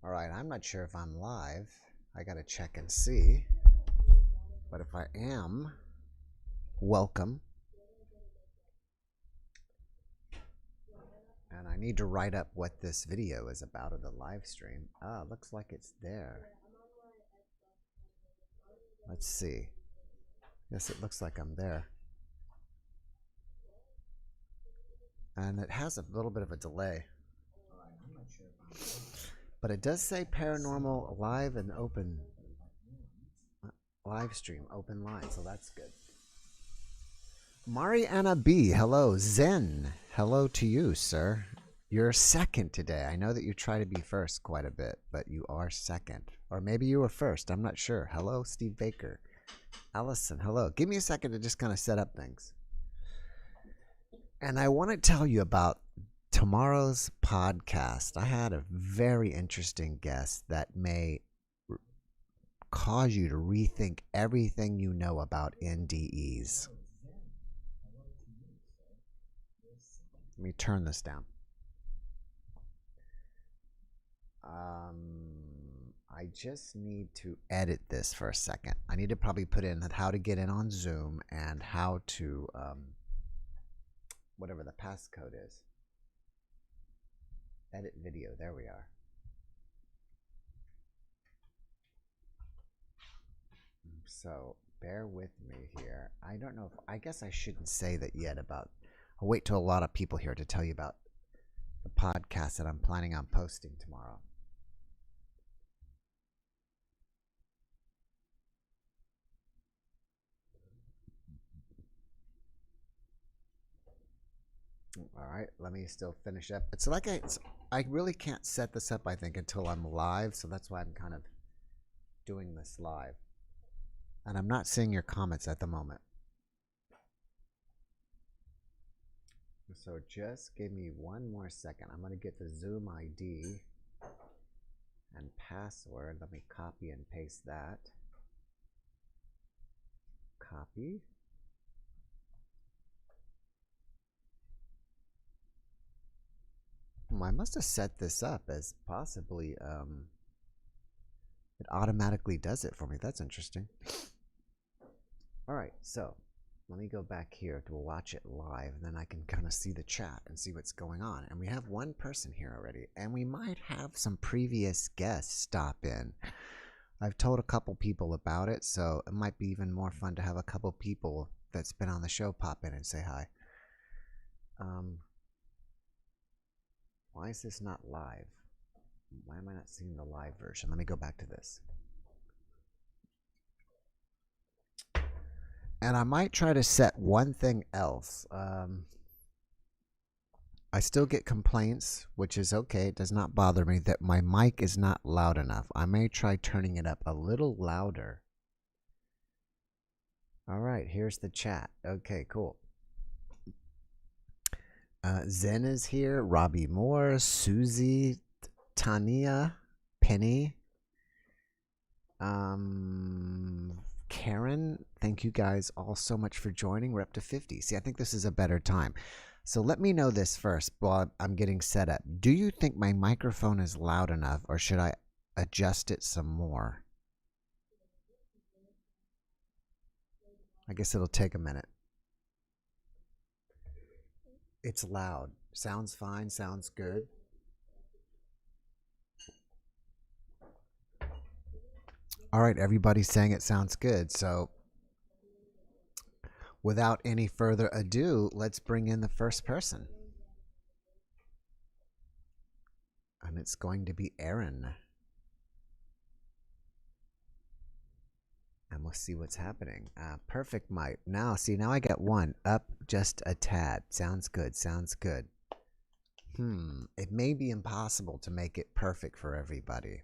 All right, I'm not sure if I'm live. I got to check and see. But if I am, welcome. And I need to write up what this video is about of the live stream. Ah, looks like it's there. Let's see. Yes, it looks like I'm there. And it has a little bit of a delay. But it does say paranormal live and open live stream, open line, so that's good. Mariana B, hello. Zen, hello to you, sir. You're second today. I know that you try to be first quite a bit, but you are second. Or maybe you were first. I'm not sure. Hello, Steve Baker. Allison, hello. Give me a second to just kind of set up things. And I want to tell you about tomorrow's podcast. I had a very interesting guest that may cause you to rethink everything you know about NDEs. Let me turn this down. I just need to edit this for a second. I need to probably put in how to get in on Zoom and how to, whatever the passcode is. Edit video. There we are. So bear with me here. I don't know if, I guess I shouldn't say that yet about, I'll wait till a lot of people here to tell you about the podcast that I'm planning on posting tomorrow. All right, let me still finish up. It's like I really can't set this up, I think, until I'm live, so that's why I'm kind of doing this live. And I'm not seeing your comments at the moment. So just give me one more second. I'm going to get the Zoom ID and password. Let me copy and paste that. Copy. I must have set this up as possibly it automatically does it for me. That's interesting. All right, so let me go back here to watch it live, and then I can kind of see the chat and see what's going on. And we have one person here already, and we might have some previous guests stop in. I've told a couple people about it, so it might be even more fun to have a couple people that's been on the show pop in and say hi. Why is this not live? Why am I not seeing the live version? Let me go back to this. And I might try to set one thing else. I still get complaints, which is okay. It does not bother me that my mic is not loud enough. I may try turning it up a little louder. All right, here's the chat. Okay, cool. Zen is here. Robbie Moore, Susie, Tanya, Penny, Karen. Thank you guys all so much for joining. We're up to 50. See, I think this is a better time. So let me know this first while I'm getting set up. Do you think my microphone is loud enough, or should I adjust it some more? I guess it'll take a minute. It's loud. Sounds fine. Sounds good. All right, everybody's saying it sounds good. So without any further ado, let's bring in the first person. And it's going to be Erin. And we'll see what's happening. Perfect, Mike. Now, see, now I get one. Up just a tad. Sounds good. Sounds good. It may be impossible to make it perfect for everybody.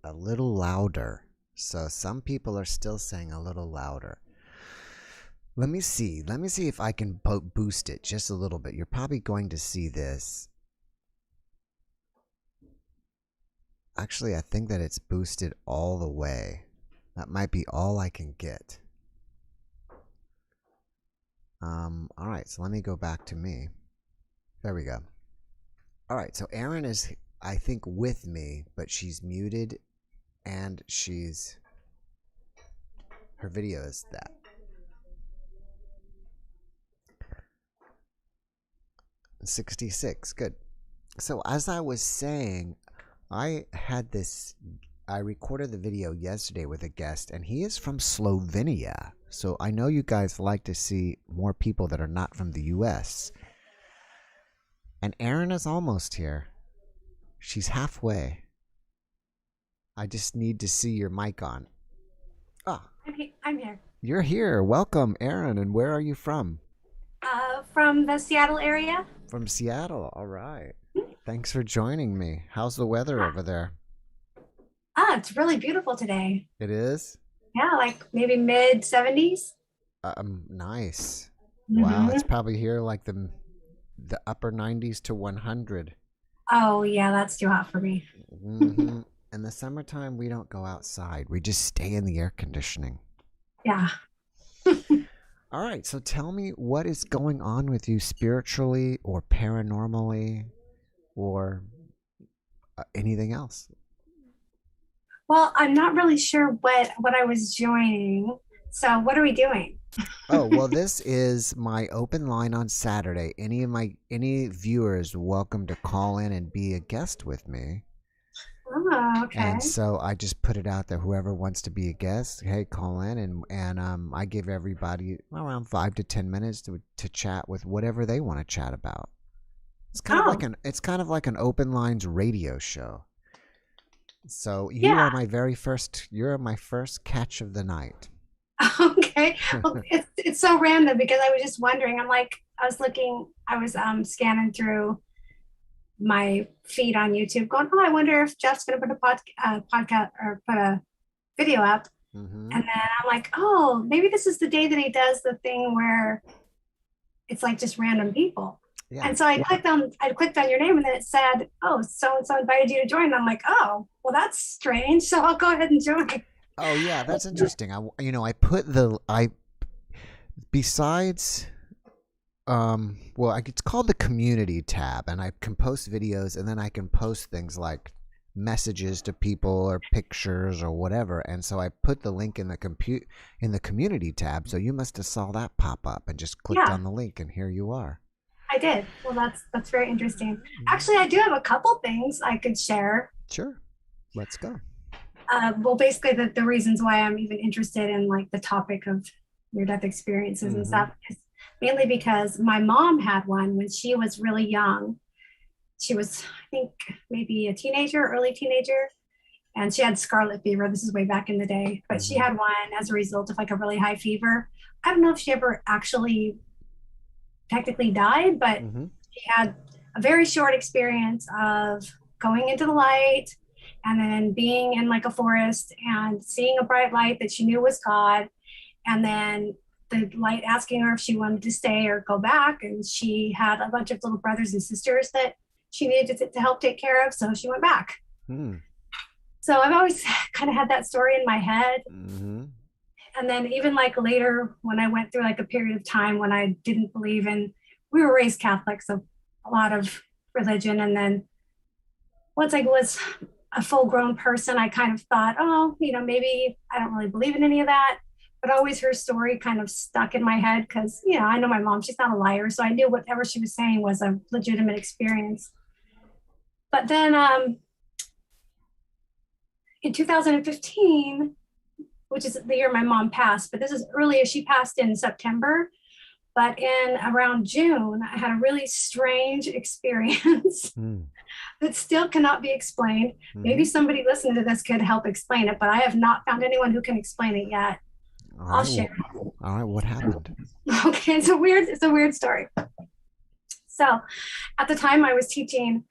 A little louder. So some people are still saying a little louder. Let me see. Let me see if I can boost it just a little bit. You're probably going to see this. Actually, I think that it's boosted all the way. That might be all I can get. All right, so let me go back to me. There we go. All right, so Erin is, I think, with me, but she's muted, and her video is that. $66, good. So as I was saying, I recorded the video yesterday with a guest, and he is from Slovenia. So I know you guys like to see more people that are not from the U.S. And Erin is almost here. She's halfway. I just need to see your mic on. Ah, I'm here. You're here. Welcome, Erin. And where are you from? From the Seattle area. From Seattle. All right. Thanks for joining me. How's the weather over there? It's really beautiful today. It is? Yeah, like maybe mid 70s. Nice. Mm-hmm. Wow, it's probably here like the upper 90s to 100. Oh, yeah, that's too hot for me. Mm-hmm. In the summertime, we don't go outside. We just stay in the air conditioning. Yeah. All right, so tell me what is going on with you spiritually or paranormally or anything else. Well, I'm not really sure what I was joining. So what are we doing? Oh, well, this is my open line on Saturday. Any viewers welcome to call in and be a guest with me. Oh, okay. And so I just put it out there. Whoever wants to be a guest, hey, call in, and I give everybody around 5 to 10 minutes to chat with whatever they want to chat about. It's kind of like an open lines radio show. So you're my first catch of the night. Okay. Well, it's so random because I was just wondering. I was scanning through my feed on YouTube going, oh, I wonder if Jeff's going to put a podcast or put a video up. Mm-hmm. And then I'm like, oh, maybe this is the day that he does the thing where it's like just random people. Yeah. And so I clicked on your name, and then it said, oh, so-and-so invited you to join. And I'm like, oh, well, that's strange. So I'll go ahead and join. Oh, yeah, that's interesting. It's called the community tab, and I can post videos, and then I can post things like messages to people or pictures or whatever. And so I put the link in the community tab. So you must have saw that pop up and just clicked on the link, and here you are. I did. Well, that's very interesting. Actually, I do have a couple things I could share. Sure. Let's go. Well, basically the reasons why I'm even interested in like the topic of near-death experiences and stuff is mainly because my mom had one when she was really young. She was, I think, maybe a teenager, early teenager, and she had scarlet fever. This is way back in the day, but she had one as a result of like a really high fever. I don't know if she ever actually technically died, but she had a very short experience of going into the light and then being in like a forest and seeing a bright light that she knew was God, and then the light asking her if she wanted to stay or go back. And she had a bunch of little brothers and sisters that she needed to help take care of, so she went back. So I've always kind of had that story in my head. And then even like later when I went through like a period of time when I didn't believe in, we were raised Catholic, so a lot of religion. And then once I was a full grown person, I kind of thought, oh, maybe I don't really believe in any of that. But always her story kind of stuck in my head because, I know my mom, she's not a liar. So I knew whatever she was saying was a legitimate experience. But then in 2015, which is the year my mom passed, but this is earlier, she passed in September. But in around June, I had a really strange experience that still cannot be explained. Maybe somebody listening to this could help explain it, but I have not found anyone who can explain it yet. I'll share. All right, what happened? Okay, it's a weird story. So at the time I was teaching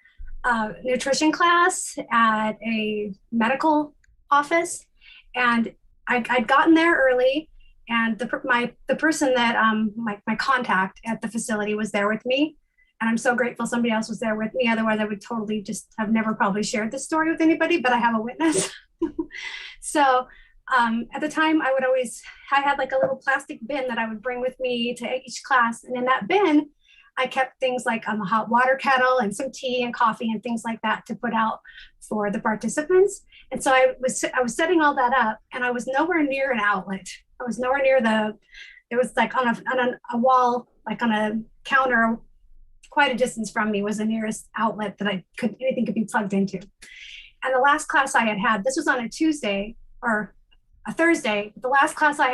a nutrition class at a medical office, and I'd gotten there early, and the person that my contact at the facility was there with me, and I'm so grateful somebody else was there with me. Otherwise, I would totally just have never probably shared this story with anybody. But I have a witness. So at the time, I had like a little plastic bin that I would bring with me to each class, and in that bin, I kept things like on the hot water kettle and some tea and coffee and things like that to put out for the participants. And so I was setting all that up, and I was nowhere near an outlet. I was nowhere near it was like on a wall, like on a counter, quite a distance from me was the nearest outlet that anything could be plugged into. And the last class I had, this was on a Tuesday or a Thursday. The last class I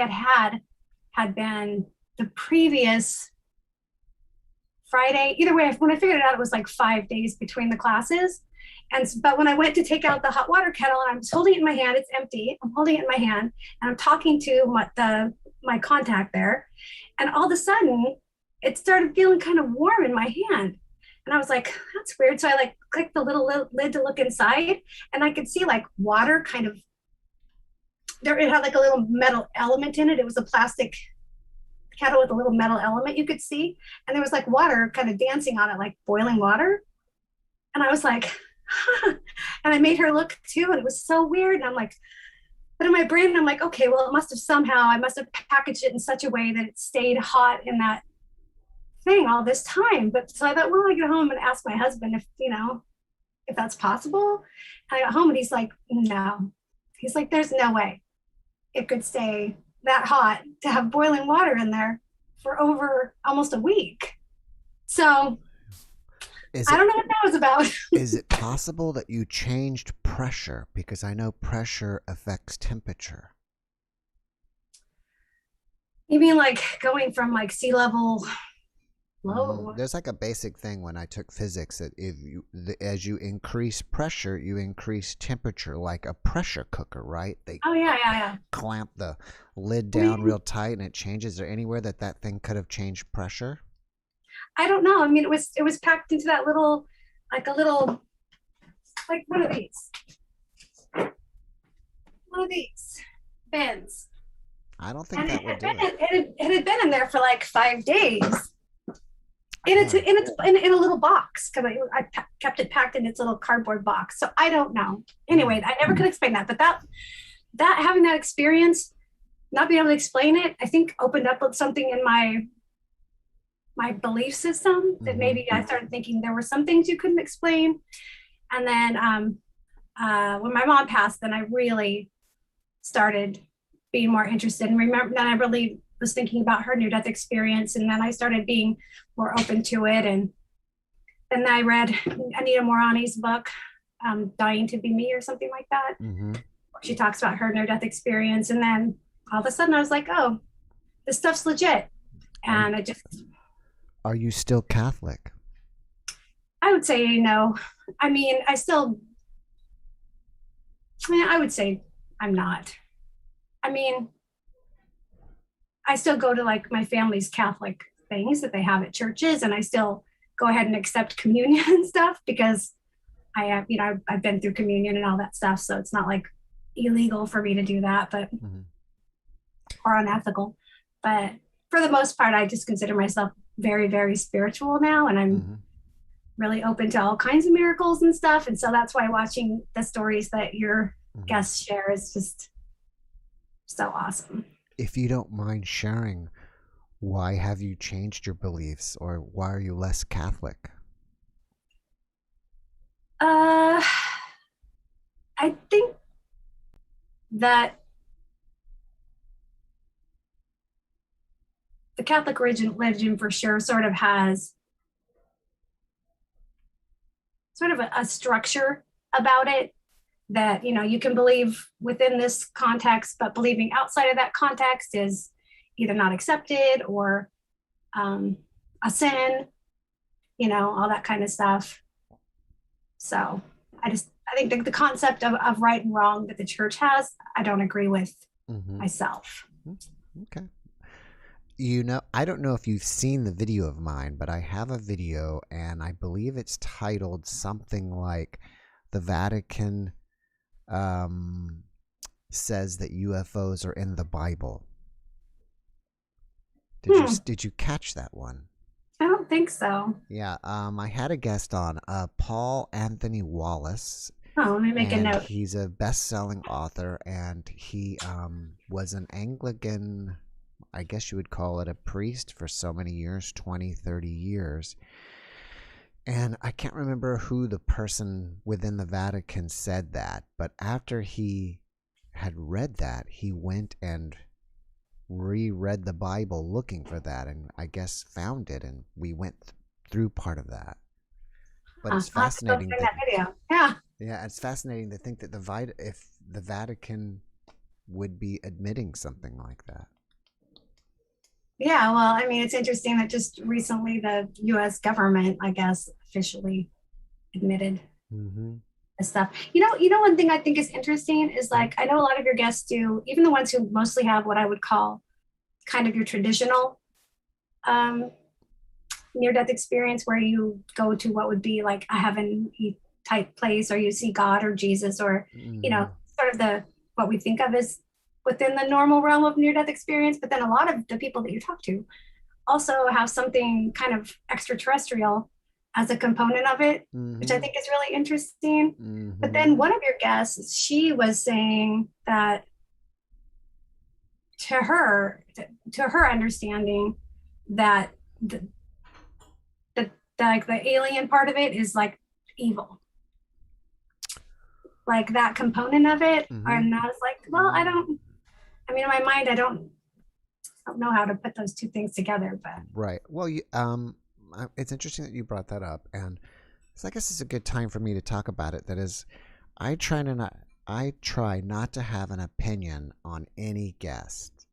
had been the previous Friday. Either way, when I figured it out, it was like 5 days between the classes. But when I went to take out the hot water kettle, and I'm just holding it in my hand, it's empty. I'm holding it in my hand, and I'm talking to my contact there, and all of a sudden, it started feeling kind of warm in my hand, and I was like, "That's weird." So I like clicked the little lid to look inside, and I could see like water kind of there. It had like a little metal element in it. It was a plastic kettle with a little metal element you could see, and there was like water kind of dancing on it, like boiling water. And I was like, and I made her look too, and it was so weird. And I'm like, but in my brain, I'm like, okay, well, I must have packaged it in such a way that it stayed hot in that thing all this time. But so I thought, well, I get home and ask my husband if that's possible. And I got home, and he's like, no. He's like, there's no way it could stay that hot to have boiling water in there for over almost a week. So I don't know what that was about. Is it possible that you changed pressure? Because I know pressure affects temperature. You mean like going from like sea level low? There's like a basic thing when I took physics that as you increase pressure, you increase temperature, like a pressure cooker, right? They clamp the lid down real tight, and it changes. Is there anywhere that thing could have changed pressure? I don't know. I mean, it was packed into that little, like one of these bins. I don't think that would do it. It had been in there for like 5 days. In a little box, because I kept it packed in its little cardboard box. So I don't know. Anyway, I never could explain that. But that having that experience, not being able to explain it, I think opened up something in my belief system that maybe I started thinking there were some things you couldn't explain. And then when my mom passed, then I really started being more interested. And then I really was thinking about her near-death experience, and then I started being more open to it. And then I read Anita Morani's book, Dying to Be Me, or something like that. She talks about her near-death experience, and then all of a sudden I was like, oh, this stuff's legit. And Are you still Catholic? I would say no. I mean, I would say I'm not. I mean, I still go to like my family's Catholic things that they have at churches, and I still go ahead and accept communion and stuff because I have, I've been through communion and all that stuff. So it's not like illegal for me to do that, but or unethical. But for the most part, I just consider myself very, very spiritual now, and I'm really open to all kinds of miracles and stuff. And so that's why watching the stories that your guests share is just so awesome. If you don't mind sharing, why have you changed your beliefs, or why are you less Catholic? I think that the Catholic religion for sure sort of has sort of a structure about it that, you can believe within this context, but believing outside of that context is either not accepted or a sin, all that kind of stuff. So I think the concept of right and wrong that the church has, I don't agree with myself. Okay. I don't know if you've seen the video of mine, but I have a video, and I believe it's titled something like "The Vatican says that UFOs are in the Bible." Did you catch that one? I don't think so. Yeah, I had a guest on, Paul Anthony Wallace. Oh, let me make a note. He's a best-selling author, and he was an Anglican. I guess you would call it a priest for so many years, 20, 30 years. And I can't remember who the person within the Vatican said that, but after he had read that, he went and reread the Bible looking for that, and I guess found it, and we went through part of that. But it's fascinating. Yeah, it's fascinating to think that if the Vatican would be admitting something like that. Yeah, well, I mean, it's interesting that just recently the U.S. government, I guess, officially admitted this stuff. You know, one thing I think is interesting is like, I know a lot of your guests do, even the ones who mostly have what I would call kind of your traditional near-death experience, where you go to what would be like a heaven type place, or you see God or Jesus, or you know, sort of what we think of as within the normal realm of near-death experience. But then a lot of the people that you talk to also have something kind of extraterrestrial as a component of it, which I think is really interesting. But then one of your guests, she was saying that to her understanding, that the alien part of it is like evil, like that component of it. And I was like, well, in my mind, I don't know how to put those two things together. But right. Well, it's interesting that you brought that up, and so I guess it's a good time for me to talk about it. That is, I try not to have an opinion on any guest.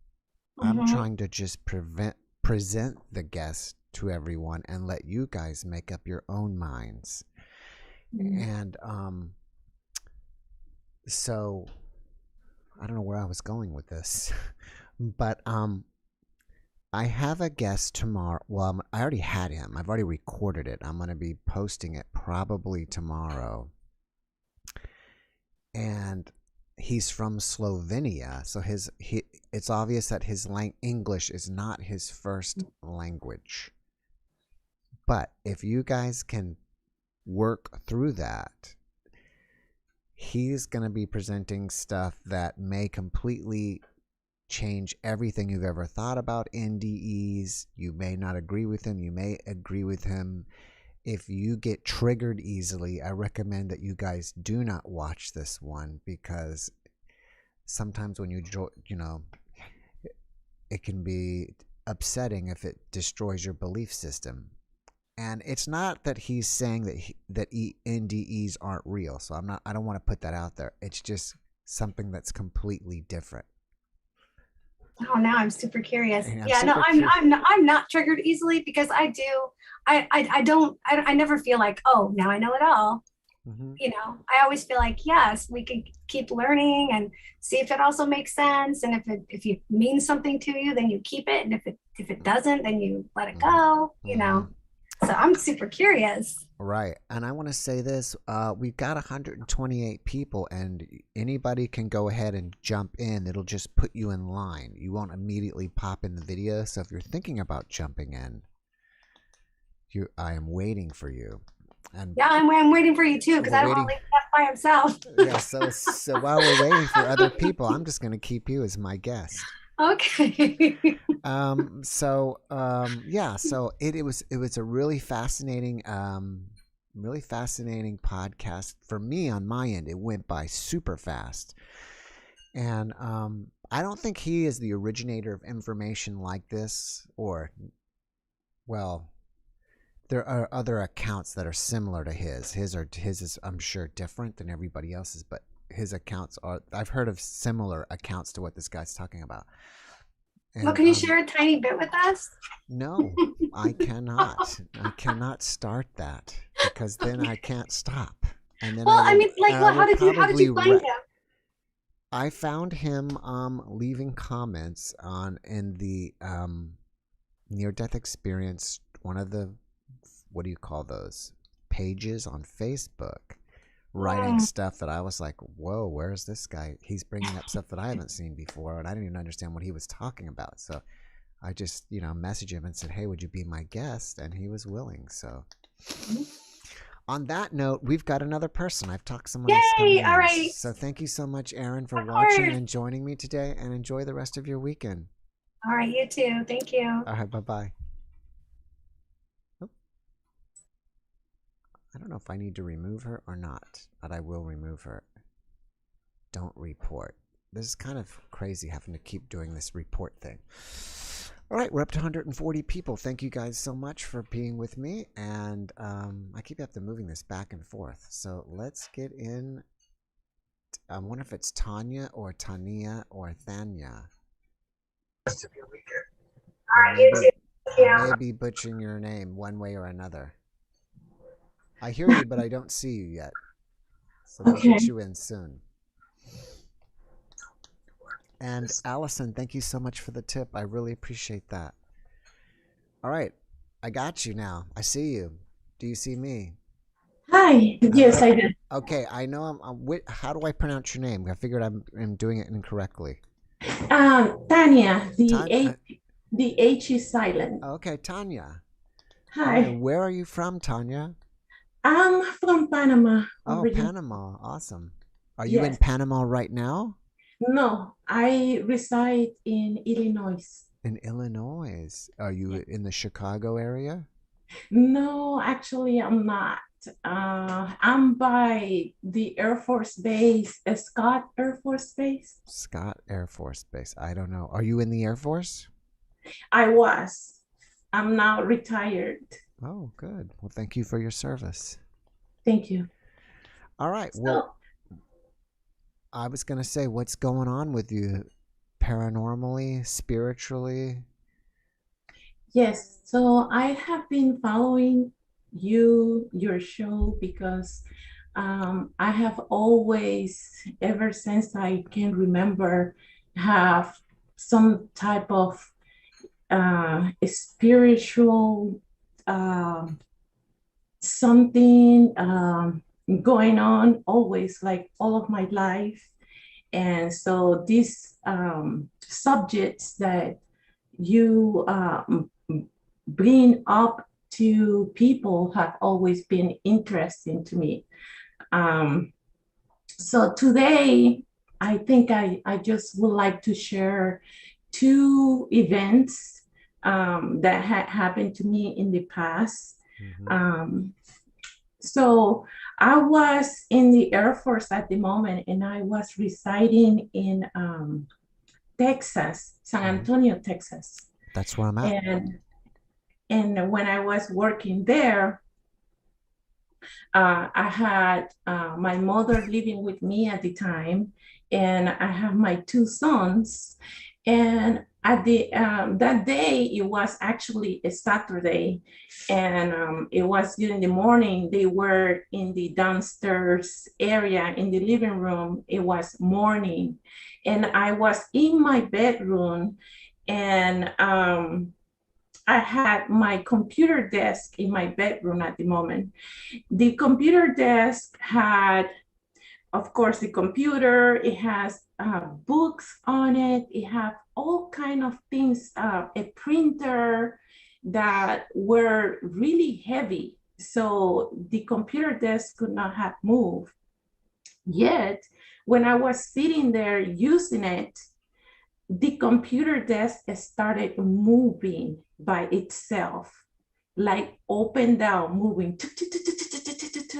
I'm trying to just present the guest to everyone and let you guys make up your own minds. And so I don't know where I was going with this, but I have a guest tomorrow. Well, I already had him. I've already recorded it. I'm going to be posting it probably tomorrow. And he's from Slovenia, so it's obvious that his English is not his first language. But if you guys can work through that, he's going to be presenting stuff that may completely change everything you've ever thought about NDEs. You may not agree with him. You may agree with him. If you get triggered easily, I recommend that you guys do not watch this one, because sometimes when it can be upsetting if it destroys your belief system. And it's not that he's saying that NDEs aren't real. So I don't want to put that out there. It's just something that's completely different. Oh, now I'm super curious. I'm not triggered easily, because I never feel like, oh, now I know it all. You know, I always feel like, yes, we can keep learning and see if it also makes sense. And if it means something to you, then you keep it. And if it doesn't, then you let it go, you know. So I'm super curious. Right. And I want to say this, we've got 128 people, and anybody can go ahead and jump in. It'll just put you in line. You won't immediately pop in the video. So if you're thinking about jumping in, I am waiting for you. And yeah, I'm waiting for you too, because I don't want to leave that by himself. Yeah, so while we're waiting for other people, I'm just going to keep you as my guest. Okay. So it was a really fascinating podcast for me. On my end, it went by super fast, and I don't think he is the originator of information like this, or there are other accounts that are similar to his. His is, I'm sure, different than everybody else's, but his accounts I've heard of similar accounts to what this guy's talking about. And, well, can you share a tiny bit with us? No, I cannot. I cannot start that, because then I can't stop. And then how did you find him? I found him leaving comments in the near-death experience, one of the, what do you call those, pages on Facebook, writing stuff that I was like, whoa, where's this guy? He's bringing up stuff that I haven't seen before, and I didn't even understand what he was talking about. So I just, messaged him and said, hey, would you be my guest? And he was willing. So on that note, we've got another person. I've talked someone else. Yay! All right. So thank you so much, Erin, for watching and joining me today, and enjoy the rest of your weekend. All right, you too. Thank you. All right, bye-bye. Oh, I don't know if I need to remove her or not, but I will remove her. Don't report. This is kind of crazy having to keep doing this report thing. All right, we're up to 140 people. Thank you guys so much for being with me. And I keep having to moving this back and forth. So let's get in. I wonder if it's Tanya or Tanya or Thanya. All right, you too. I may be butchering your name one way or another. I hear you, but I don't see you yet. So we'll get you in soon. And Allison, thank you so much for the tip. I really appreciate that. All right, I got you now. I see you. Do you see me? Hi. Yes, I do. Okay, I know. How do I pronounce your name? I figured I'm doing it incorrectly. Tanya. The H is silent. Okay, Tanya. Hi. Where are you from, Tanya? I'm from Panama. Oh, Panama. Awesome. Are you in Panama right now? No, I reside in Illinois. In Illinois. Are you in the Chicago area? No, actually, I'm not. I'm by the Air Force Base, Scott Air Force Base. Scott Air Force Base. I don't know. Are you in the Air Force? I was. I'm now retired. Oh, good. Well, thank you for your service. Thank you. All right. Well, I was going to say, what's going on with you paranormally, spiritually? Yes. So I have been following your show, because I have always, ever since I can remember, have some type of spiritual something going on always, like all of my life. And so these subjects that you bring up to people have always been interesting to me. So today, I think I just would like to share two events that had happened to me in the past. So I was in the Air Force at the moment, and I was residing in Texas, San Antonio, Texas. That's where I'm at. And when I was working there, I had my mother living with me at the time, and I have my two sons. And at the that day, it was actually a Saturday, and it was during the morning. They were in the downstairs area in the living room. It was morning, and I was in my bedroom, and I had my computer desk in my bedroom at the moment. The computer desk had, of course, the computer. It has books on it. It had all kind of things, a printer that were really heavy. So the computer desk could not have moved. Yet, when I was sitting there using it, the computer desk started moving by itself, like up and down, moving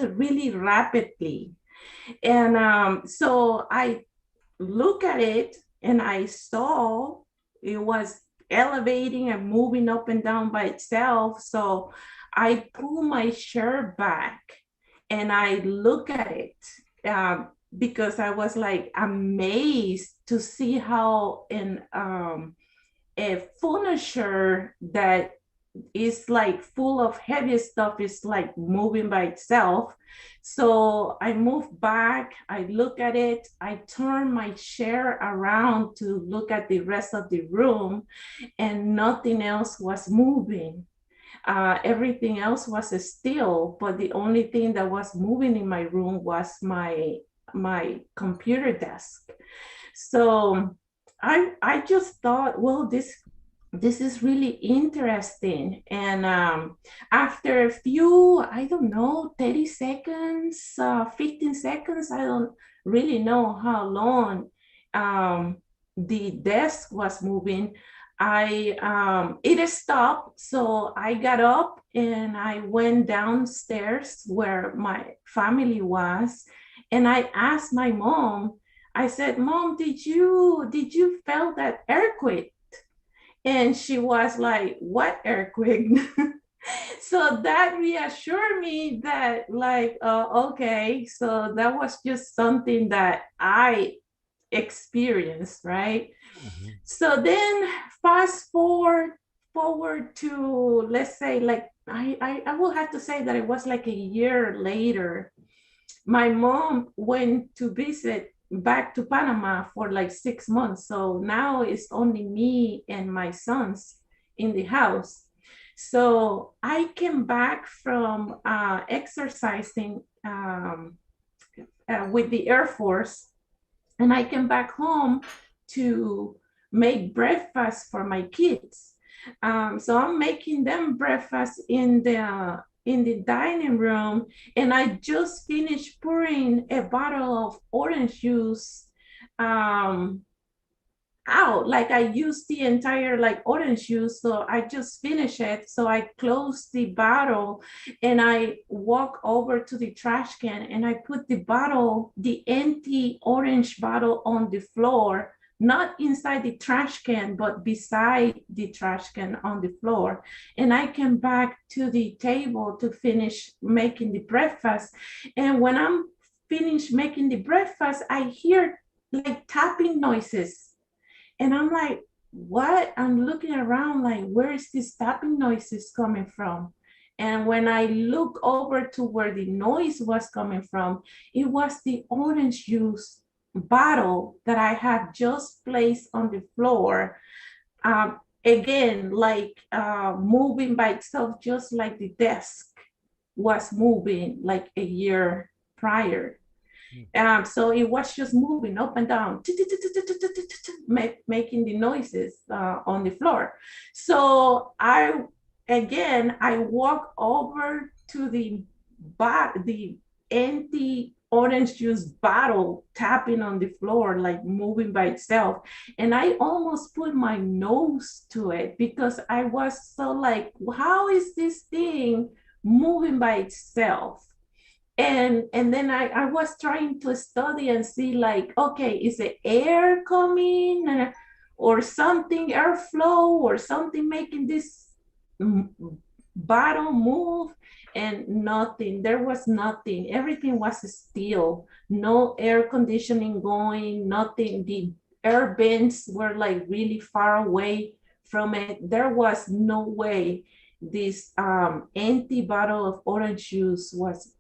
really rapidly. And so I look at it, and I saw it was elevating and moving up and down by itself. So I pull my chair back and I look at it, because I was like amazed to see how in a furniture that is like full of heavy stuff is like moving by itself. So I moved back, I look at it, I turn my chair around to look at the rest of the room, and nothing else was moving. Everything else was still, but the only thing that was moving in my room was my computer desk. So I just thought, well, this is really interesting. And after a few, I don't know, 30 seconds, 15 seconds, I don't really know how long the desk was moving, it stopped. So I got up and I went downstairs where my family was. And I asked my mom, I said, Mom, did you feel that earthquake? And she was like, what earthquake? So that reassured me that like, okay, so that was just something that I experienced, right? Mm-hmm. So then fast forward to, let's say, like I will have to say that it was like a year later. My mom went to visit back to Panama for like 6 months. So now it's only me and my sons in the house. So I came back from exercising with the Air Force, and I came back home to make breakfast for my kids. So I'm making them breakfast in the dining room, and I just finished pouring a bottle of orange juice out. Like I used the entire like orange juice, so I just finished it. So I closed the bottle and I walk over to the trash can and I put the empty orange bottle on the floor, not inside the trash can, but beside the trash can on the floor. And I came back to the table to finish making the breakfast. And when I'm finished making the breakfast, I hear like tapping noises. And I'm like, what? I'm looking around like, where is this tapping noises coming from? And when I look over to where the noise was coming from, it was the orange juice bottle that I had just placed on the floor. Again, like moving by itself, just like the desk was moving like a year prior. So it was just moving up and down, making the noises on the floor. So I walk over to the empty orange juice bottle tapping on the floor, like moving by itself. And I almost put my nose to it because I was so like, how is this thing moving by itself? And then I was trying to study and see like, okay, is it air coming or something, airflow or something making this bottle move? And nothing. There was nothing. Everything was still. No air conditioning going, nothing. The air vents were like really far away from it. There was no way this empty bottle of orange juice was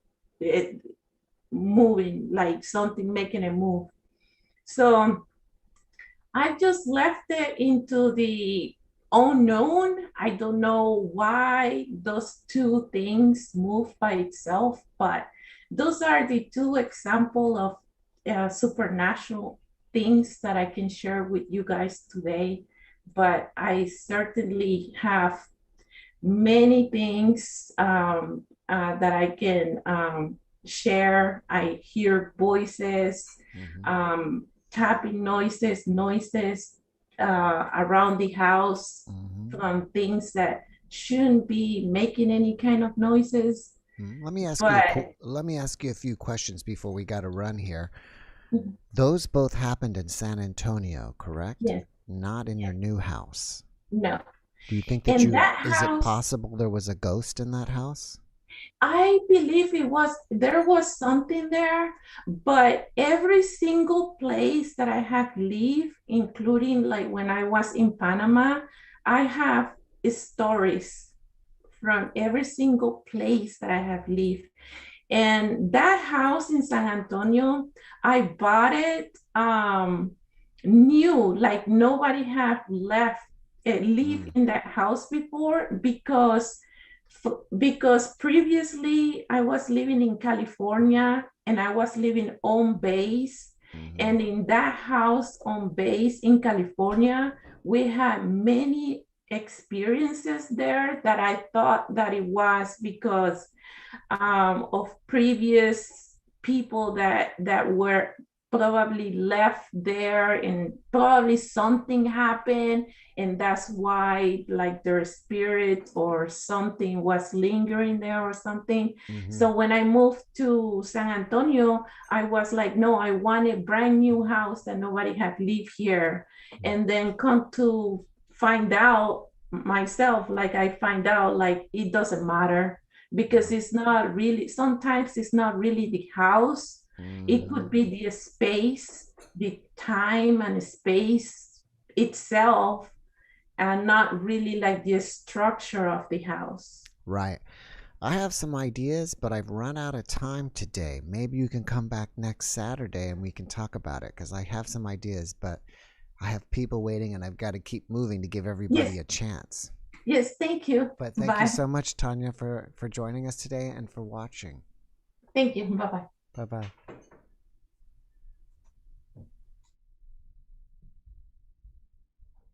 moving, like something making a move. So I just left it into the unknown. I don't know why those two things move by itself, but those are the two examples of supernatural things that I can share with you guys today. But I certainly have many things that I can share. I hear voices, tapping noises around the house from things that shouldn't be making any kind of noises. Let me ask you a few questions before we got to run here. Those both happened in San Antonio, correct? Yes. Not in your new house. No. Do you think that is it possible there was a ghost in that house? I believe there was something there, but every single place that I have lived, including like when I was in Panama, I have stories from every single place that I have lived. And that house in San Antonio, I bought it new, like nobody had lived in that house before, because previously I was living in California and I was living on base. And in that house on base in California, we had many experiences there that I thought that it was because of previous people that were probably left there and probably something happened, and that's why like their spirit or something was lingering there or something. So when I moved to San Antonio, I was like, no, I want a brand new house that nobody had lived here. And then come to find out myself, like I find out like it doesn't matter, because it's not really, sometimes it's not really the house. It could be the space, the time and space itself, and not really like the structure of the house. Right. I have some ideas, but I've run out of time today. Maybe you can come back next Saturday and we can talk about it, because I have some ideas, but I have people waiting and I've got to keep moving to give everybody a chance. Yes, thank you. But thank you so much, Tanya, for joining us today and for watching. Thank you. Bye-bye. Bye-bye.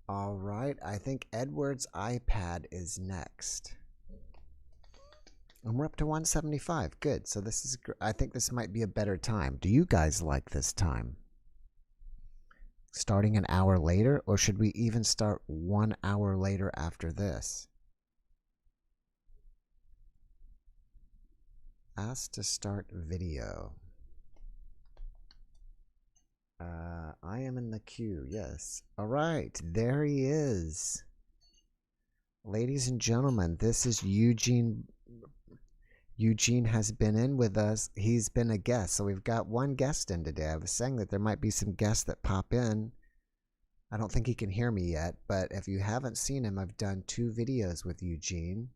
All right. I think Edward's iPad is next. And we're up to 175. Good. So this is, I think this might be a better time. Do you guys like this time? Starting an hour later, or should we even start 1 hour later after this? Ask to start video. I am in the queue. Yes. All right. There he is. Ladies and gentlemen, this is Eugene. Eugene has been in with us. He's been a guest. So we've got one guest in today. I was saying that there might be some guests that pop in. I don't think he can hear me yet, but if you haven't seen him, I've done 2 videos with Eugene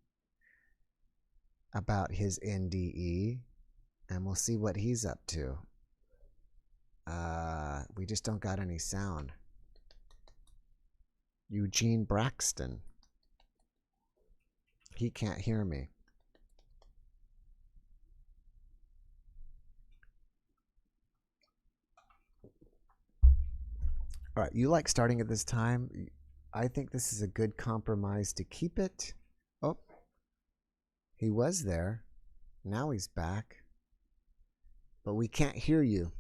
about his NDE, and we'll see what he's up to. We just don't got any sound. Eugene Braxton. He can't hear me. All right, you like starting at this time. I think this is a good compromise to keep it. Oh, he was there. Now he's back. But we can't hear you.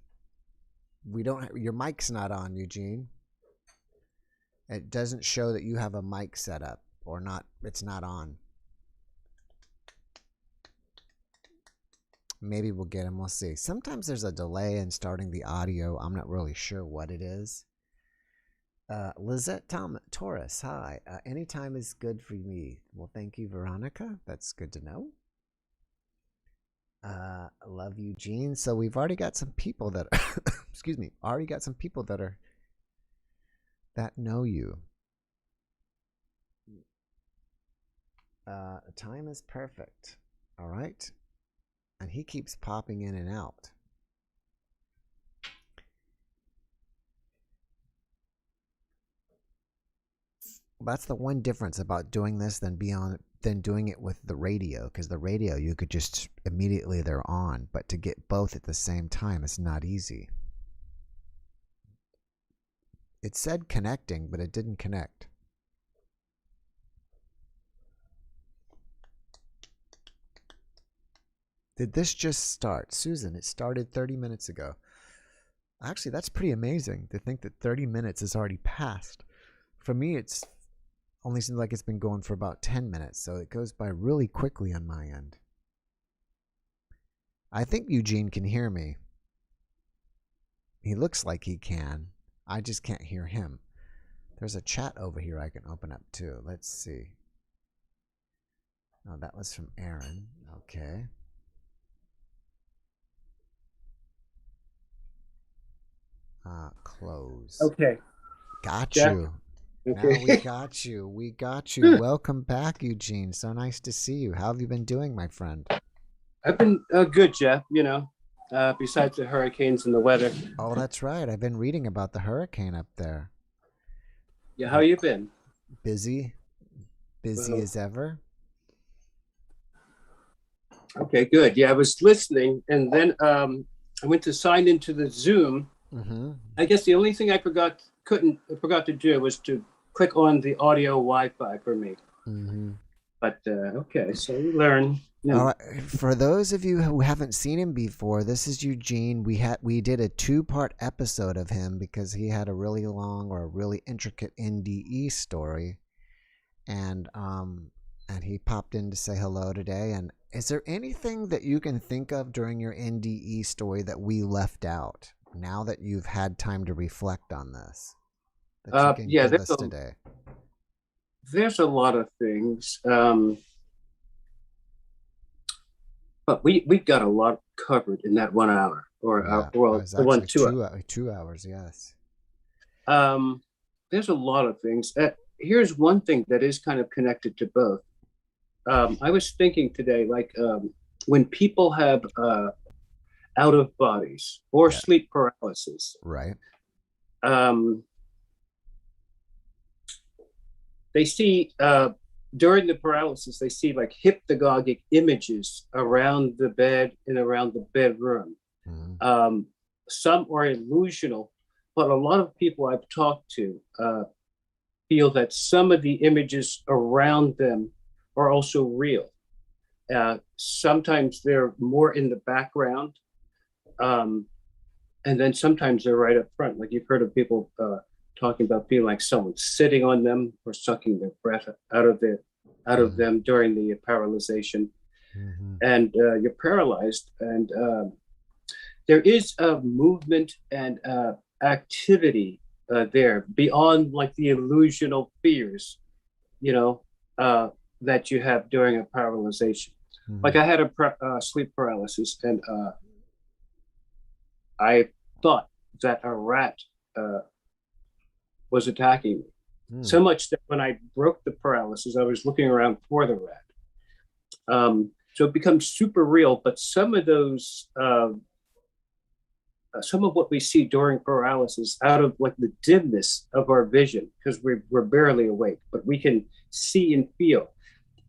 We don't. Your mic's not on, Eugene. It doesn't show that you have a mic set up or not. It's not on. Maybe we'll get him. We'll see. Sometimes there's a delay in starting the audio. I'm not really sure what it is. Lizette Torres, hi. Anytime is good for me. Well, thank you, Veronica. That's good to know. Love Eugene. So we've already got some people that excuse me, already got some people that know you. Time is perfect. All right. And he keeps popping in and out. That's the one difference about doing this than doing it with the radio, because the radio you could just immediately they're on, but to get both at the same time is not easy. It said connecting, but it didn't connect. Did this just start? Susan, it started 30 minutes ago. Actually, that's pretty amazing to think that 30 minutes has already passed. For me, it's only seems like it's been going for about 10 minutes, so it goes by really quickly on my end. I think Eugene can hear me. He looks like he can. I just can't hear him. There's a chat over here I can open up too. Let's see. Oh, that was from Erin. Okay. Close. Okay. Got Yeah. you. Okay. Now we got you. We got you. Welcome back, Eugene. So nice to see you. How have you been doing, my friend? I've been good, Jeff. Besides the hurricanes and the weather. Oh, that's right. I've been reading about the hurricane up there. Yeah, how you been? Busy as ever. Okay, good. Yeah, I was listening, and then I went to sign into the Zoom. Mm-hmm. I guess the only thing I forgot to do was to click on the audio Wi-Fi for me. Mm-hmm. But okay, so we learn. Yeah. All right. For those of you who haven't seen him before, this is Eugene. We did a 2-part episode of him because he had a really long or a really intricate NDE story, and he popped in to say hello today. And is there anything that you can think of during your NDE story that we left out? Now that you've had time to reflect on this, that you can give us today. There's a lot of things. But we've got a lot covered in that 1 hour, or the 2 hours. Yes. There's a lot of things. Here's one thing that is kind of connected to both. I was thinking today, like when people have out of bodies or sleep paralysis, right? They see. During the paralysis, they see like hypnagogic images around the bed and around the bedroom. Mm-hmm. Some are illusional, but a lot of people I've talked to feel that some of the images around them are also real. Sometimes they're more in the background, and then sometimes they're right up front. Like you've heard of people talking about feeling like someone's sitting on them or sucking their breath out of them during the paralyzation. Mm-hmm. And you're paralyzed, and there is a movement and activity there beyond like the illusional fears, that you have during a paralyzation. Mm-hmm. Like I had a sleep paralysis, and I thought that a rat was attacking me. So much that when I broke the paralysis, I was looking around for the rat. So it becomes super real, but some of those, some of what we see during paralysis out of like the dimness of our vision, because we're barely awake, but we can see and feel.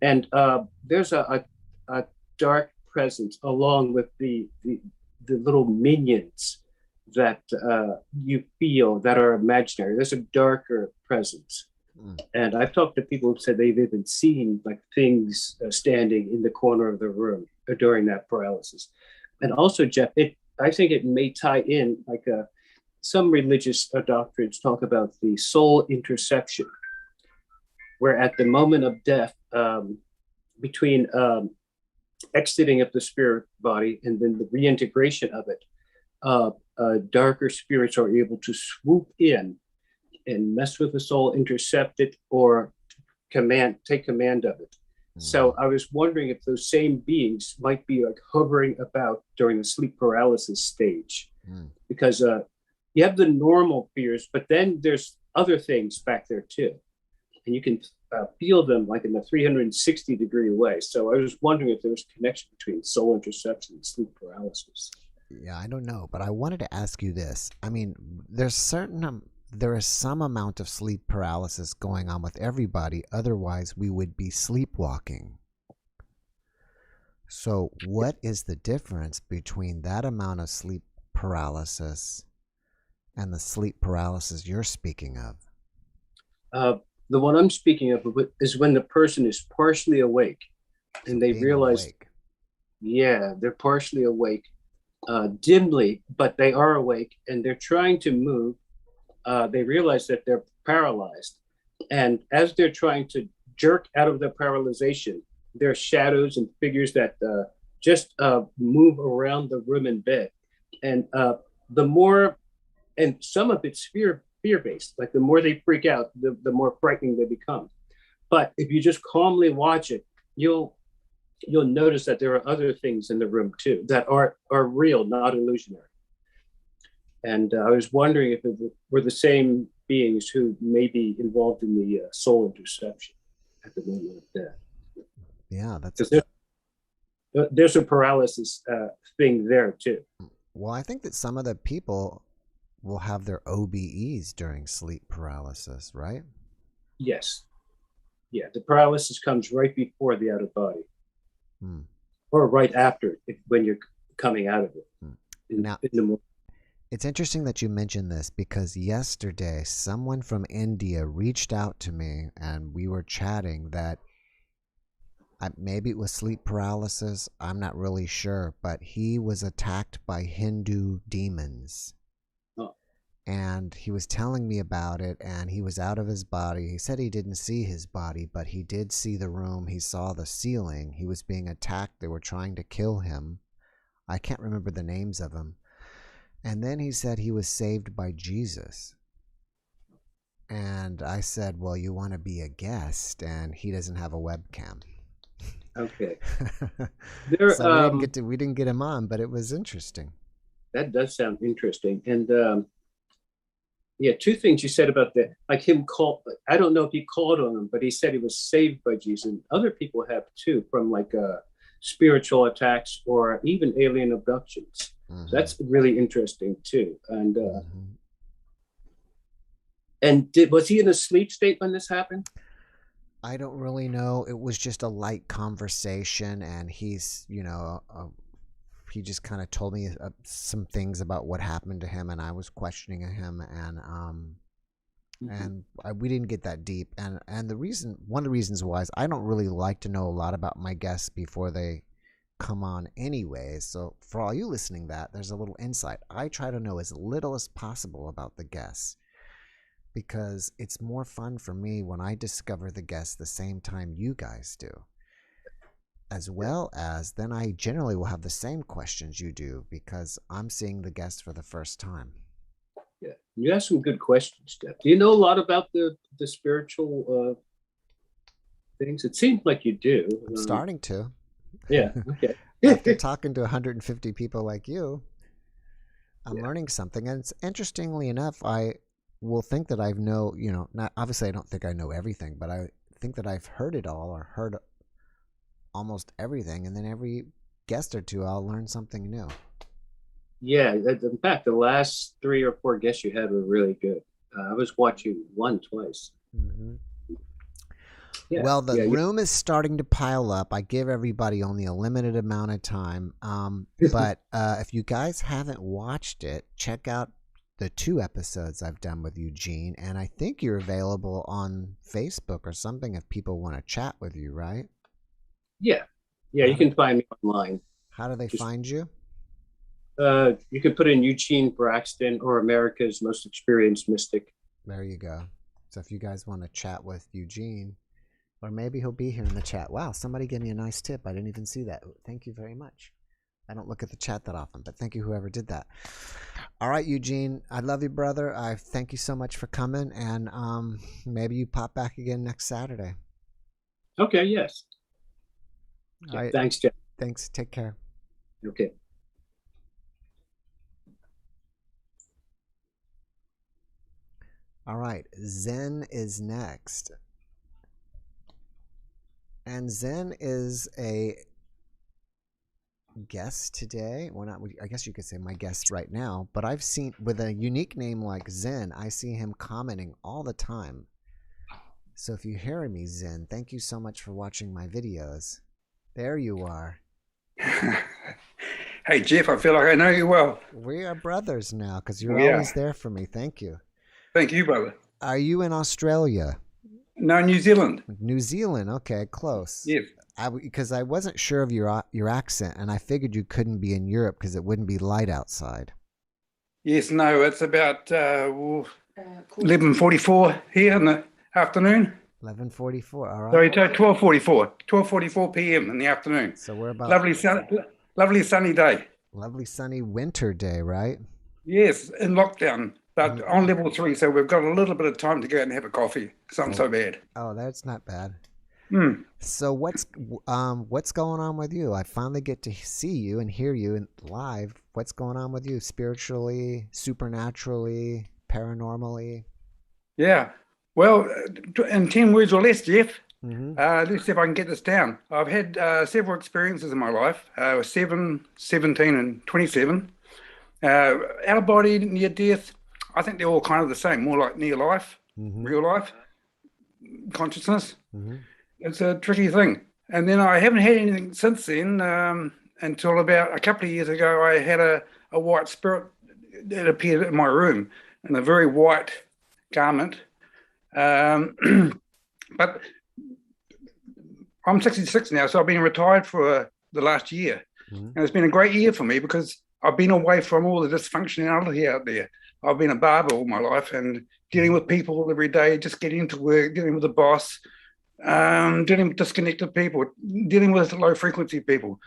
And there's a dark presence along with the little minions that you feel that are imaginary. There's a darker presence. And I've talked to people who said they've even seen like things standing in the corner of the room during that paralysis. And also, Jeff, I think it may tie in like some religious doctrines talk about the soul interception, where at the moment of death, between exiting of the spirit body and then the reintegration of it, darker spirits are able to swoop in and mess with the soul, intercept it, or take command of it. Mm-hmm. So I was wondering if those same beings might be like hovering about during the sleep paralysis stage, because you have the normal fears, but then there's other things back there too, and you can feel them like in a 360-degree way. So I was wondering if there was a connection between soul interception and sleep paralysis. Yeah, I don't know, but I wanted to ask you this. I mean, there is some amount of sleep paralysis going on with everybody. Otherwise, we would be sleepwalking. So what is the difference between that amount of sleep paralysis and the sleep paralysis you're speaking of? The one I'm speaking of is when the person is partially awake and they realize, they're partially awake, dimly, but they are awake and they're trying to move. They realize that they're paralyzed. And as they're trying to jerk out of the paralyzation, there are shadows and figures that just move around the room and bed. And and some of it's fear-based. Like the more they freak out, the more frightening they become. But if you just calmly watch it, you'll notice that there are other things in the room too that are real, not illusionary. And I was wondering if it were the same beings who may be involved in the soul interception at the moment of death. Yeah, there's a paralysis thing there too. Well, I think that some of the people will have their OBEs during sleep paralysis, right? Yes. Yeah, the paralysis comes right before the out of body, or right after when you're coming out of it. In the morning. It's interesting that you mentioned this because yesterday someone from India reached out to me and we were chatting that Maybe it was sleep paralysis. I'm not really sure, but he was attacked by Hindu demons. Oh. And he was telling me about it, and he was out of his body. He said he didn't see his body, but he did see the room. He saw the ceiling. He was being attacked. They were trying to kill him. I can't remember the names of them. And then he said he was saved by Jesus. And I said, well, you want to be a guest? And he doesn't have a webcam. Okay. So we didn't get him on, but it was interesting. That does sound interesting. And two things you said about that, like him I don't know if he called on him, but he said he was saved by Jesus. And other people have too, from like spiritual attacks or even alien abductions. Mm-hmm. So that's really interesting too. And mm-hmm. And was he in a sleep state when this happened? I don't really know. It was just a light conversation, and he's, he just kind of told me some things about what happened to him, and I was questioning him, and we didn't get that deep. And one of the reasons why is I don't really like to know a lot about my guests before they come on anyways. So for all you listening, there's a little insight. I try to know as little as possible about the guests, because it's more fun for me when I discover the guests the same time you guys do. As well as then I generally will have the same questions you do, because I'm seeing the guests for the first time. Yeah, you asked some good questions, Jeff. Do you know a lot about the spiritual things? It seems like you do. I'm starting to. Yeah, okay. After talking to 150 people like you, I'm learning something. And it's interestingly enough, I will think that not obviously I don't think I know everything, but I think that I've heard it all, or heard almost everything, and then every guest or two I'll learn something new. Yeah, in fact, the last 3 or 4 guests you had were really good. I was watching one twice. Mm-hmm. Yeah, well, the room is starting to pile up. I give everybody only a limited amount of time, but if you guys haven't watched it, check out the 2 episodes I've done with Eugene, and I think you're available on Facebook or something if people want to chat with you, right? Yeah, you can find me online. How do they find you? You can put in Eugene Braxton or America's Most Experienced Mystic. There you go. So if you guys want to chat with Eugene, or maybe he'll be here in the chat. Wow, somebody gave me a nice tip. I didn't even see that. Thank you very much. I don't look at the chat that often, but thank you whoever did that. All right, Eugene, I love you, brother. I thank you so much for coming, and maybe you pop back again next Saturday. Okay, yes. All right. Thanks, Jeff. Thanks. Take care. Okay. All right, Zen is next. And Zen is a guest today. Well, not, I guess you could say my guest right now, but I've seen, with a unique name like Zen, I see him commenting all the time. So if you're hearing me, Zen, thank you so much for watching my videos. There you are. Hey, Jeff, I feel like I know you well. We are brothers now, because you're always there for me. Thank you. Thank you, brother. Are you in Australia? No, New Zealand. New Zealand, okay, close. Yes. Because I wasn't sure of your accent, and I figured you couldn't be in Europe because it wouldn't be light outside. Yes, no, it's about 11:44 here in the afternoon. 11:44, all right. Sorry, 12:44 p.m. in the afternoon. So we're about lovely sunny day. Lovely sunny winter day, right? Yes, in lockdown, but on level 3, so we've got a little bit of time to go out and have a coffee. It's not so bad. Oh, that's not bad. So what's going on with you? I finally get to see you and hear you live. What's going on with you spiritually, supernaturally, paranormally? Yeah. Well, in 10 words or less, Jeff, let's see if I can get this down. I've had several experiences in my life. 7, 17, and 27. Out of body, near death, I think they're all kind of the same, more like near life, real life, consciousness. It's a tricky thing. And then I haven't had anything since then until about a couple of years ago. I had a white spirit that appeared in my room in a very white garment. But I'm 66 now, so I've been retired for the last year. And it's been a great year for me because I've been away from all the dysfunctionality out there. I've been a barber all my life and dealing with people every day, just getting to work, dealing with the boss, dealing with disconnected people, dealing with low frequency people.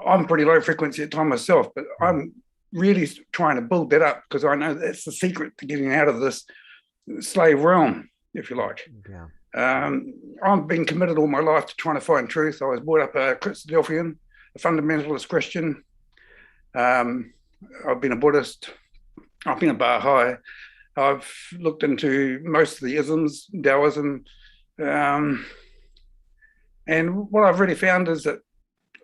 I'm pretty low frequency at times myself, but I'm really trying to build that up because I know that's the secret to getting out of this slave realm, if you like. Yeah. I've been committed all my life to trying to find truth. I was brought up a Christadelphian, a fundamentalist Christian. I've been a Buddhist. I've been a Baha'i. I've looked into most of the isms, Taoism. And what I've really found is that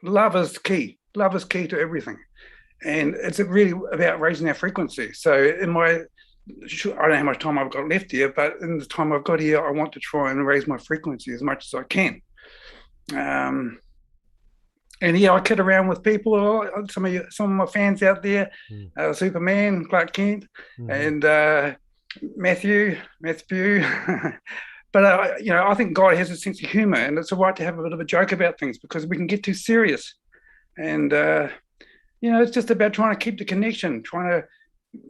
love is key. Love is key to everything. And it's really about raising our frequency. So I don't know how much time I've got left here, but in the time I've got here, I want to try and raise my frequency as much as I can. And yeah, I kid around with people. Some of my fans out there, Superman, Clark Kent, and Matthew. But I think God has a sense of humor, and it's all right to have a bit of a joke about things because we can get too serious. And it's just about trying to keep the connection.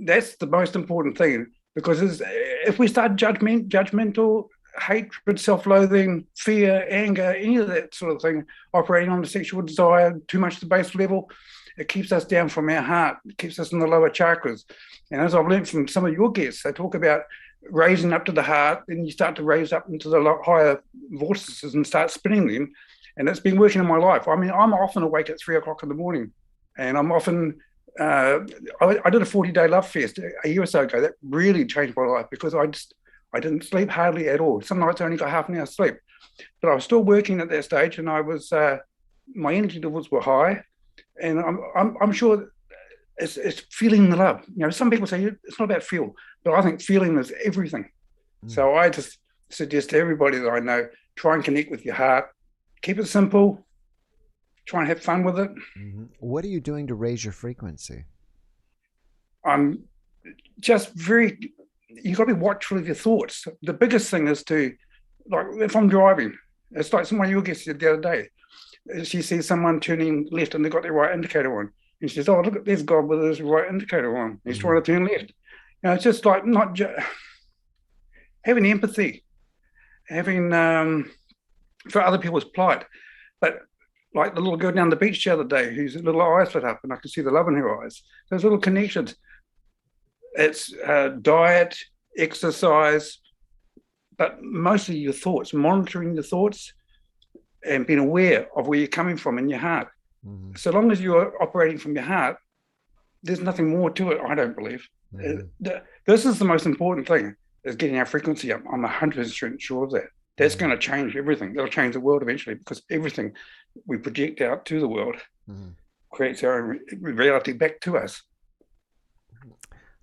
That's the most important thing, because if we start judgmental, hatred, self-loathing, fear, anger, any of that sort of thing, operating on the sexual desire too much at the base level, it keeps us down from our heart. It keeps us in the lower chakras. And as I've learned from some of your guests, they talk about raising up to the heart, and you start to raise up into the higher vortices and start spinning them. And it's been working in my life. I mean, I'm often awake at 3 o'clock in the morning, and I'm often I did a 40-day love fest a year or so ago. That really changed my life because I didn't sleep hardly at all. Some nights I only got half an hour sleep, but I was still working at that stage, and I was my energy levels were high, and I'm sure it's feeling the love. Some people say it's not about feel, but I think feeling is everything. So I just suggest to everybody that I know, try and connect with your heart. Keep it simple. Try and have fun with it. What are you doing to raise your frequency? I'm just you've got to be watchful of your thoughts. The biggest thing is to, like, if I'm driving, it's like someone you guessed the other day. She sees someone turning left and they've got their right indicator on. And she says, oh, look, there's God with his right indicator on. He's trying to turn left. It's just like having empathy, having for other people's plight. But like the little girl down the beach the other day whose little eyes lit up and I could see the love in her eyes. Those little connections. It's diet, exercise, but mostly your thoughts, monitoring your thoughts and being aware of where you're coming from in your heart. So long as you're operating from your heart, there's nothing more to it, I don't believe. This is the most important thing, is getting our frequency up. I'm 100% sure of that. That's going to change everything. That'll change the world eventually, because everything we project out to the world creates our own reality back to us.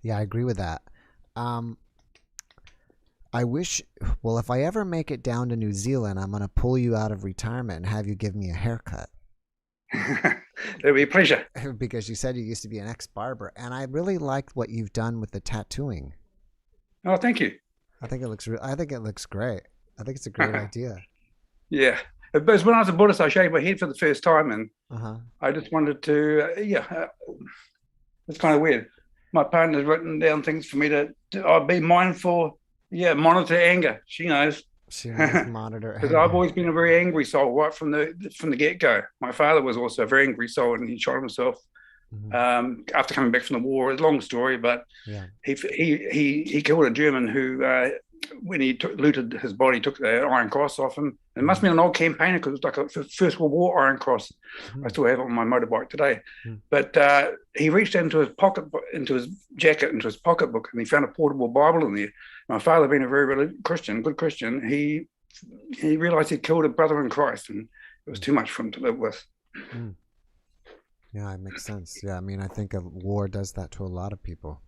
Yeah, I agree with that. I wish, well, if I ever make it down to New Zealand, I'm going to pull you out of retirement and have you give me a haircut. It'll be a pleasure. Because you said you used to be an ex-barber, and I really liked what you've done with the tattooing. Oh, thank you. I think it looks great. I think it's a great idea. Yeah. But when I was a Buddhist, I shaved my head for the first time, and I just wanted to, it's kind of weird. My partner's written down things for me to be mindful, monitor anger. She knows. She knows monitor anger. Because I've always been a very angry soul right from the get-go. My father was also a very angry soul, and he shot himself after coming back from the war. It's a long story, but he killed a German who, when he looted his body, took the Iron Cross off him. It must have been an old campaigner, because it was like a First World War Iron Cross. I still have it on my motorbike today. But he reached into his pocket, into his jacket, into his pocketbook, and he found a portable Bible in there. My father, being a very good Christian, he realized he'd killed a brother in Christ, and it was too much for him to live with. Yeah, it makes sense. Yeah, I mean, I think a war does that to a lot of people.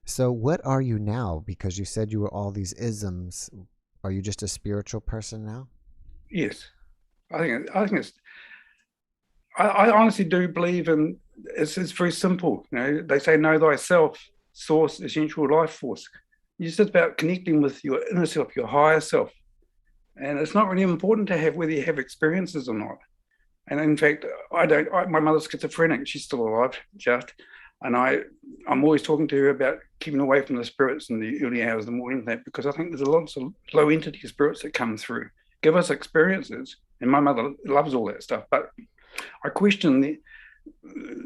So what are you now? Because you said you were all these isms. Are you just a spiritual person now? Yes. I think it's, I honestly do believe in, it's very simple. They say, know thyself, source, essential life force. It's just about connecting with your inner self, your higher self. And it's not really important to have whether you have experiences or not. And in fact, my mother's schizophrenic. She's still alive, and I'm always talking to her about keeping away from the spirits in the early hours of the morning, because I think there's lots of low entity spirits that come through, give us experiences. And my mother loves all that stuff. But I question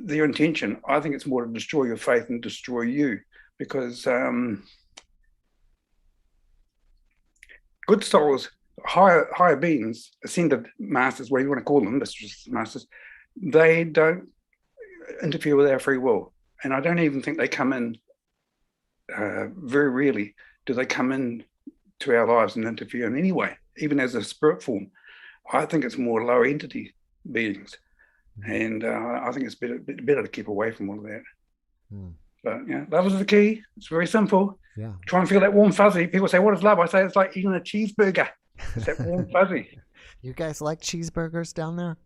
their intention. I think it's more to destroy your faith and destroy you, because good souls, higher beings, ascended masters, whatever you want to call them, masters, they don't interfere with our free will. And I don't even think they come in, very rarely do they come in to our lives and interfere in any way, even as a spirit form. I think it's more lower entity beings. And I think it's better to keep away from all of that. But yeah, love is the key. It's very simple. Yeah. Try and feel that warm fuzzy. People say, what is love? I say it's like eating a cheeseburger. It's that warm fuzzy. You guys like cheeseburgers down there?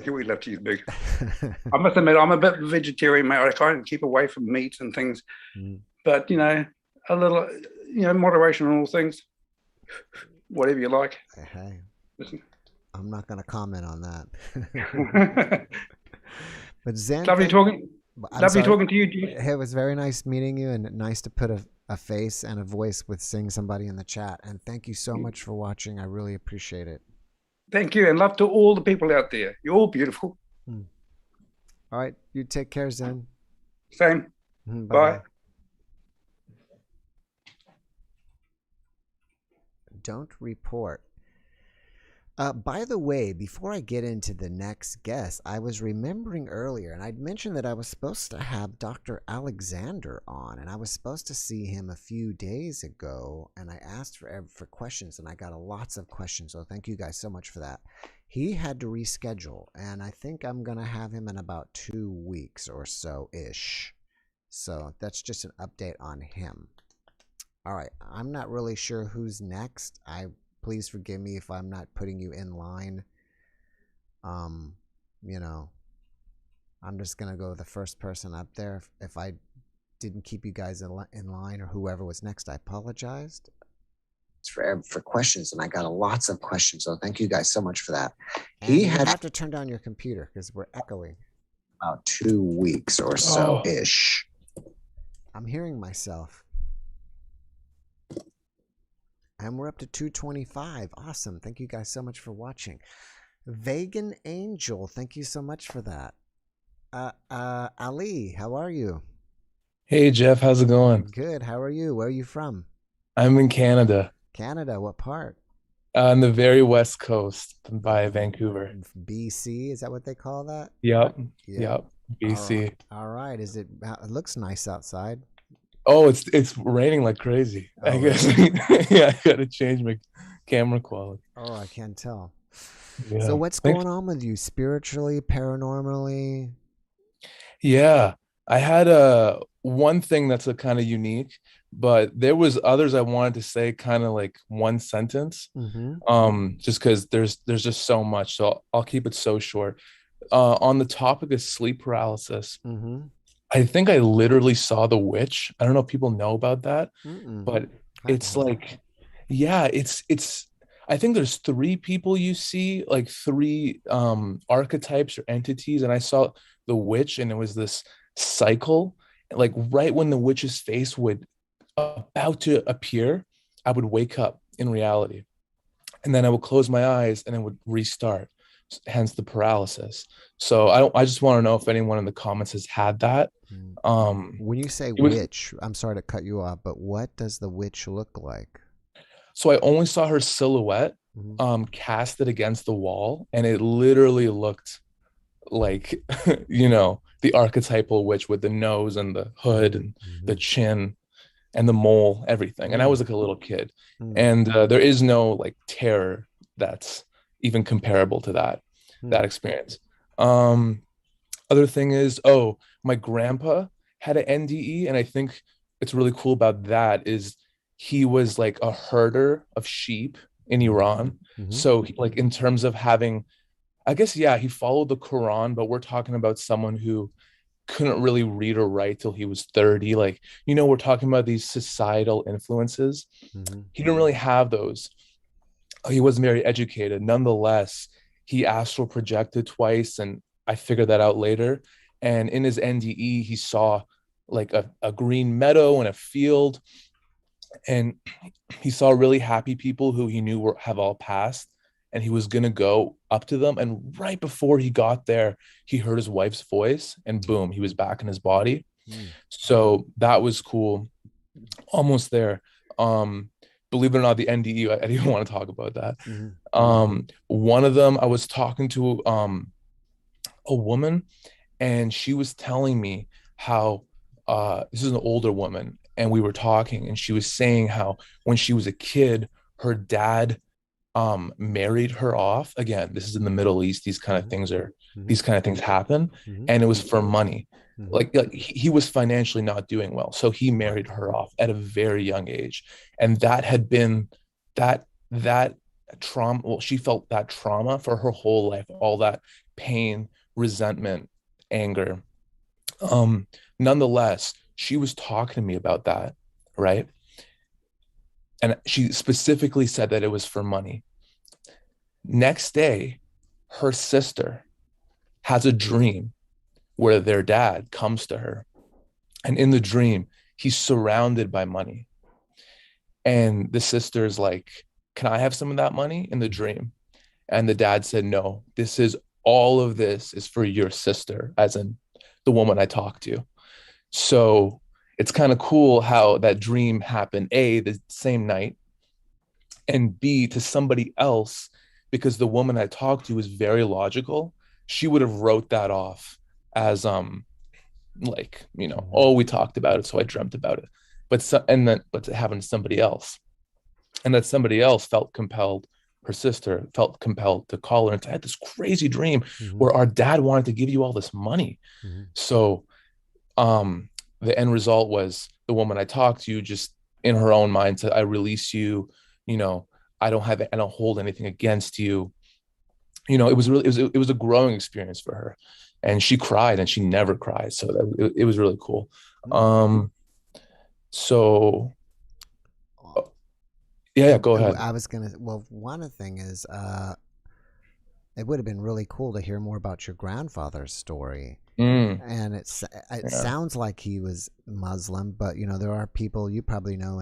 We love cheeseburgers. I must admit, I'm a bit vegetarian, mate. I kind of keep away from meat and things. But, a little, moderation on all things. Whatever you like. Hey, listen. I'm not going to comment on that. But Zen, lovely talking to you, Jeff. It was very nice meeting you, and nice to put a face and a voice with seeing somebody in the chat. And thank you so much for watching. I really appreciate it. Thank you, and love to all the people out there. You're all beautiful. All right, you take care, Zen. Same. Bye. Don't report. By the way, before I get into the next guest, I was remembering earlier, and I'd mentioned that I was supposed to have Dr. Alexander on, and I was supposed to see him a few days ago, and I asked for questions, and I got lots of questions, so thank you guys so much for that. He had to reschedule, and I think I'm going to have him in about 2 weeks or so-ish. So that's just an update on him. All right, I'm not really sure who's next. Please forgive me if I'm not putting you in line. I'm just going to go the first person up there. If I didn't keep you guys in line, or whoever was next, I apologized. For questions, and I got lots of questions, so thank you guys so much for that. You have to turn down your computer because we're echoing. About 2 weeks or so-ish. I'm hearing myself. And we're up to 225. Awesome. Thank you guys so much for watching. Vegan Angel, thank you so much for that. Ali, how are you? Hey, Jeff. How's it going? Good. How are you? Where are you from? I'm in Canada. Canada. What part? On the very west coast by Vancouver. BC. Is that what they call that? Yep. BC. All right. It looks nice outside. Oh, it's raining like crazy. Oh, I guess. Yeah, I gotta change my camera quality. Oh, I can't tell. Yeah. So what's going on with you spiritually, paranormally? Yeah, I had one thing that's a kind of unique, but there was others I wanted to say kind of like one sentence. Just because there's just so much, so I'll keep it so short. On the topic of sleep paralysis. I think I literally saw the witch. I don't know if people know about that, but it's like, yeah, it's, I think there's 3 people you see, like 3 archetypes or entities. And I saw the witch, and it was this cycle, like right when the witch's face would about to appear, I would wake up in reality, and then I would close my eyes and it would restart. Hence the paralysis. So I just want to know if anyone in the comments has had that. When you say witch, I'm sorry to cut you off, but what does the witch look like? So I only saw her silhouette casted against the wall, and it literally looked like the archetypal witch with the nose and the hood and the chin and the mole, everything. And I was like a little kid, and there is no like terror that's even comparable to that experience. Other thing is, my grandpa had an NDE, and I think it's really cool about that is he was like a herder of sheep in Iran. So like in terms of having, I guess, yeah, he followed the Quran, but we're talking about someone who couldn't really read or write till he was 30. Like, we're talking about these societal influences. He didn't really have those. He wasn't very educated. Nonetheless, he astral projected twice, and I figured that out later. And in his NDE, he saw like a green meadow and a field, and he saw really happy people who he knew have all passed, and he was gonna go up to them. And right before he got there, he heard his wife's voice, and boom, he was back in his body. So that was cool. Almost there. Believe it or not, the NDE, I didn't even want to talk about that. One of them, I was talking to a woman, and she was telling me how this is an older woman, and we were talking, and she was saying how when she was a kid, her dad married her off. Again, this is in the Middle East. These kind of things happen, and it was for money. Like he was financially not doing well, so he married her off at a very young age, and that had been that trauma. Well, she felt that trauma for her whole life, all that pain, resentment, anger. Nonetheless, she was talking to me about that, right? And she specifically said that it was for money. Next day, her sister has a dream where their dad comes to her, and in the dream, he's surrounded by money. And the sister's like, "Can I have some of that money?" in the dream. And the dad said, "No, all of this is for your sister," as in the woman I talked to. So it's kind of cool how that dream happened, A, the same night, and B, to somebody else, because the woman I talked to was very logical. She would have wrote that off as like, oh, we talked about it, so I dreamt about it. But it happened to somebody else. And that somebody else felt compelled, her sister felt compelled to call her and say, "I had this crazy dream where our dad wanted to give you all this money." So the end result was the woman I talked to just in her own mind said, "I release you, I don't hold anything against you." It was a growing experience for her, and she cried, and she never cries. So it was really cool. So yeah, go ahead. I was gonna. Well, one thing is, it would have been really cool to hear more about your grandfather's story. And it sounds like he was Muslim, but there are people you probably know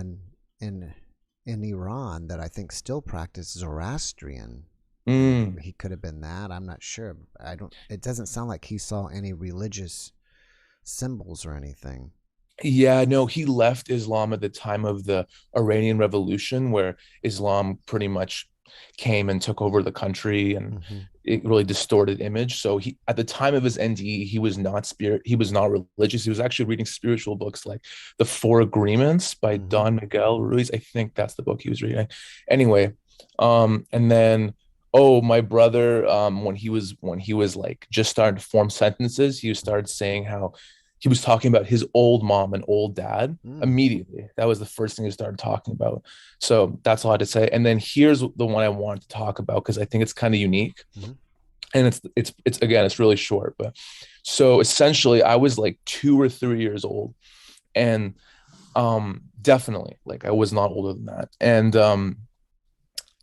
in Iran that I think still practice Zoroastrian. He could have been that. I'm not sure. It doesn't sound like he saw any religious symbols or anything. Yeah, no, he left Islam at the time of the Iranian Revolution, where Islam pretty much came and took over the country, and it really distorted image. So at the time of his NDE, he was not religious. He was actually reading spiritual books like The Four Agreements by Don Miguel Ruiz. I think that's the book he was reading. Anyway, and then my brother, when he was like just starting to form sentences, he started saying how he was talking about his old mom and old dad immediately. That was the first thing he started talking about. So that's all I had to say. And then here's the one I wanted to talk about, because I think it's kind of unique. And it's really short. But so essentially I was like 2 or 3 years old, and definitely like I was not older than that. And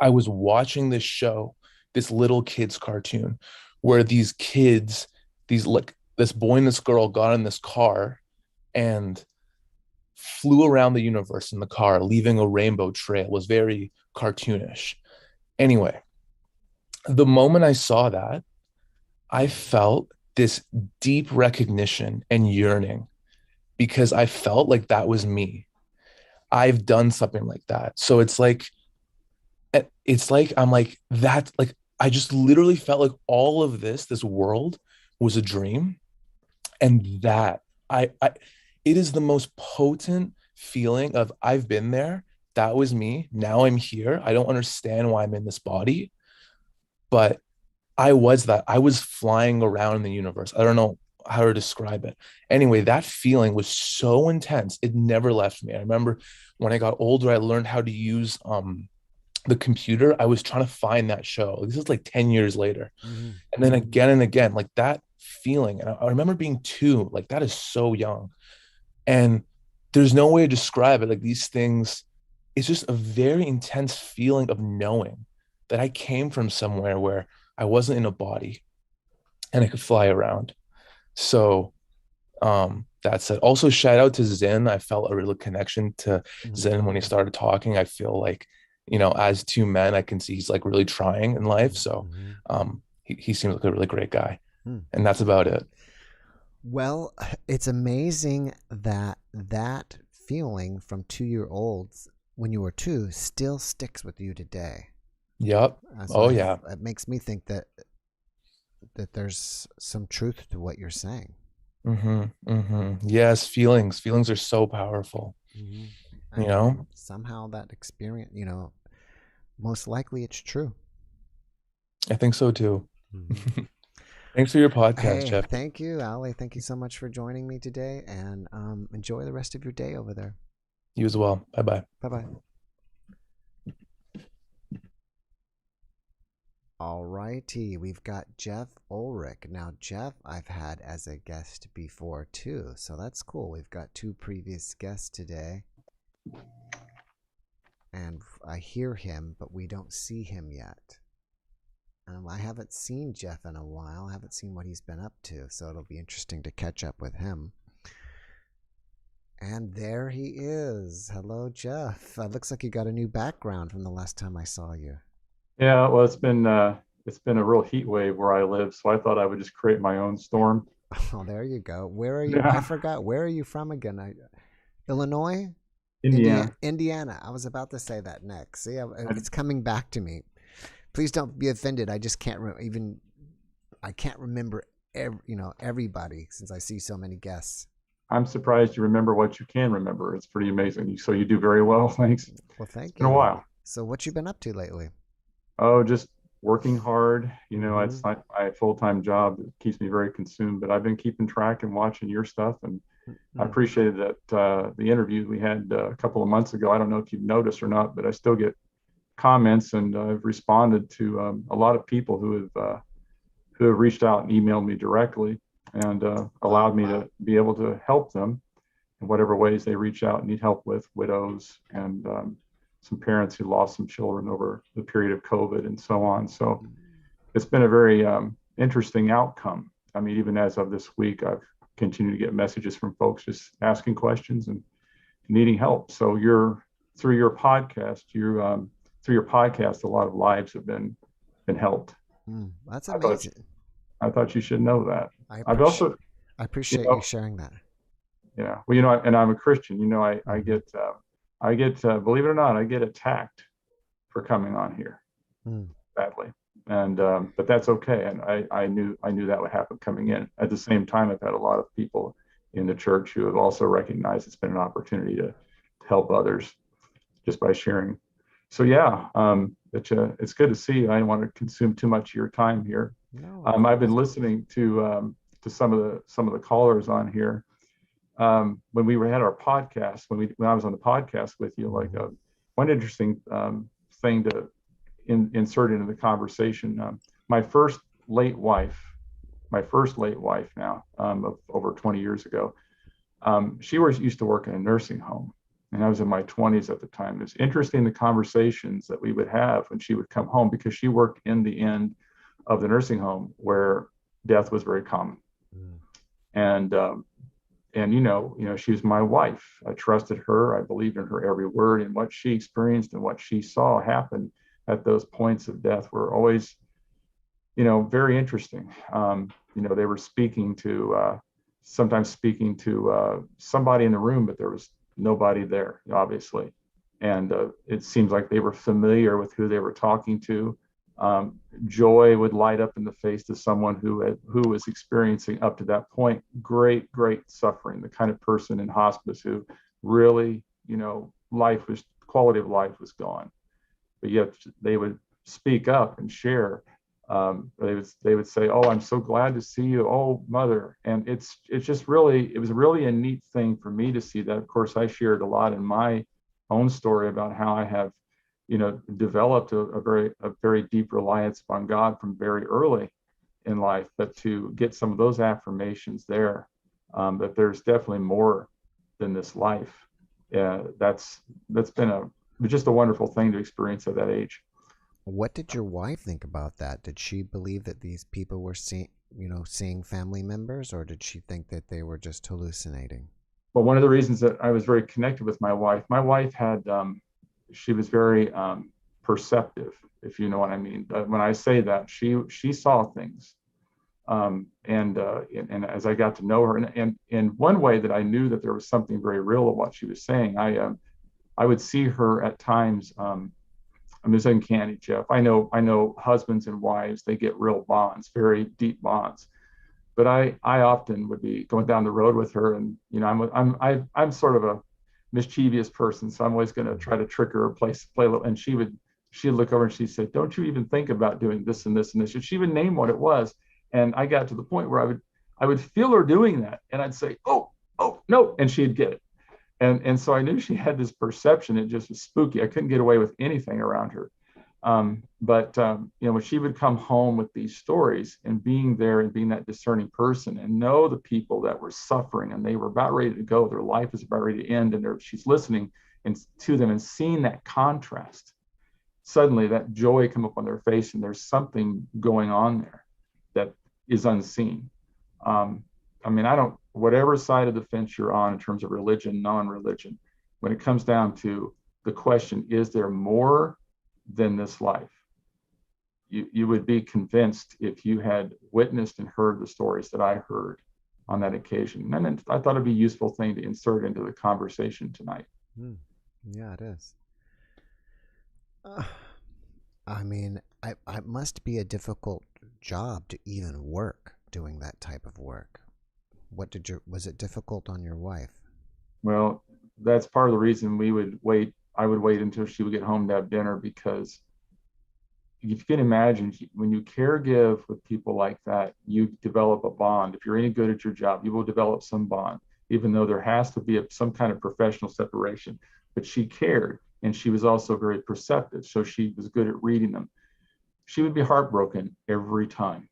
I was watching this show, this little kids cartoon, where these kids, this boy and this girl got in this car and flew around the universe in the car, leaving a rainbow trail. It was very cartoonish. Anyway, the moment I saw that, I felt this deep recognition and yearning, because I felt like that was me. I've done something like that. So it's like I'm like that. Like I just literally felt like all of this world was a dream. And that it is the most potent feeling of I've been there. That was me. Now I'm here. I don't understand why I'm in this body, but I was that. I was flying around in the universe. I don't know how to describe it. Anyway, that feeling was so intense. It never left me. I remember when I got older, I learned how to use the computer. I was trying to find that show. This is like 10 years later. And then again and again, like that feeling. And I remember being 2, like that is so young. And there's no way to describe it. Like these things, it's just a very intense feeling of knowing that I came from somewhere where I wasn't in a body and I could fly around. So that said, also shout out to Zen. I felt a real connection to Zen when he started talking. I feel like, as 2 men, I can see he's like really trying in life. So he seems like a really great guy. And that's about it. Well, it's amazing that feeling from 2-year-olds when you were 2 still sticks with you today. Yep. Yeah. It makes me think that there's some truth to what you're saying. Yes, feelings are so powerful. Somehow that experience, most likely it's true. I think so too. Thanks for your podcast, Hey, Jeff. Thank you, Ali. Thank you so much for joining me today, and enjoy the rest of your day over there. You as well. Bye-bye. Bye-bye. All righty, we've got Jeff Ulrich. Now, Jeff, I've had as a guest before too, so that's cool. We've got 2 previous guests today, and I hear him, but we don't see him yet. I haven't seen Jeff in a while. I haven't seen what he's been up to, so it'll be interesting to catch up with him. And there he is. Hello, Jeff. Looks like you got a new background from the last time I saw you. Yeah, well, it's been a real heat wave where I live, so I thought I would just create my own storm. Oh, there you go. Where are you? Yeah. I forgot. Where are you from again? Illinois? Indiana. Indiana. I was about to say that next. See, it's coming back to me. Please don't be offended. I just can't I can't remember everybody since I see so many guests. I'm surprised you remember what you can remember. It's pretty amazing. So you do very well. Thanks. Well, thank you. It's been a while. So what you been up to lately? Oh, just working hard. It's not my full-time job. It keeps me very consumed, but I've been keeping track and watching your stuff. And I appreciated that the interview we had a couple of months ago. I don't know if you've noticed or not, but I still get comments, and I've responded to a lot of people who have reached out and emailed me directly and allowed me to be able to help them in whatever ways they reach out and need help with, widows and some parents who lost some children over the period of COVID and so on. So it's been a very interesting outcome. I mean, even as of this week, I've continued to get messages from folks just asking questions and needing help. So through your podcast, a lot of lives have been helped. That's amazing. I thought you should know that. I appreciate you sharing that. Yeah. Well, and I'm a Christian. I get believe it or not, I get attacked for coming on here badly, and but that's okay. And I knew that would happen coming in. At the same time, I've had a lot of people in the church who have also recognized it's been an opportunity to help others just by sharing. So yeah, it's good to see you. I don't want to consume too much of your time here. No, I've been listening to some of the callers on here. When we had our podcast, when I was on the podcast with you, like one interesting thing to insert into the conversation. My first late wife now, of over 20 years ago, she used to work in a nursing home. And I was in my 20s at the time. It's interesting the conversations that we would have when she would come home, because she worked in the end of the nursing home where death was very common. And she was my wife. I trusted her. I believed in her every word, and what she experienced and what she saw happen at those points of death were always, very interesting. They were sometimes speaking to somebody in the room, but there was nobody there, obviously. And it seems like they were familiar with who they were talking to. Joy would light up in the face of someone who was experiencing up to that point great suffering, the kind of person in hospice who really, quality of life was gone. But yet they would speak up and share. They would say, "Oh, I'm so glad to see you, oh mother." And it was really a neat thing for me to see that. Of course, I shared a lot in my own story about how I have developed a very deep reliance upon God from very early. in life, but to get some of those affirmations there, that there's definitely more than this life. That's been just a wonderful thing to experience at that age. What did your wife think about that? Did she believe that these people were seeing family members, or did she think that they were just hallucinating? Well, one of the reasons that I was very connected with my wife had, she was very perceptive, if you know what I mean. When I say that, she saw things. And as I got to know her, and one way that I knew that there was something very real of what she was saying, I would see her at times. I'm just uncanny, Jeff. I know husbands and wives, they get real bonds, very deep bonds. But I often would be going down the road with her, and I'm sort of a mischievous person, so I'm always going to try to trick her or play a little. And she'd look over and she'd say, "Don't you even think about doing this and this and this?" And she would name what it was. And I got to the point where I would feel her doing that, and I'd say, "Oh, no," and she'd get it. And so I knew she had this perception. It just was spooky. I couldn't get away with anything around her. But when she would come home with these stories, and being there and being that discerning person and know the people that were suffering and they were about ready to go, their life is about ready to end, and she's listening to them and seeing that contrast, suddenly that joy come up on their face, and there's something going on there that is unseen. Whatever side of the fence you're on in terms of religion, non-religion, when it comes down to the question, is there more than this life? You would be convinced if you had witnessed and heard the stories that I heard on that occasion. And then I thought it'd be a useful thing to insert into the conversation tonight. Yeah, it is. It must be a difficult job to even work doing that type of work. Was it difficult on your wife? Well, that's part of the reason I would wait until she would get home to have dinner, because if you can imagine, when you caregive with people like that, you develop a bond. If you're any good at your job, you will develop some bond, even though there has to be some kind of professional separation. But she cared, and she was also very perceptive, so she was good at reading them. She would be heartbroken every time.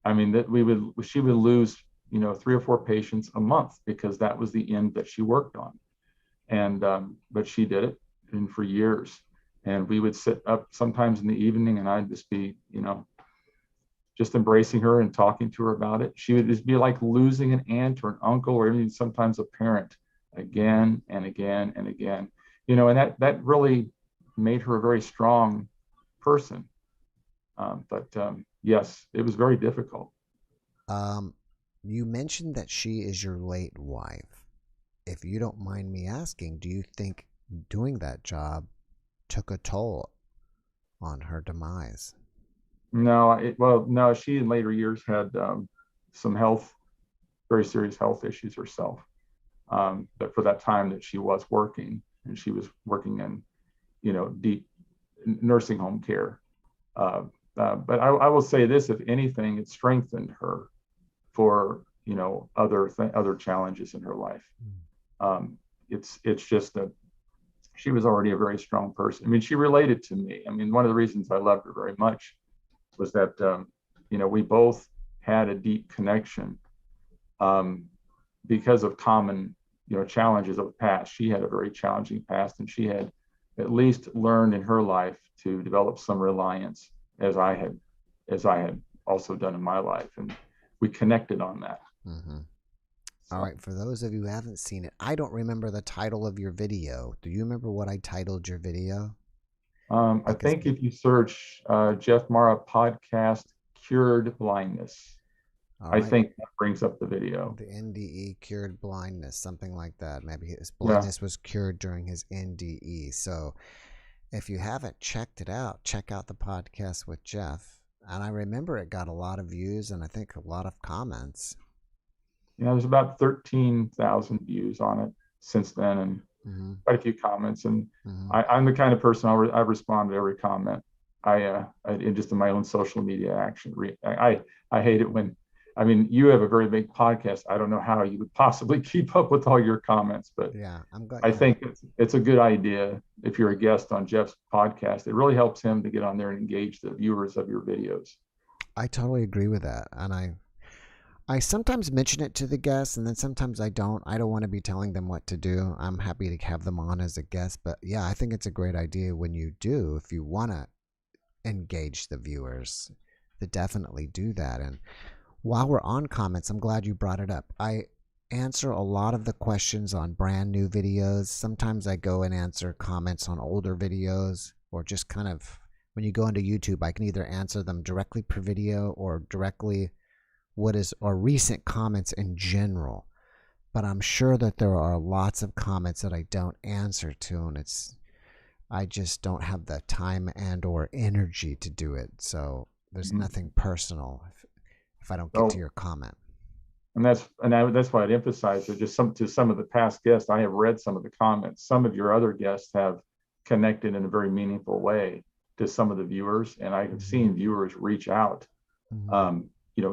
She would lose 3 or 4 patients a month, because that was the end that she worked on. And but she did it, and for years. And we would sit up sometimes in the evening, and I'd just be just embracing her and talking to her about it. She would just be like losing an aunt or an uncle, or even sometimes a parent, again and again and again. And that really made her a very strong person. Yes, it was very difficult. You mentioned that she is your late wife. If you don't mind me asking, do you think doing that job took a toll on her demise? No, she in later years had some very serious health issues herself. But for that time that she was working, and she was working in, deep nursing home care. But I will say this: if anything, it strengthened her for other challenges in her life. It's just that she was already a very strong person. She related to me. One of the reasons I loved her very much was that we both had a deep connection because of common challenges of the past. She had a very challenging past, and she had at least learned in her life to develop some reliance, as I had also done in my life, and we connected on that. Mm-hmm. All right, for those of you who haven't seen it, I don't remember the title of your video. Do you remember what I titled your video? I think if you search Jeffmara Podcast Cured Blindness, I think that brings up the video. The NDE cured blindness, something like that. Maybe his blindness was cured during his NDE. So if you haven't checked it out, check out the podcast with Jeff. And I remember it got a lot of views, and I think a lot of comments. There's about 13,000 views on it since then, and quite a few comments. And I'm the kind of person I respond to every comment. I just in my own social media action. I hate it when, you have a very big podcast. I don't know how you would possibly keep up with all your comments, but yeah, I think it's a good idea if you're a guest on Jeff's podcast. It really helps him to get on there and engage the viewers of your videos. I totally agree with that. And I sometimes mention it to the guests, and then sometimes I don't. I don't want to be telling them what to do. I'm happy to have them on as a guest. But yeah, I think it's a great idea when you do, if you want to engage the viewers, to definitely do that. And while we're on comments, I'm glad you brought it up. I answer a lot of the questions on brand new videos. Sometimes I go and answer comments on older videos, or just kind of when you go into YouTube, I can either answer them directly per video or directly or recent comments in general. But I'm sure that there are lots of comments that I don't answer to, and I just don't have the time and or energy to do it. So there's nothing personal if I don't get to your comment. And that's why I'd emphasize that just to some of the past guests, I have read some of the comments. Some of your other guests have connected in a very meaningful way to some of the viewers, and I have seen viewers reach out.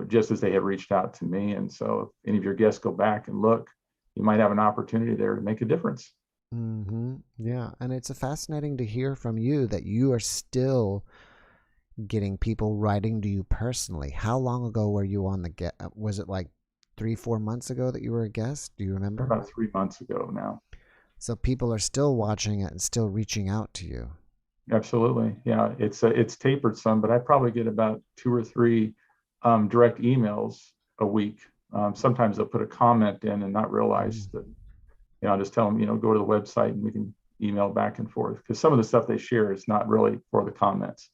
Just as they have reached out to me. And so if any of your guests go back and look, you might have an opportunity there to make a difference. Yeah. And it's fascinating to hear from you that you are still getting people writing to you personally. How long ago were you on the guest? Was it like 3-4 months ago that you were a guest? Do you remember? About 3 months ago now. So people are still watching it and still reaching out to you. Absolutely. Yeah. It's tapered some, but I probably get about 2 or 3 direct emails a week. Sometimes they'll put a comment in and not realize that, I'll just tell them, go to the website and we can email back and forth, because some of the stuff they share is not really for the comments.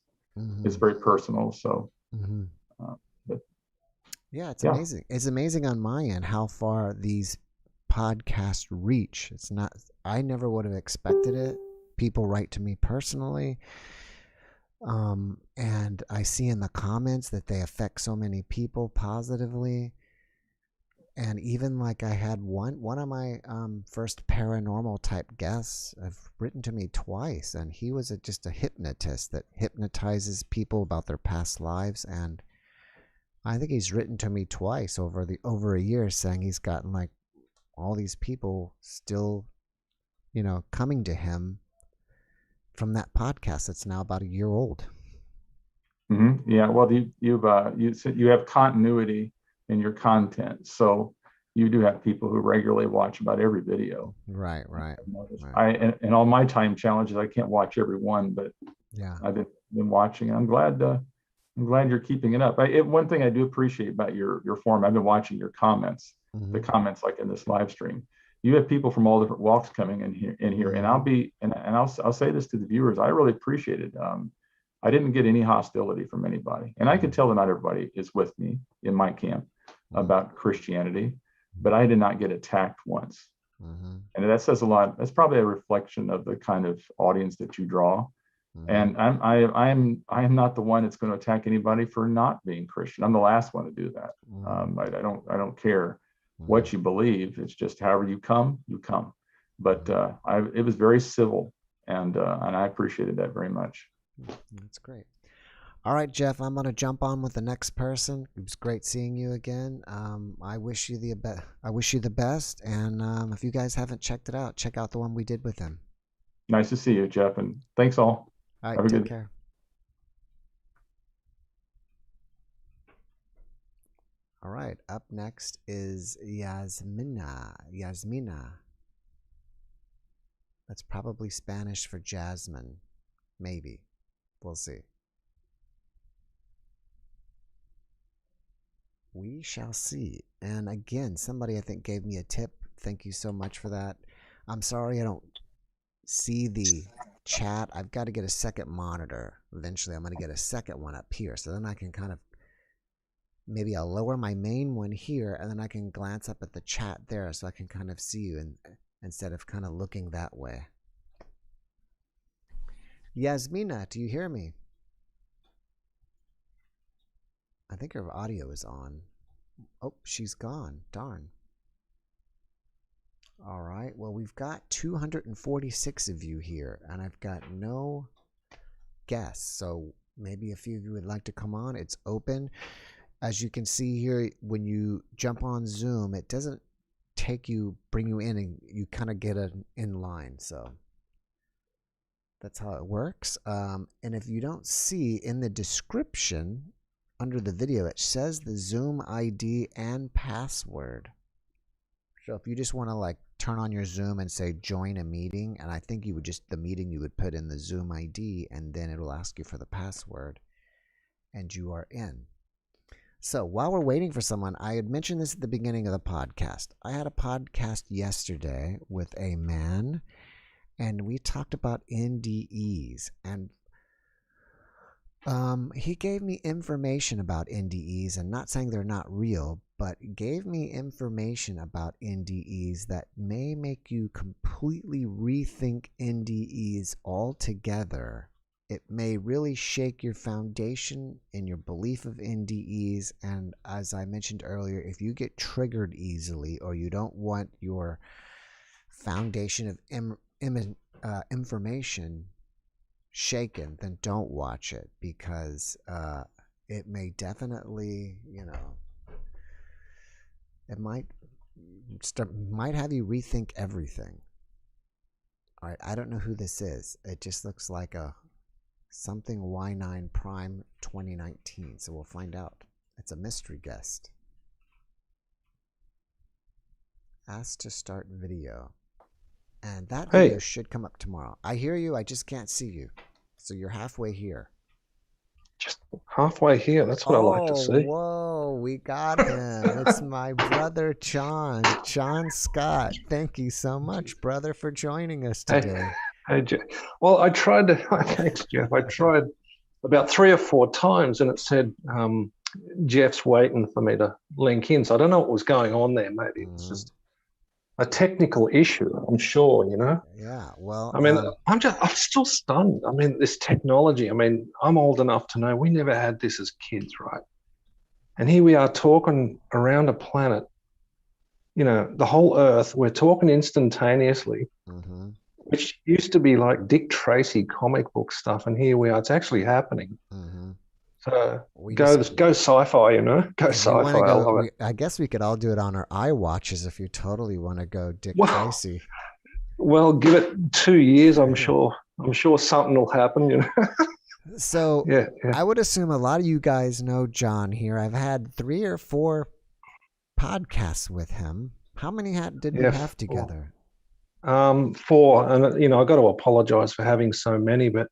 It's very personal. So, yeah, it's amazing. It's amazing on my end how far these podcasts reach. I never would have expected it. People write to me personally. And I see in the comments that they affect so many people positively. And even like I had one of my first paranormal type guests have written to me twice, and he was just a hypnotist that hypnotizes people about their past lives. And I think he's written to me twice over a year, saying he's gotten like all these people still, coming to him from that podcast that's now about a year old. Yeah, well, you have continuity in your content, so you do have people who regularly watch about every video. Right. And all my time challenges, I can't watch every one, but yeah, I've been watching. I'm glad you're keeping it up. One thing I do appreciate about your forum, I've been watching your comments, the comments like in this live stream. You have people from all different walks coming in here, and I'll say this to the viewers. I really appreciate it. I didn't get any hostility from anybody, and I can tell that not everybody is with me in my camp about Christianity, but I did not get attacked once, and that says a lot. That's probably a reflection of the kind of audience that you draw. And I am not the one that's going to attack anybody for not being Christian. I'm the last one to do that. I don't care what you believe. It's just however you come. But it was very civil, and I appreciated that very much. That's great. All right, Jeff, I'm going to jump on with the next person. It was great seeing you again. I wish you the best. And if you guys haven't checked it out, check out the one we did with him. Nice to see you, Jeff, and thanks all. All right, take care. All right, up next is Yasmina. That's probably Spanish for Jasmine. Maybe. We'll see. We shall see. And again, somebody I think gave me a tip. Thank you so much for that. I'm sorry I don't see the chat. I've got to get a second monitor. Eventually I'm going to get a second one up here, so then I can kind of, maybe I'll lower my main one here, and then I can glance up at the chat there so I can kind of see you instead of kind of looking that way. Yasmina, do you hear me? I think her audio is on. Oh, she's gone. Darn. All right. Well, we've got 246 of you here, and I've got no guests. So maybe a few of you would like to come on. It's open. As you can see here, when you jump on Zoom, it doesn't bring you in, and you kind of get in line. So that's how it works. And if you don't see in the description, under the video, it says the Zoom ID and password. So if you just want to like turn on your Zoom and say join a meeting, and I think you would just, the meeting you would put in the Zoom ID, and then it'll ask you for the password, and you are in. So while we're waiting for someone, I had mentioned this at the beginning of the podcast. I had a podcast yesterday with a man, and we talked about NDEs, and he gave me information about NDEs, and not saying they're not real, but gave me information about NDEs that may make you completely rethink NDEs altogether. It may really shake your foundation in your belief of NDEs, and as I mentioned earlier, if you get triggered easily or you don't want your foundation of information shaken, then don't watch it, because it may definitely, it might have you rethink everything. All right, I don't know who this is. It just looks like a something Y9 Prime 2019, so we'll find out. It's a mystery guest. Asked to start video. And that video should come up tomorrow. I hear you, I just can't see you. So you're halfway here. Just halfway here. That's what I like to see. Whoa, we got him. It's my brother, John Scott. Thank you so much, brother, for joining us today. Hey, Jeff. Well, I tried to, thanks, Jeff. I tried about 3 or 4 times, and it said, Jeff's waiting for me to link in. So I don't know what was going on there. Maybe it's just a technical issue, I'm sure, Yeah, well, I mean, I'm still stunned. I mean, this technology, I'm old enough to know we never had this as kids, right? And here we are talking around a planet, the whole Earth, we're talking instantaneously, which used to be like Dick Tracy comic book stuff. And here we are, it's actually happening. So go sci-fi, go sci-fi. I love it. I guess we could all do it on our iWatches if you totally want to go Dick Tracy. Well, give it 2 years. I'm sure something will happen. So yeah. I would assume a lot of you guys know John here. I've had 3 or 4 podcasts with him. How many did we have together? 4, and I got to apologize for having so many, but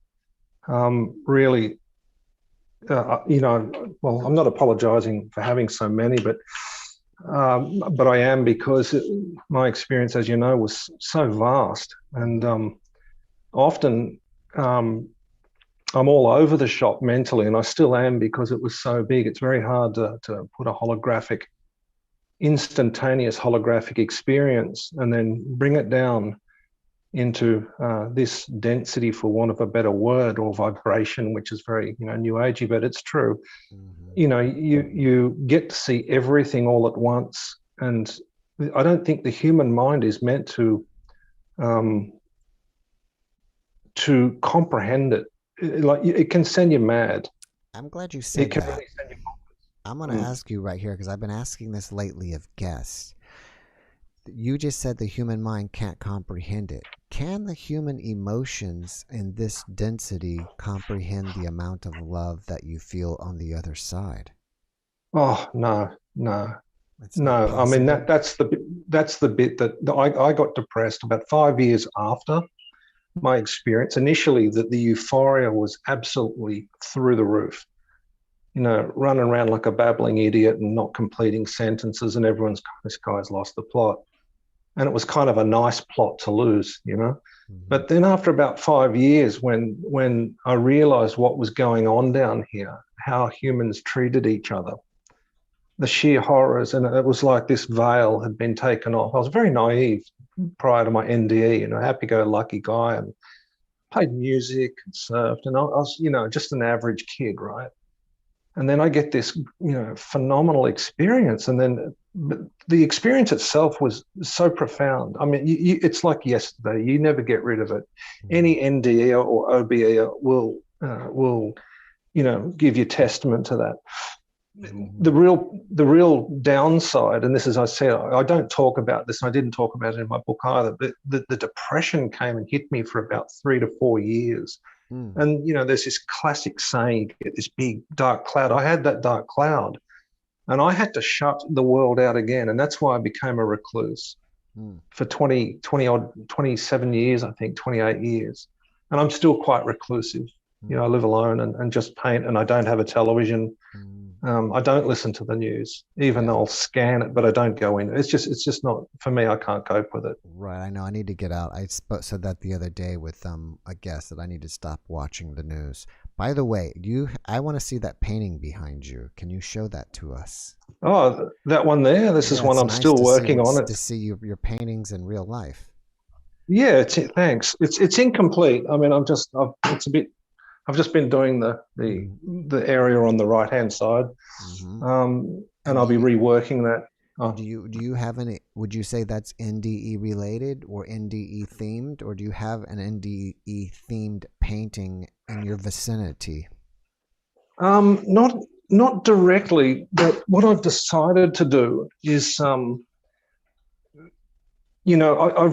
really. Well, I'm not apologizing for having so many, but I am, because my experience, as you know, was so vast, and often I'm all over the shop mentally, and I still am, because it was so big. It's very hard to put a instantaneous holographic experience and then bring it down into this density, for want of a better word, or vibration, which is very, new agey, but it's true. You get to see everything all at once, and I don't think the human mind is meant to comprehend it. It can send you mad. I'm glad you said that. Really send you I'm going to ask you right here, because I've been asking this lately of guests. You just said the human mind can't comprehend it. Can the human emotions in this density comprehend the amount of love that you feel on the other side? Oh, no. I mean, that's the bit that I got depressed about 5 years after my experience. Initially, the euphoria was absolutely through the roof. Running around like a babbling idiot and not completing sentences, and everyone's, this guy's lost the plot. And it was kind of a nice plot to lose, But then after about 5 years, when I realized what was going on down here, how humans treated each other, the sheer horrors, and it was like this veil had been taken off. I was very naive prior to my NDE, happy-go-lucky guy, and played music and surfed, and I was, just an average kid, right? And then I get this, phenomenal experience, and then the experience itself was so profound. I mean, it's like yesterday. You never get rid of it. Any NDE or OBE will give you testament to that. the real downside, and this is, I said, I don't talk about this, and I didn't talk about it in my book either, but the depression came and hit me for about 3 to 4 years. And, there's this classic saying, you get this big dark cloud. I had that dark cloud, and I had to shut the world out again. And that's why I became a recluse for 27 years, I think, 28 years. And I'm still quite reclusive. I live alone and just paint, and I don't have a television. I don't listen to the news, even though I'll scan it, but I don't go in. It's just not, for me, I can't cope with it. Right. I know. I need to get out. I said that the other day with a guest, that I need to stop watching the news. By the way, I want to see that painting behind you. Can you show that to us? Oh, that one there? This is one I'm still working on. To see your paintings in real life. Yeah, thanks. It's incomplete. I mean, I've just been doing the area on the right hand side, and I'll be reworking that. Do you have any? Would you say that's NDE related or NDE themed, or do you have an NDE themed painting in your vicinity? Not directly, but what I've decided to do is, I've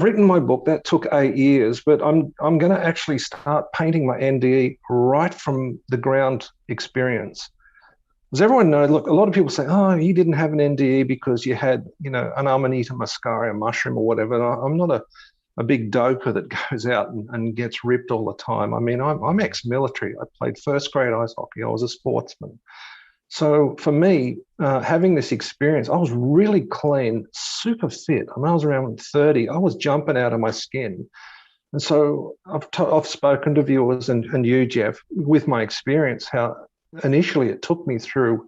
written my book. That took 8 years, but I'm going to actually start painting my NDE right from the ground experience. As everyone knows, look, a lot of people say, oh, you didn't have an NDE because you had, an Amanita muscaria mushroom or whatever. And I'm not a big doper that goes out and gets ripped all the time. I mean, I'm ex-military. I played first grade ice hockey. I was a sportsman. So for me, having this experience, I was really clean, super fit. I mean, I was around 30. I was jumping out of my skin. And so I've spoken to viewers and you, Jeff, with my experience, how initially it took me through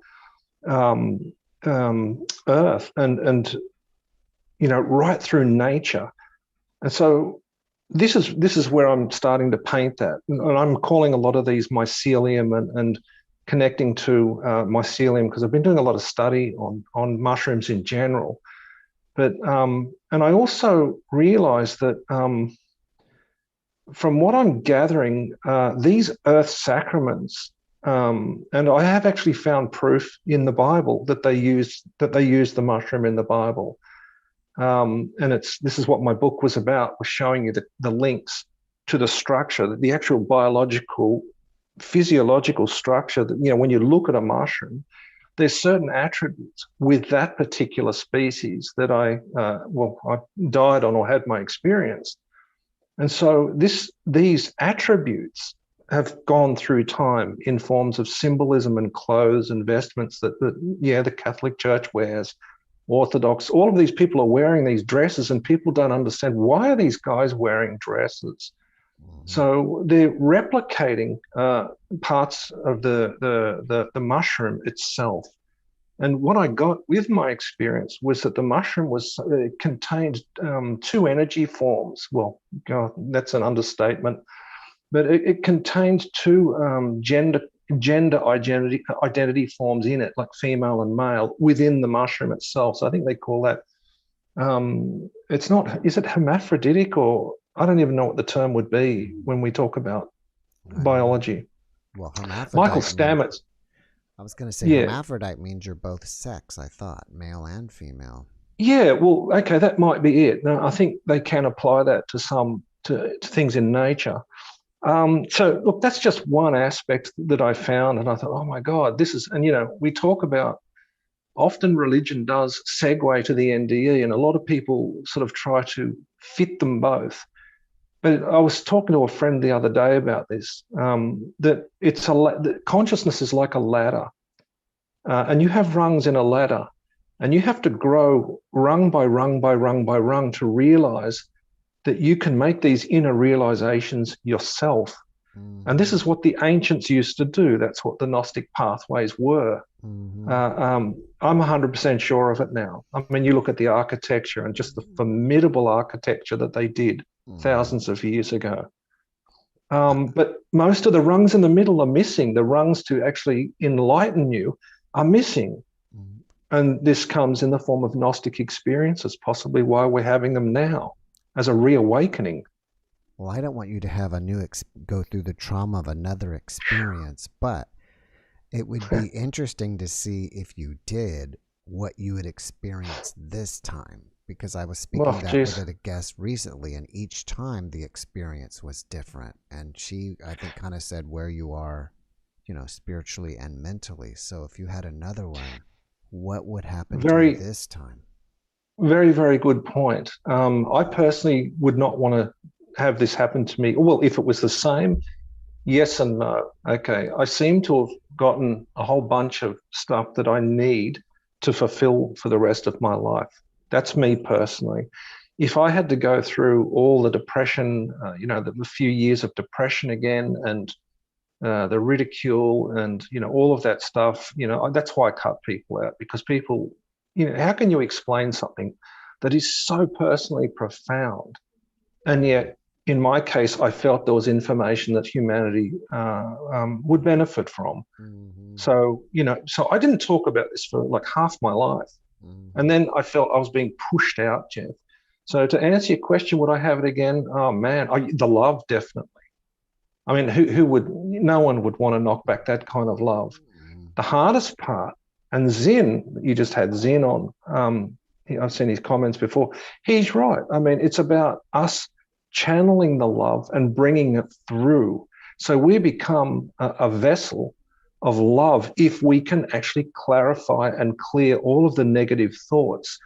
Earth and right through nature. And so this is where I'm starting to paint that. And I'm calling a lot of these mycelium and connecting to mycelium, because I've been doing a lot of study on mushrooms in general. But and I also realized that from what I'm gathering, these earth sacraments, and I have actually found proof in the Bible that they use the mushroom in the Bible. And this is what my book was about, was showing you the links to the structure, the actual biological, physiological structure that, when you look at a mushroom, there's certain attributes with that particular species that I died on or had my experience. And so these attributes have gone through time in forms of symbolism and clothes and vestments that the Catholic Church wears, Orthodox, all of these people are wearing these dresses, and people don't understand, why are these guys wearing dresses? So they're replicating parts of the mushroom itself. And what I got with my experience was that the mushroom contained 2 energy forms. Well, God, that's an understatement. But it contained 2 gender identity forms in it, like female and male, within the mushroom itself. So I think they call that, it's not, is it hermaphroditic, or I don't even know what the term would be when we talk about biology. Well, hermaphrodite. Michael Stamets. I was going to say hermaphrodite means you're both sex, I thought, male and female. Yeah, well, okay, that might be it. Now, I think they can apply that to things in nature. So, look, that's just one aspect that I found, and I thought, oh my God, this is, and we talk about, often religion does segue to the NDE, and a lot of people sort of try to fit them both. But I was talking to a friend the other day about this, that that consciousness is like a ladder, and you have rungs in a ladder, and you have to grow rung by rung by rung by rung to realize that you can make these inner realizations yourself. And this is what the ancients used to do. That's what the Gnostic pathways were. I'm 100% sure of it now. I mean, you look at the architecture and just the formidable architecture that they did thousands of years ago. But most of the rungs in the middle are missing. The rungs to actually enlighten you are missing. And this comes in the form of Gnostic experiences, possibly why we're having them now as a reawakening. Well, I don't want you to have go through the trauma of another experience, but It would be interesting to see if you did what you would experience this time, because I was speaking with a guest recently, and each time the experience was different. And she, I think, kind of said where you are, spiritually and mentally. So if you had another one, what would happen to you this time? Very, very good point. I personally would not want to have this happen to me. Well, if it was the same, yes and no. Okay, I seem to have gotten a whole bunch of stuff that I need to fulfill for the rest of my life. That's me personally. If I had to go through all the depression, the few years of depression again, and the ridicule and, all of that stuff, that's why I cut people out, because people, how can you explain something that is so personally profound? And yet, in my case, I felt there was information that humanity would benefit from. Mm-hmm. So I didn't talk about this for like half my life. Mm-hmm. And then I felt I was being pushed out, Jeff. So to answer your question, would I have it again? Oh, man, the love, definitely. I mean, no one would want to knock back that kind of love. Mm-hmm. The hardest part, and Zin, you just had Zin on, I've seen his comments before. He's right. I mean, it's about us channeling the love and bringing it through. So we become a vessel of love if we can actually clarify and clear all of the negative thoughts.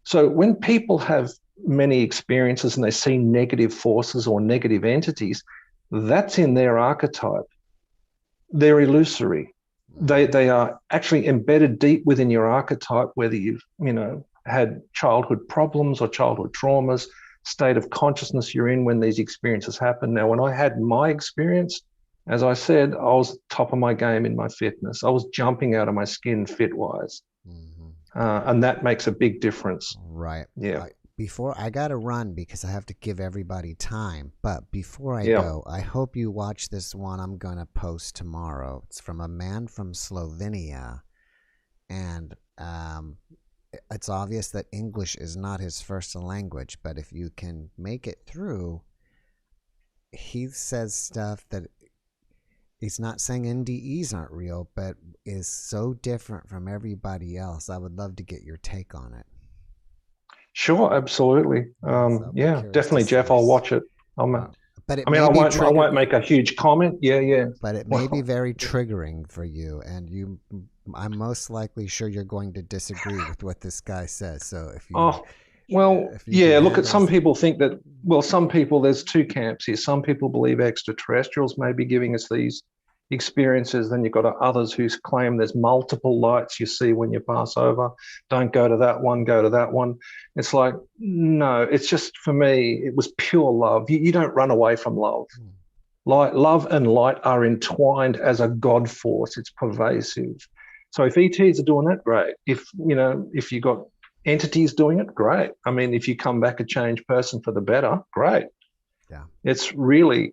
So when people have many experiences and they see negative forces or negative entities, that's in their archetype. They're illusory. They are actually embedded deep within your archetype, whether you've, had childhood problems or childhood traumas, state of consciousness you're in when these experiences happen. Now, when I had my experience, as I said, I was top of my game in my fitness. I was jumping out of my skin fit-wise. Mm-hmm. And that makes a big difference. Right. Yeah. Before I got to run because I have to give everybody time. But before I go, I hope you watch this one I'm going to post tomorrow. It's from a man from Slovenia. And it's obvious that English is not his first language. But if you can make it through, he says stuff that he's not saying NDEs aren't real, but is so different from everybody else. I would love to get your take on it. Sure, absolutely. Definitely, Jeff. I'll watch it. I won't make a huge comment. Yeah. But it may be very triggering for you, and I'm most likely sure you're going to disagree with what this guy says. So if you, look at some people think that. Well, some people, there's two camps here. Some people believe extraterrestrials may be giving us these experiences. Then you've got others who claim there's multiple lights you see when you pass over. Don't go to that one, go to that one. It's like, no, it's just, for me, it was pure love. You don't run away from love. Love and light are entwined as a God force. It's pervasive. So if ETs are doing that, great. If you got entities doing it, great. I mean, if you come back a changed person for the better, great. Yeah. It's really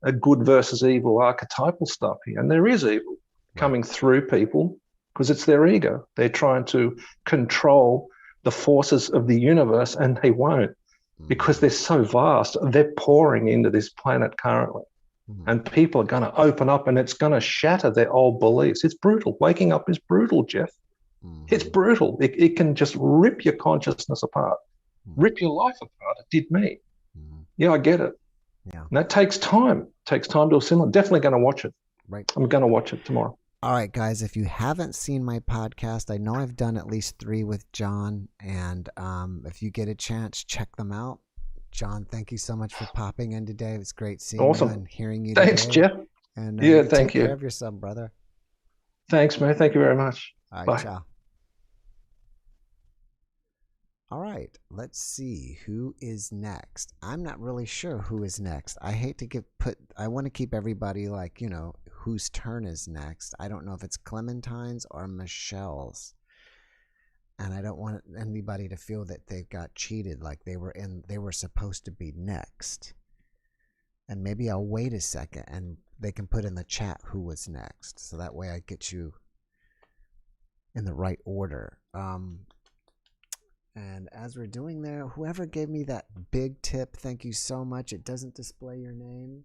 a good versus evil archetypal stuff here. And there is evil coming through people because it's their ego. They're trying to control the forces of the universe, and they won't because they're so vast. They're pouring into this planet currently. And people are going to open up and it's going to shatter their old beliefs. It's brutal. Waking up is brutal, Jeff. It's brutal. It can just rip your consciousness apart, rip your life apart. It did me. Yeah, I get it. Yeah. And that takes time. It takes time to assimilate. Definitely going to watch it. Right. I'm going to watch it tomorrow. All right, guys, if you haven't seen my podcast, I know I've done at least 3 with John. And if you get a chance, check them out. John, thank you so much for popping in today. It was great seeing you and hearing you Thanks, today. Jeff. And thank you. Take care of yourself, brother. Thanks, man. Thank you very much. All right, bye. Ciao. All right, let's see who is next. I'm not really sure who is next. I hate to I want to keep everybody like, whose turn is next. I don't know if it's Clementine's or Michelle's. And I don't want anybody to feel that they got cheated, like they were supposed to be next. And maybe I'll wait a second and they can put in the chat who was next. So that way I get you in the right order. And as we're doing there, whoever gave me that big tip, thank you so much. It doesn't display your name.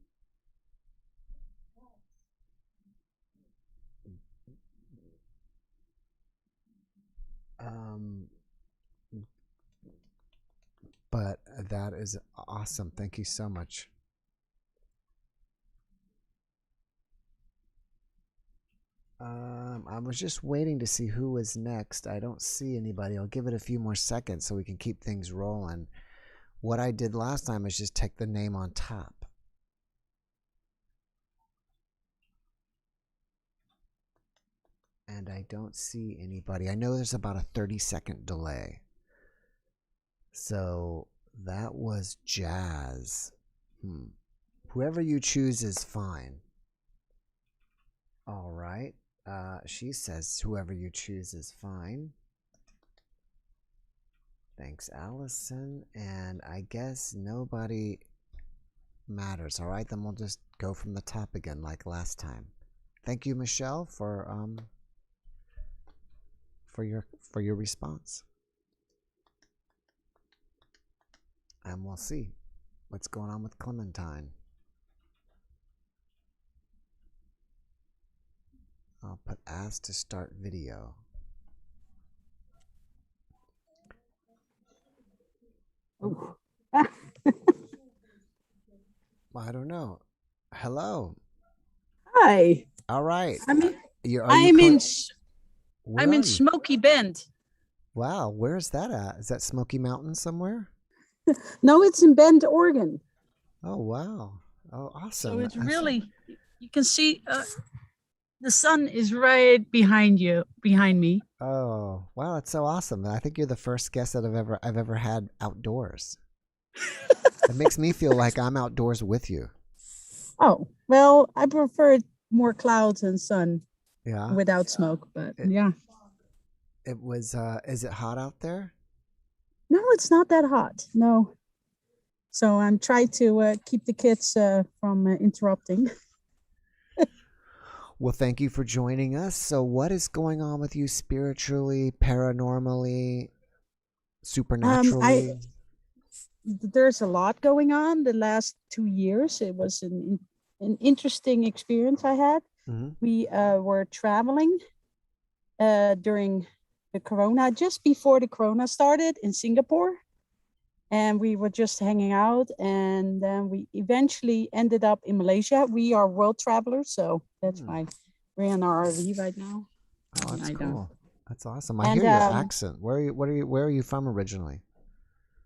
Um, but that is awesome. Thank you so much. I was just waiting to see who was next. I don't see anybody. I'll give it a few more seconds so we can keep things rolling. What I did last time is just take the name on top. And I don't see anybody. I know there's about a 30-second delay. So that was Jazz. Whoever you choose is fine. All right. She says whoever you choose is fine. Thanks, Allison. And I guess nobody matters. All right, then we'll just go from the top again like last time. Thank you, Michelle, for your response. And we'll see what's going on with Clementine. I'll put ask to start video. Oh. I don't know. Hello. Hi. All right. I'm in Where are you? Smoky Bend. Wow, where is that at? Is that Smoky Mountain somewhere? No, it's in Bend, Oregon. Oh, wow. Oh, awesome. So it's really, you can see the sun is right behind me. Oh, wow, that's so awesome. I think you're the first guest that I've ever had outdoors. It makes me feel like I'm outdoors with you. Oh, well, I prefer more clouds and sun. Yeah. Without smoke, but yeah. It was is it hot out there? No, it's not that hot. No. So I'm trying to keep the kids from interrupting. Well, thank you for joining us. So what is going on with you spiritually, paranormally, supernaturally? There's a lot going on the last 2 years. It was an interesting experience I had. Mm-hmm. We were traveling during the corona, just before the corona started in Singapore. And we were just hanging out. And then we eventually ended up in Malaysia. We are world travelers. So that's why we're in our RV right now. Oh, that's cool. That's awesome. And, I hear your accent. Where are you from originally?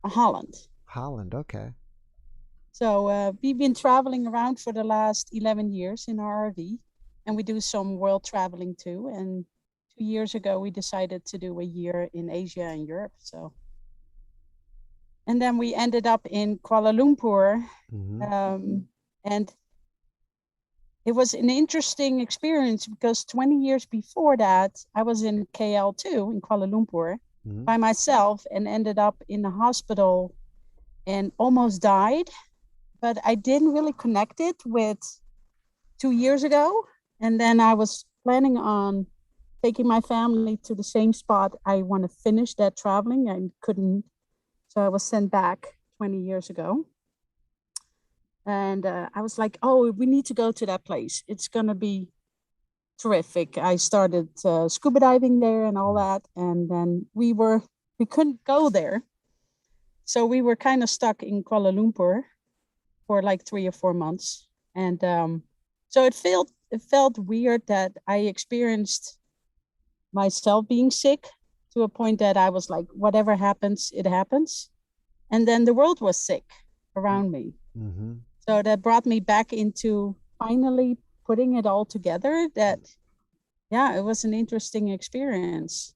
Holland. Holland, okay. So we've been traveling around for the last 11 years in our RV. And we do some world traveling too. And 2 years ago, we decided to do a year in Asia and Europe. So, and then we ended up in Kuala Lumpur. Mm-hmm. And it was an interesting experience because 20 years before that, I was in KL too, in Kuala Lumpur, by myself, and ended up in the hospital and almost died. But I didn't really connect it with 2 years ago. And then I was planning on taking my family to the same spot. I want to finish that traveling. I couldn't. So I was sent back 20 years ago. And I was like, oh, we need to go to that place. It's going to be terrific. I started scuba diving there and all that. And then we couldn't go there. So we were kind of stuck in Kuala Lumpur for like 3 or 4 months. And so it felt weird that I experienced myself being sick to a point that I was like, whatever happens, it happens. And then the world was sick around me. Mm-hmm. So that brought me back into finally putting it all together. That, yeah, it was an interesting experience.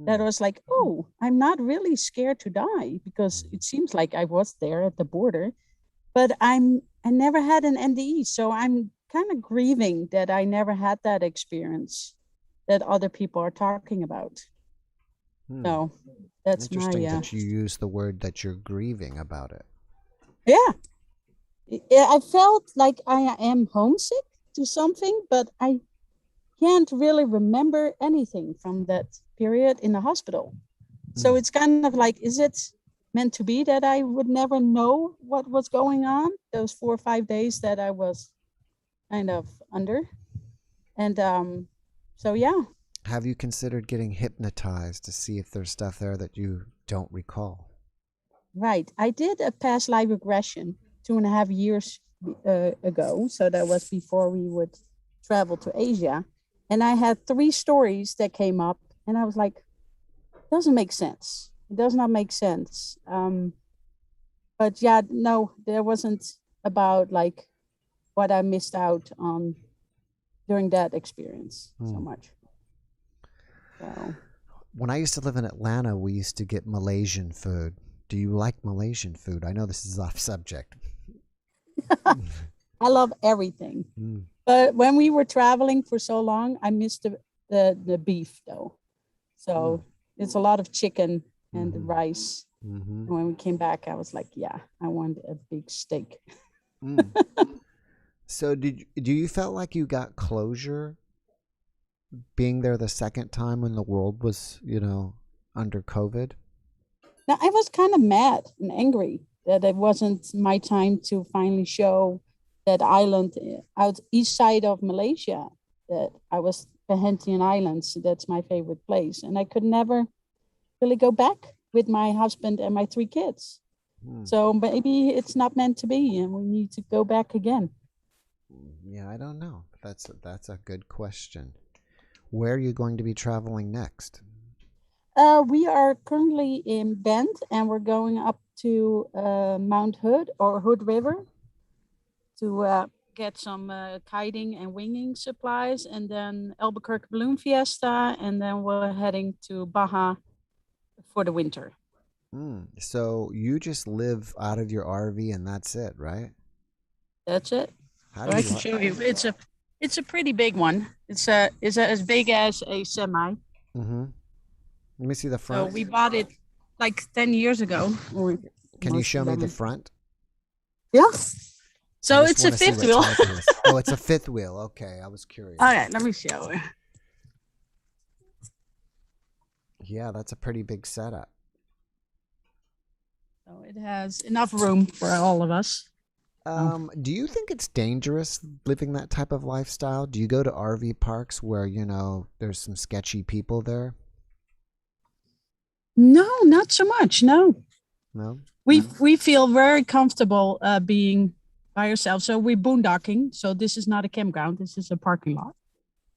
That was like, oh, I'm not really scared to die, because it seems like I was there at the border, but I never had an NDE. So I'm kind of grieving that I never had that experience that other people are talking about. So that's interesting that you use the word that you're grieving about it. Yeah, I felt like I am homesick to something, but I can't really remember anything from that period in the hospital. So it's kind of like, is it meant to be that I would never know what was going on those 4 or 5 days that I was kind of under? And so, yeah. Have you considered getting hypnotized to see if there's stuff there that you don't recall? Right. I did a past life regression 2.5 years ago. So that was before we would travel to Asia. And I had 3 stories that came up. And I was like, doesn't make sense. It does not make sense. But yeah, no, there wasn't about like what I missed out on during that experience so much. So. When I used to live in Atlanta, we used to get Malaysian food. Do you like Malaysian food? I know this is off subject. I love everything. But when we were traveling for so long, I missed the beef though. So it's a lot of chicken and rice. And when we came back, I was like, yeah, I want a big steak. So do you felt like you got closure being there the second time when the world was, under COVID? Now, I was kind of mad and angry that it wasn't my time to finally show that island out east side of Malaysia, that I was Perhentian Islands. That's my favorite place. And I could never really go back with my husband and my 3 kids. So maybe it's not meant to be and we need to go back again. Yeah, I don't know. That's a good question. Where are you going to be traveling next? We are currently in Bend and we're going up to Mount Hood or Hood River to get some kiting and winging supplies, and then Albuquerque Balloon Fiesta, and then we're heading to Baja for the winter. So you just live out of your RV and that's it, right? That's it. I can show you. It's a pretty big one. It's as big as a semi. Let me see the front. So we bought it like 10 years ago. Can you show me the front? Yeah. So it's a 5th wheel. Oh, it's a 5th wheel. Okay, I was curious. All right, let me show you. Yeah, that's a pretty big setup. So it has enough room for all of us. Do you think it's dangerous living that type of lifestyle? Do you go to RV parks where, there's some sketchy people there? No, not so much. No. We feel very comfortable being by ourselves. So we're boondocking. So this is not a campground. This is a parking lot.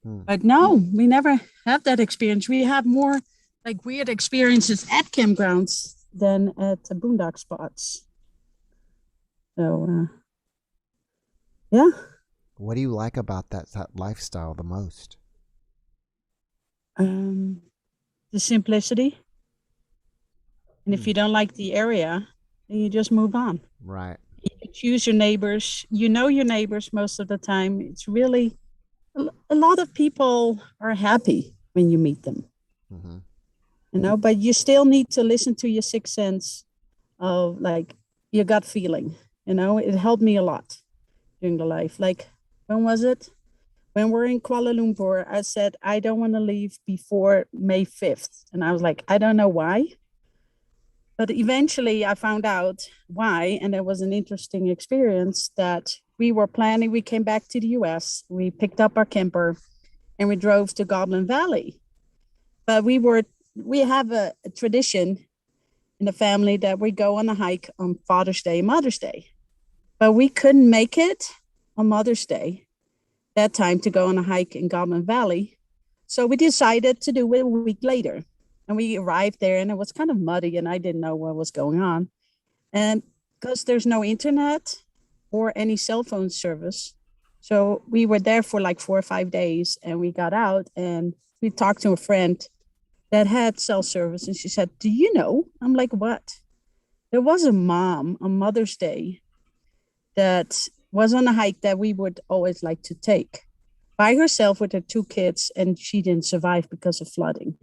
But no, we never have that experience. We have more like weird experiences at campgrounds than at the boondock spots. So, yeah. What do you like about that lifestyle the most? The simplicity. And if you don't like the area, then you just move on. Right. You choose your neighbors. You know your neighbors most of the time. It's really, a lot of people are happy when you meet them. But you still need to listen to your sixth sense of like your gut feeling. It helped me a lot during the life. Like, when was it? When we're in Kuala Lumpur, I said, I don't want to leave before May 5th. And I was like, I don't know why. But eventually I found out why. And it was an interesting experience that we were planning. We came back to the US. We picked up our camper and we drove to Goblin Valley. But we have a tradition in the family that we go on a hike on Father's Day, Mother's Day. But we couldn't make it on Mother's Day that time to go on a hike in Goblin Valley. So we decided to do it a week later. And we arrived there and it was kind of muddy and I didn't know what was going on. And because there's no internet or any cell phone service. So we were there for like 4 or 5 days and we got out and we talked to a friend that had cell service. And she said, do you know? I'm like, what? There was a mom on Mother's Day that was on a hike that we would always like to take by herself with her 2 kids. And she didn't survive because of flooding.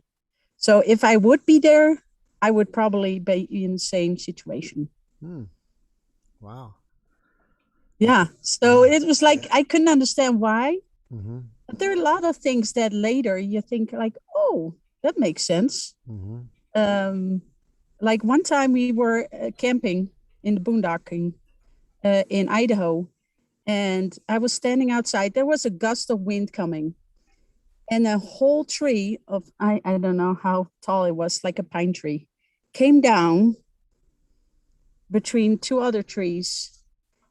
So if I would be there, I would probably be in the same situation. Wow. Yeah. So it was like, I couldn't understand why. But there are a lot of things that later you think like, oh, that makes sense. Like one time we were camping in the boondocking in Idaho, and I was standing outside. There was a gust of wind coming. And a whole tree of, I don't know how tall it was, like a pine tree, came down between two other trees.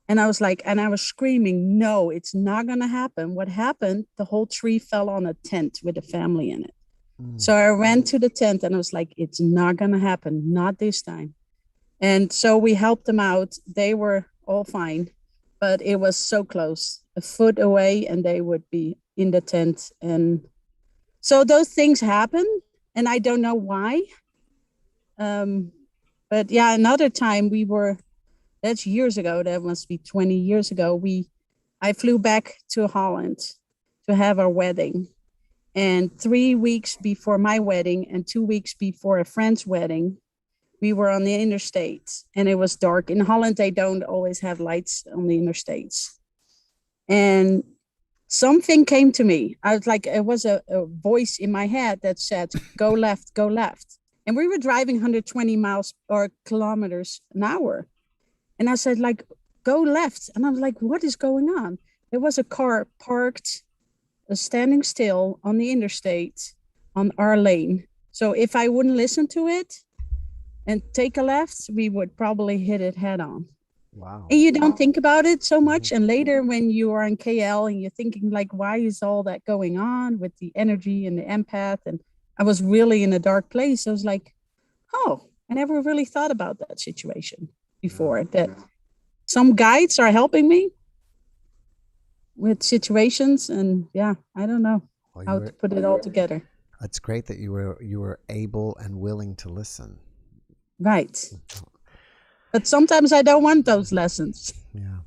And I was like, and I was screaming, no, it's not going to happen. What happened? The whole tree fell on a tent with a family in it. So I ran to the tent and I was like, it's not going to happen. Not this time. And so we helped them out. They were all fine, but it was so close, a foot away, and they would be in the tent. And so those things happen, and I don't know why. But yeah, another time that's years ago, that must be 20 years ago. I flew back to Holland to have our wedding. And 3 weeks before my wedding and 2 weeks before a friend's wedding, we were on the interstate and it was dark. In Holland, they don't always have lights on the interstates. And something came to me. I was like, it was a voice in my head that said, go left, go left. And we were driving 120 miles or kilometers an hour. And I said, like, go left. And I was like, what is going on? There was a car parked, standing still on the interstate on our lane. So if I wouldn't listen to it and take a left, we would probably hit it head on. Wow. And you don't think about it so much. And later when you are in KL and you're thinking like, why is all that going on with the energy and the empath? And I was really in a dark place. I was like, oh, I never really thought about that situation before, that some guides are helping me with situations. And yeah, I don't know how to put it all together. It's great that you were able and willing to listen. Right. But sometimes I don't want those lessons. Yeah.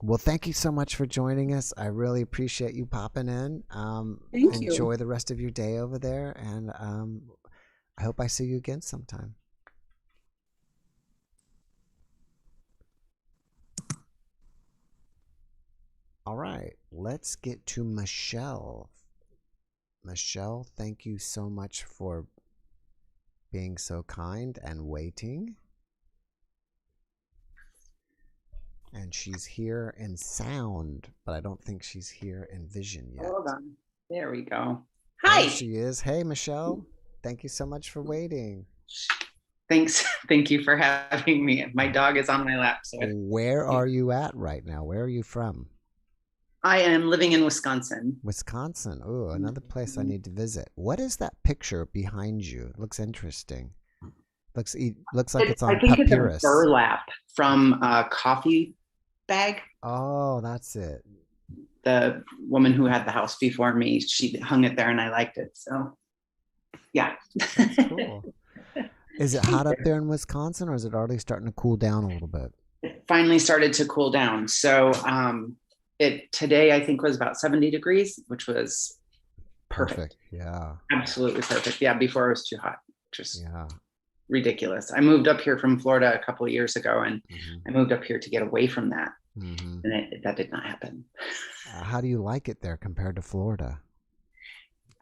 Well, thank you so much for joining us. I really appreciate you popping in. Thank you. Enjoy the rest of your day over there. And I hope I see you again sometime. All right. Let's get to Michelle. Michelle, thank you so much for being so kind and waiting. And she's here in sound, but I don't think she's here in vision yet. Hold on. There we go. Hi. There she is. Hey, Michelle. Thank you so much for waiting. Thanks. Thank you for having me. My dog is on my lap. So where are you at right now? Where are you from? I am living in Wisconsin. Wisconsin. Oh, another place I need to visit. What is that picture behind you? It looks interesting. Looks like it's on papyrus. I think it's a burlap from a coffee bag. Oh, that's it. The woman who had the house before me, she hung it there and I liked it. So, yeah. That's cool. Is it hot up there in Wisconsin, or is it already starting to cool down a little bit? It finally started to cool down. So, today I think was about 70 degrees, which was perfect. Yeah. Absolutely perfect. Yeah. Before it was too hot. Just ridiculous. I moved up here from Florida a couple of years ago, and I moved up here to get away from that. And that did not happen. How do you like it there compared to Florida?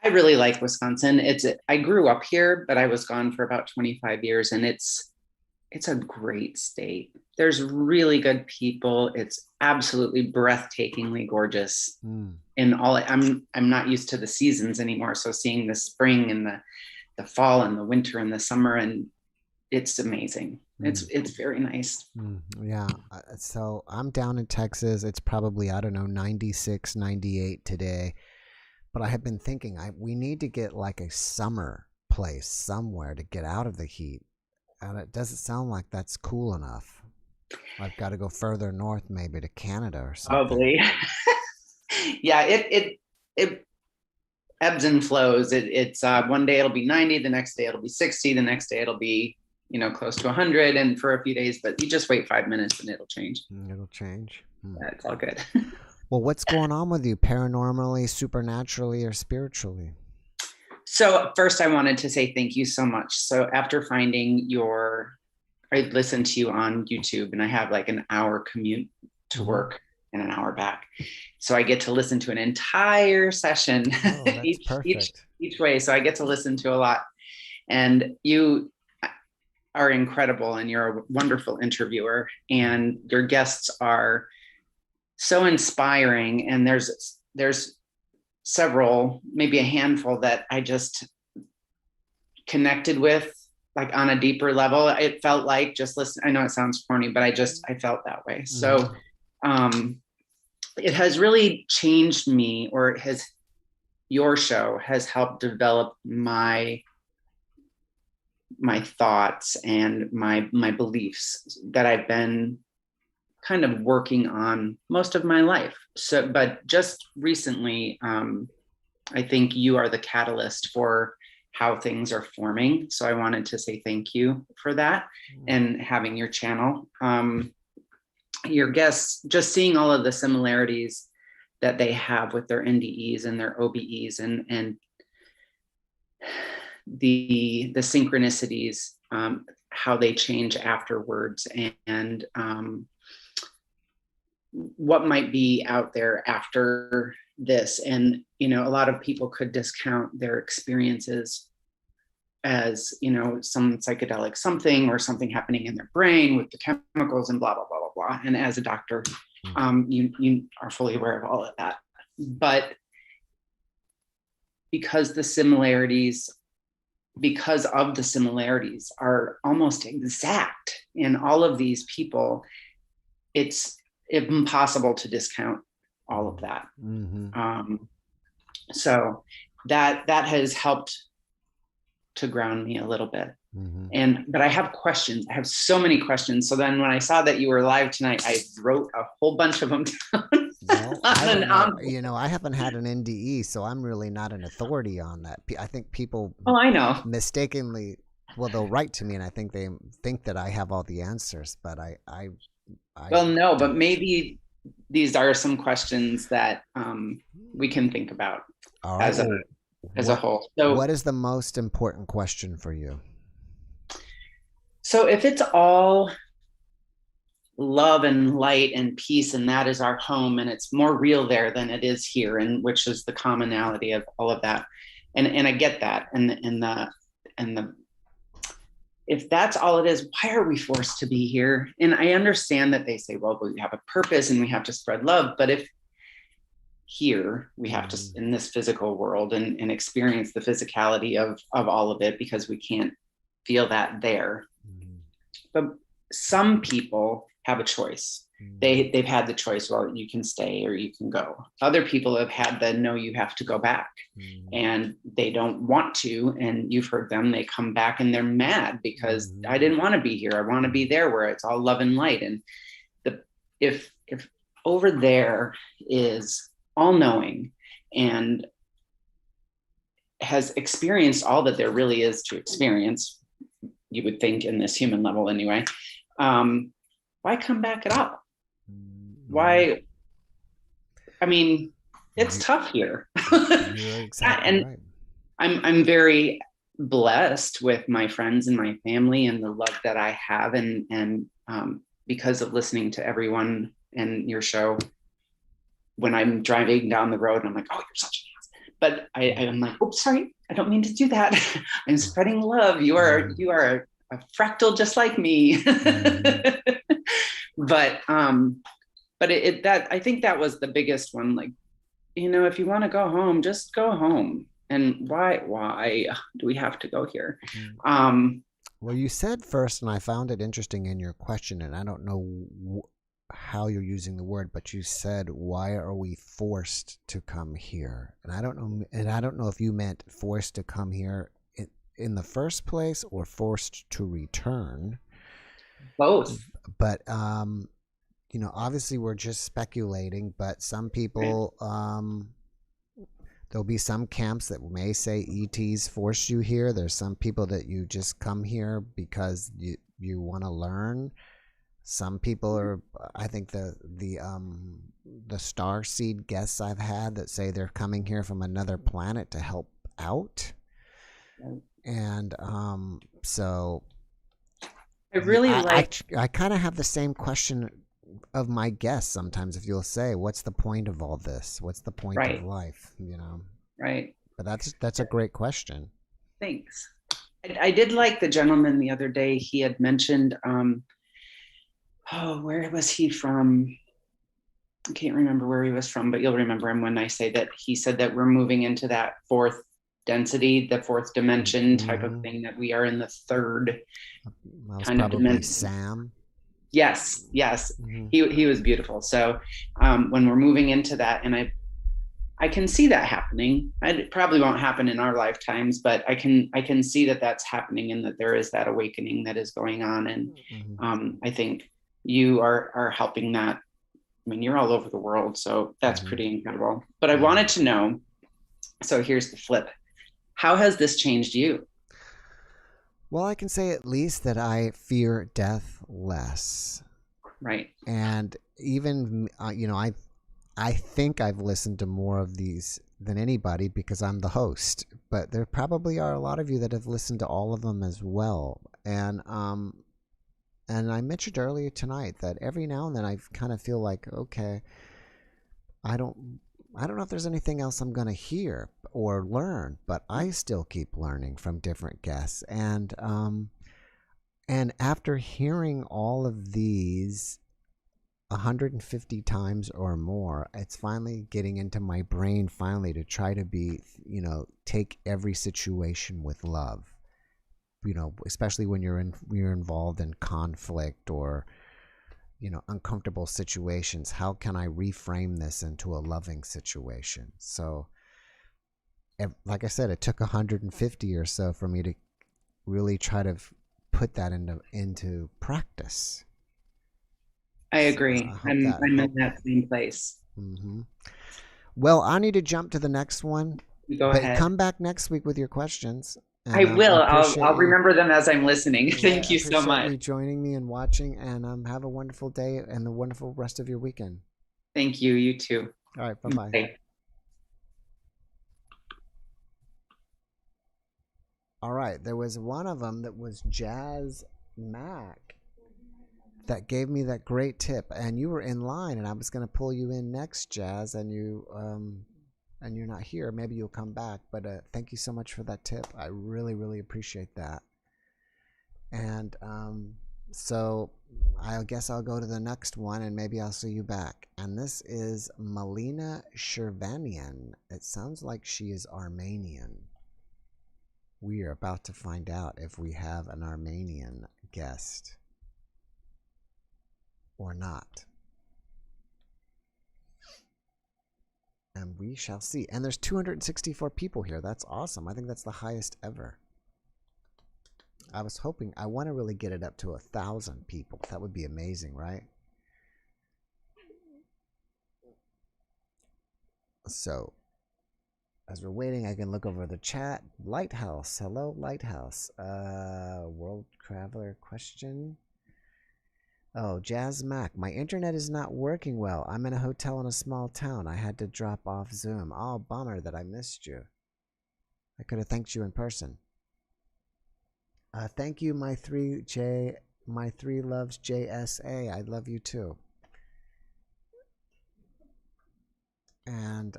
I really like Wisconsin. I grew up here, but I was gone for about 25 years, and it's a great state. There's really good people. It's absolutely breathtakingly gorgeous. And I'm not used to the seasons anymore. So seeing the spring and the fall and the winter and the summer, and it's amazing. It's very nice. Yeah. So I'm down in Texas. It's probably, 96, 98 today. But I have been thinking we need to get like a summer place somewhere to get out of the heat. And it doesn't sound like that's cool enough. I've got to go further north, maybe to Canada or something. Probably. Yeah, it ebbs and flows. It's one day it'll be 90, the next day it'll be 60, the next day it'll be close to 100, and for a few days. But you just wait 5 minutes and it'll change. It'll change. Yeah, it's all good. Well, what's going on with you, paranormally, supernaturally, or spiritually? So first I wanted to say thank you so much. So after finding I listened to you on YouTube, and I have like an hour commute to work and an hour back. So I get to listen to an entire session each way. So I get to listen to a lot, and you are incredible, and you're a wonderful interviewer, and your guests are so inspiring. And there's several, maybe a handful that I just connected with, like on a deeper level. It felt like just listen. I know it sounds corny, but I felt that way. So it has really changed me, or your show has helped develop my thoughts and my beliefs that I've been kind of working on most of my life. So, but just recently, I think you are the catalyst for how things are forming. So I wanted to say thank you for that, and having your channel. Your guests, just seeing all of the similarities that they have with their NDEs and their OBEs, and the synchronicities, how they change afterwards, and what might be out there after this. And, a lot of people could discount their experiences as, some psychedelic something or something happening in their brain with the chemicals and blah, blah, blah, blah, blah. And as a doctor, you are fully aware of all of that. But because of the similarities are almost exact in all of these people, it's impossible to discount all of that. So that has helped to ground me a little bit. But I have questions. I have so many questions. So then when I saw that you were live tonight, I wrote a whole bunch of them down. Well, I haven't had an NDE, so I'm really not an authority on that. I think people I know. mistakenly, they'll write to me and I think they think that I have all the answers, but well, no, but maybe these are some questions that we can think about as a whole. So what is the most important question for you? So if it's all love and light and peace, and that is our home, and it's more real there than it is here, and which is the commonality of all of that. And I get that. And if that's all it is, why are we forced to be here? And I understand that they say, well, we have a purpose and we have to spread love. But if here we have to, in this physical world, and experience the physicality of all of it, because we can't feel that there. But some people have a choice. They've had the choice, well, you can stay or you can go. Other people have had the, no, you have to go back. And they don't want to. And you've heard them, they come back and they're mad because I didn't want to be here. I want to be there where it's all love and light. And if over there is all knowing and has experienced all that there really is to experience, you would think in this human level anyway, why come back at all? Why? I mean, it's tough here. You're exactly right. I'm very blessed with my friends and my family and the love that I have, and because of listening to everyone and your show, when I'm driving down the road, I'm like, oh, you're such an ass. But I'm like, oops, sorry, I don't mean to do that. I'm spreading love. You are a fractal just like me. But that I think that was the biggest one. Like, if you want to go home, just go home. And why do we have to go here? Well, you said first, and I found it interesting in your question, and I don't know how you're using the word, but you said, why are we forced to come here? And I don't know if you meant forced to come here in the first place or forced to return. Both. But obviously we're just speculating, but some people there'll be some camps that may say ETs forced you here. There's some people that you just come here because you want to learn. Some people are, I think the star seed guests I've had that say they're coming here from another planet to help out. And so I really I kind of have the same question of my guests sometimes. If you'll say, what's the point of all this? What's the point of life? Right. But that's a great question. Thanks. I did like the gentleman the other day. He had mentioned, where was he from? I can't remember where he was from, but you'll remember him when I say that he said that we're moving into that fourth density, the fourth dimension type of thing, that we are in the third kind of dimension. Sam. Yes. He was beautiful. So when we're moving into that, and I can see that happening. It probably won't happen in our lifetimes, but I can see that that's happening, and that there is that awakening that is going on. And I think you are helping that. I mean, you're all over the world, so that's pretty incredible. But I wanted to know, so here's the flip. How has this changed you? Well, I can say at least that I fear death less. Right. And even, I think I've listened to more of these than anybody because I'm the host. But there probably are a lot of you that have listened to all of them as well. And I mentioned earlier tonight that every now and then I kind of feel like, okay, I don't know if there's anything else I'm going to hear or learn, but I still keep learning from different guests. And after hearing all of these 150 times or more, it's finally getting into my brain to try to be, take every situation with love. Especially when you're involved in conflict or, uncomfortable situations. How can I reframe this into a loving situation? So, like I said, it took 150 or so for me to really try to put that into practice. I agree. So I'm in that same place. Mm-hmm. Well, I need to jump to the next one. Go ahead. Come back next week with your questions. I will. I'll remember them as I'm listening. Thank you so much. You joining me and watching, and have a wonderful day and a wonderful rest of your weekend. Thank you. You too. All right. Bye-bye. Bye. All right. There was one of them that was Jazz Mac that gave me that great tip, and you were in line, and I was going to pull you in next, Jazz, and you're not here. Maybe you'll come back, but thank you so much for that tip. I really, really appreciate that. And so I guess I'll go to the next one, and maybe I'll see you back. And this is Melina Shervanian. It sounds like she is Armenian. We are about to find out if we have an Armenian guest or not. And we shall see. And there's 264 people here. That's awesome. I think that's the highest ever. I was hoping, I want to really get it up to 1,000 people. That would be amazing, right? So, as we're waiting, I can look over the chat. Lighthouse. Hello, Lighthouse. World Traveler question. Oh, Jazz Mac. My internet is not working well. I'm in a hotel in a small town. I had to drop off Zoom. Oh, bummer that I missed you. I could have thanked you in person. Thank you, my three loves JSA. I love you too. And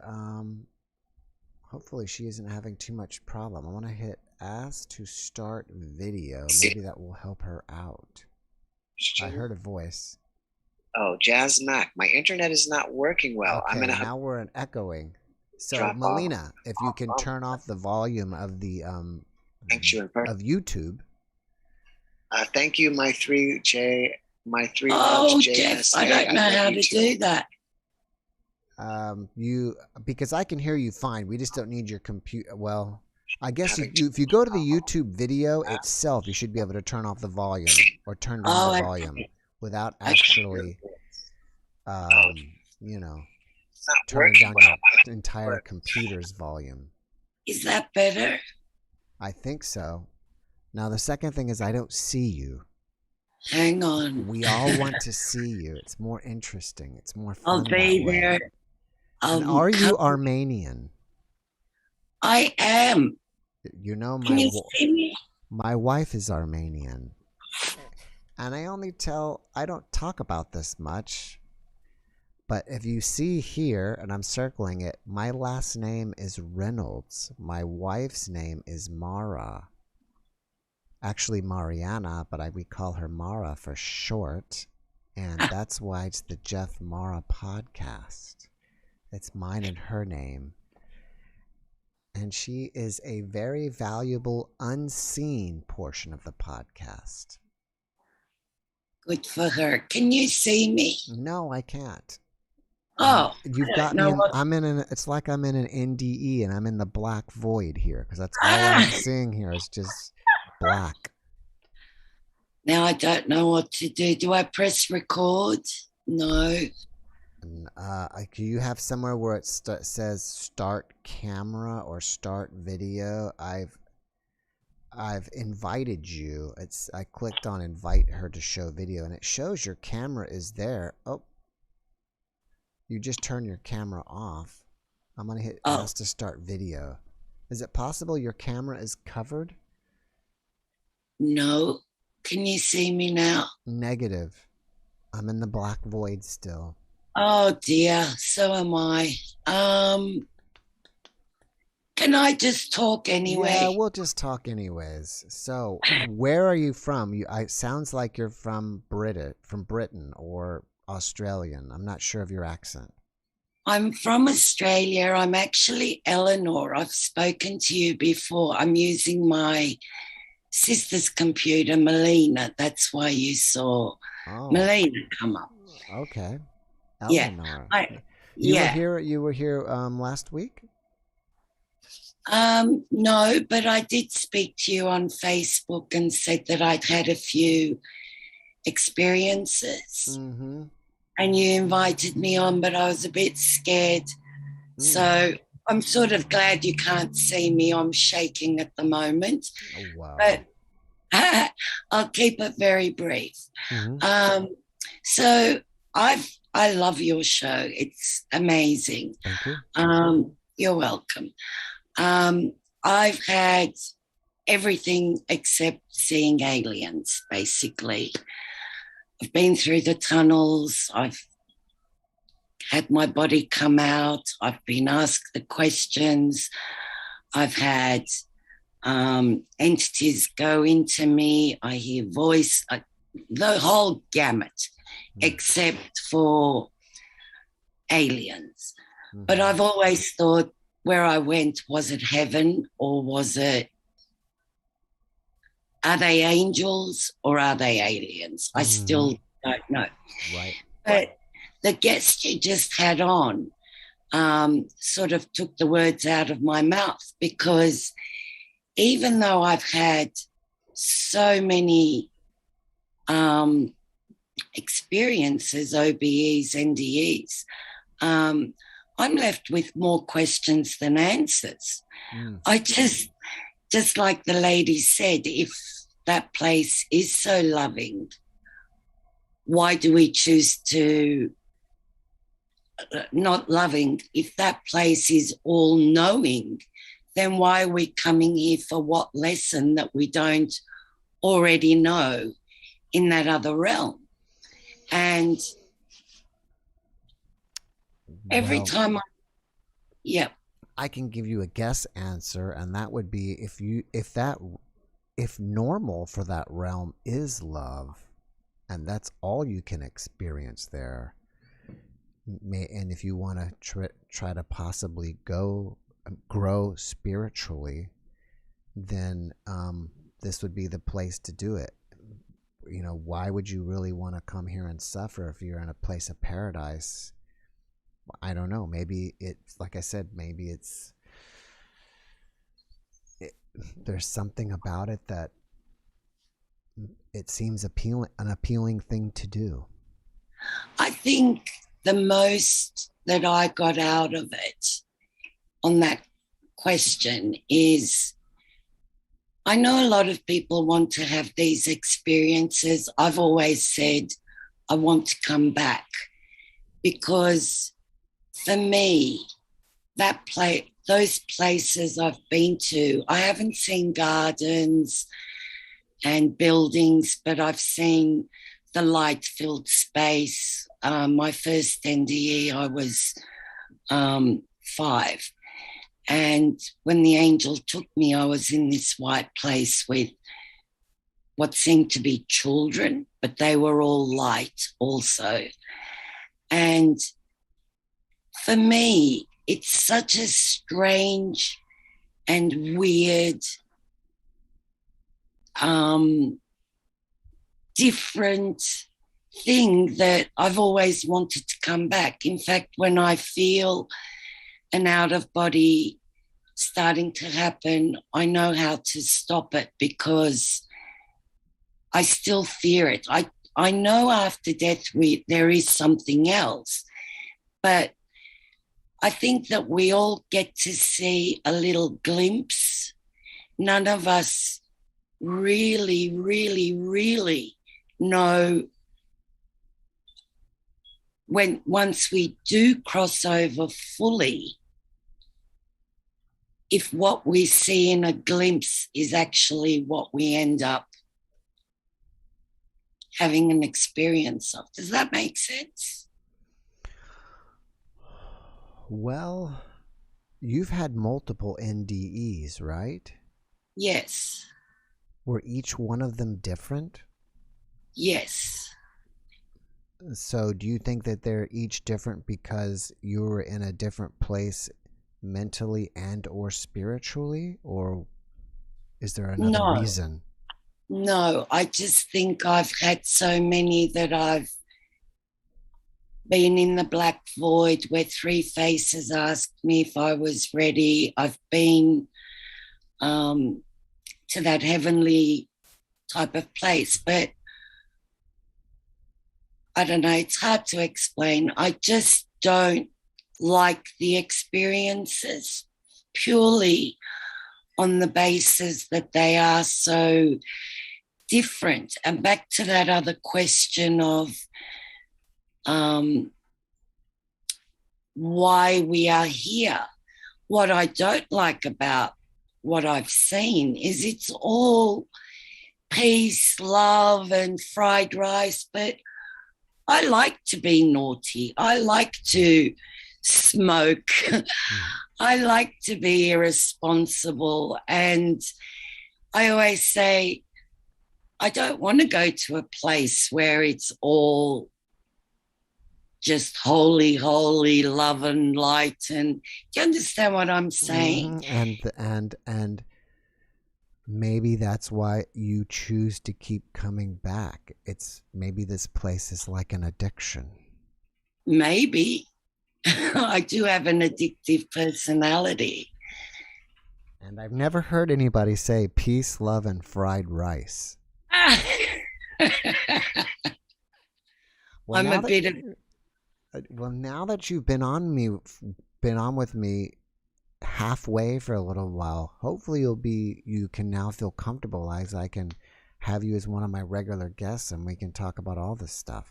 hopefully she isn't having too much problem. I want to hit ask to start video. Maybe that will help her out. I heard a voice. Oh, Jazz Mac. My internet is not working well. Okay, now we're in echoing. So Melina, if you can turn off the volume of the of YouTube. Thank you, my three Oh, Jeff, I don't know how to do that. Because I can hear you fine. We just don't need your computer. Well, I guess if you go to the YouTube video itself, you should be able to turn off the volume or turn down the volume without actually, turning down your entire computer's volume. Is that better? I think so. Now, the second thing is I don't see you. Hang on. We all want to see you. It's more interesting. It's more fun. I'll be there. And are you Armenian? I am. You know, Can you see me? My wife is Armenian. And I don't talk about this much. But if you see here, and I'm circling it, my last name is Reynolds. My wife's name is Mara. Actually Mariana, but we call her Mara for short. And that's why it's the Jeffmara Podcast. It's mine and her name. And she is a very valuable unseen portion of the podcast. Good for her. Can you see me? No, I can't. Oh, You've got me. I'm in an. It's like I'm in an NDE, and I'm in the black void here because that's all I'm seeing here is just black. Now I don't know what to do. Do I press record? No. Do you have somewhere where it says start camera or start video? I've invited you. I clicked on invite her to show video, and it shows your camera is there. Oh, you just turn your camera off. I'm gonna hit ask to start video. Is it possible your camera is covered? No. Can you see me now? Negative. I'm in the black void still. Oh dear, so am I. Can I just talk anyway? Yeah, we'll just talk anyways. So, where are you from? It sounds like you're from Britain or Australian. I'm not sure of your accent. I'm from Australia. I'm actually Eleanor. I've spoken to you before. I'm using my sister's computer, Melina. That's why you saw Melina come up. Okay. Eleanor. Yeah. You were here last week? No, but I did speak to you on Facebook and said that I'd had a few experiences. Mm-hmm. And you invited me on, but I was a bit scared. So I'm sort of glad you can't see me. I'm shaking at the moment. Oh, wow. But I'll keep it very brief. Mm-hmm. So I love your show. It's amazing. Thank you. You're welcome. I've had everything except seeing aliens, basically. I've been through the tunnels. I've had my body come out. I've been asked the questions. I've had entities go into me. I hear voice, the whole gamut, except for aliens. Mm-hmm. But I've always thought where I went, was it heaven or are they angels or are they aliens? I still don't know. Right. But the guest you just had on sort of took the words out of my mouth, because even though I've had so many experiences, OBEs, NDEs, I'm left with more questions than answers. I just like the lady said, if that place is so loving, why do we choose to not loving? If that place is all knowing, then why are we coming here for what lesson that we don't already know in that other realm? And every time I can give you a guess answer, and that would be if normal for that realm is love, and that's all you can experience there, and if you want to try to possibly grow spiritually, then this would be the place to do it. You know, why would you really want to come here and suffer if you're in a place of paradise? I don't know. Maybe it's, like I said, there's something about it that it seems an appealing thing to do. I think the most that I got out of it on that question is, I know a lot of people want to have these experiences. I've always said I want to come back, because for me, those places I've been to, I haven't seen gardens and buildings, but I've seen the light-filled space. My first NDE, I was 5. And when the angel took me, I was in this white place with what seemed to be children. but they were all light also. And for me, it's such a strange and weird, different thing that I've always wanted to come back. In fact, when I feel an out of body starting to happen, I know how to stop it because I still fear it. I know after death there is something else, but I think that we all get to see a little glimpse. None of us really, really, really know once we do cross over fully, if what we see in a glimpse is actually what we end up having an experience of. Does that make sense? Well, you've had multiple NDEs, right? Yes. Were each one of them different? Yes. So do you think that they're each different because you were in a different place mentally and or spiritually, or is there another reason? No, I just think I've had so many that I've been in the black void where three faces asked me if I was ready. I've been to that heavenly type of place, but I don't know, it's hard to explain. I just don't like the experiences purely on the basis that they are so different. And back to that other question of why we are here. What I don't like about what I've seen is it's all peace, love, and fried rice, but I like to be naughty. I like to smoke. I like to be irresponsible. And I always say, I don't want to go to a place where it's all just holy, holy love and light. And do you understand what I'm saying? And maybe that's why you choose to keep coming back. It's maybe this place is like an addiction. Maybe. I do have an addictive personality. And I've never heard anybody say peace, love, and fried rice. Well, now that you've been on with me halfway for a little while, hopefully you can now feel comfortable as I can have you as one of my regular guests and we can talk about all this stuff.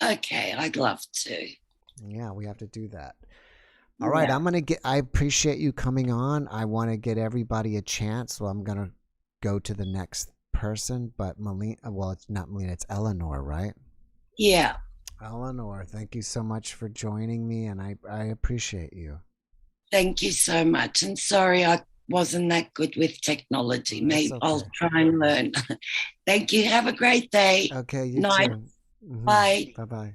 Okay, I'd love to. Yeah, we have to do that. All right, I appreciate you coming on. I want to get everybody a chance, so I'm going to go to the next person, but Melina, well, it's not Melina, it's Eleanor, right? Yeah. Eleanor, thank you so much for joining me, and I appreciate you. Thank you so much. And sorry I wasn't that good with technology. Maybe okay. I'll try and learn. Thank you. Have a great day. Okay, you Night. too. Mm-hmm. Bye. Bye-bye.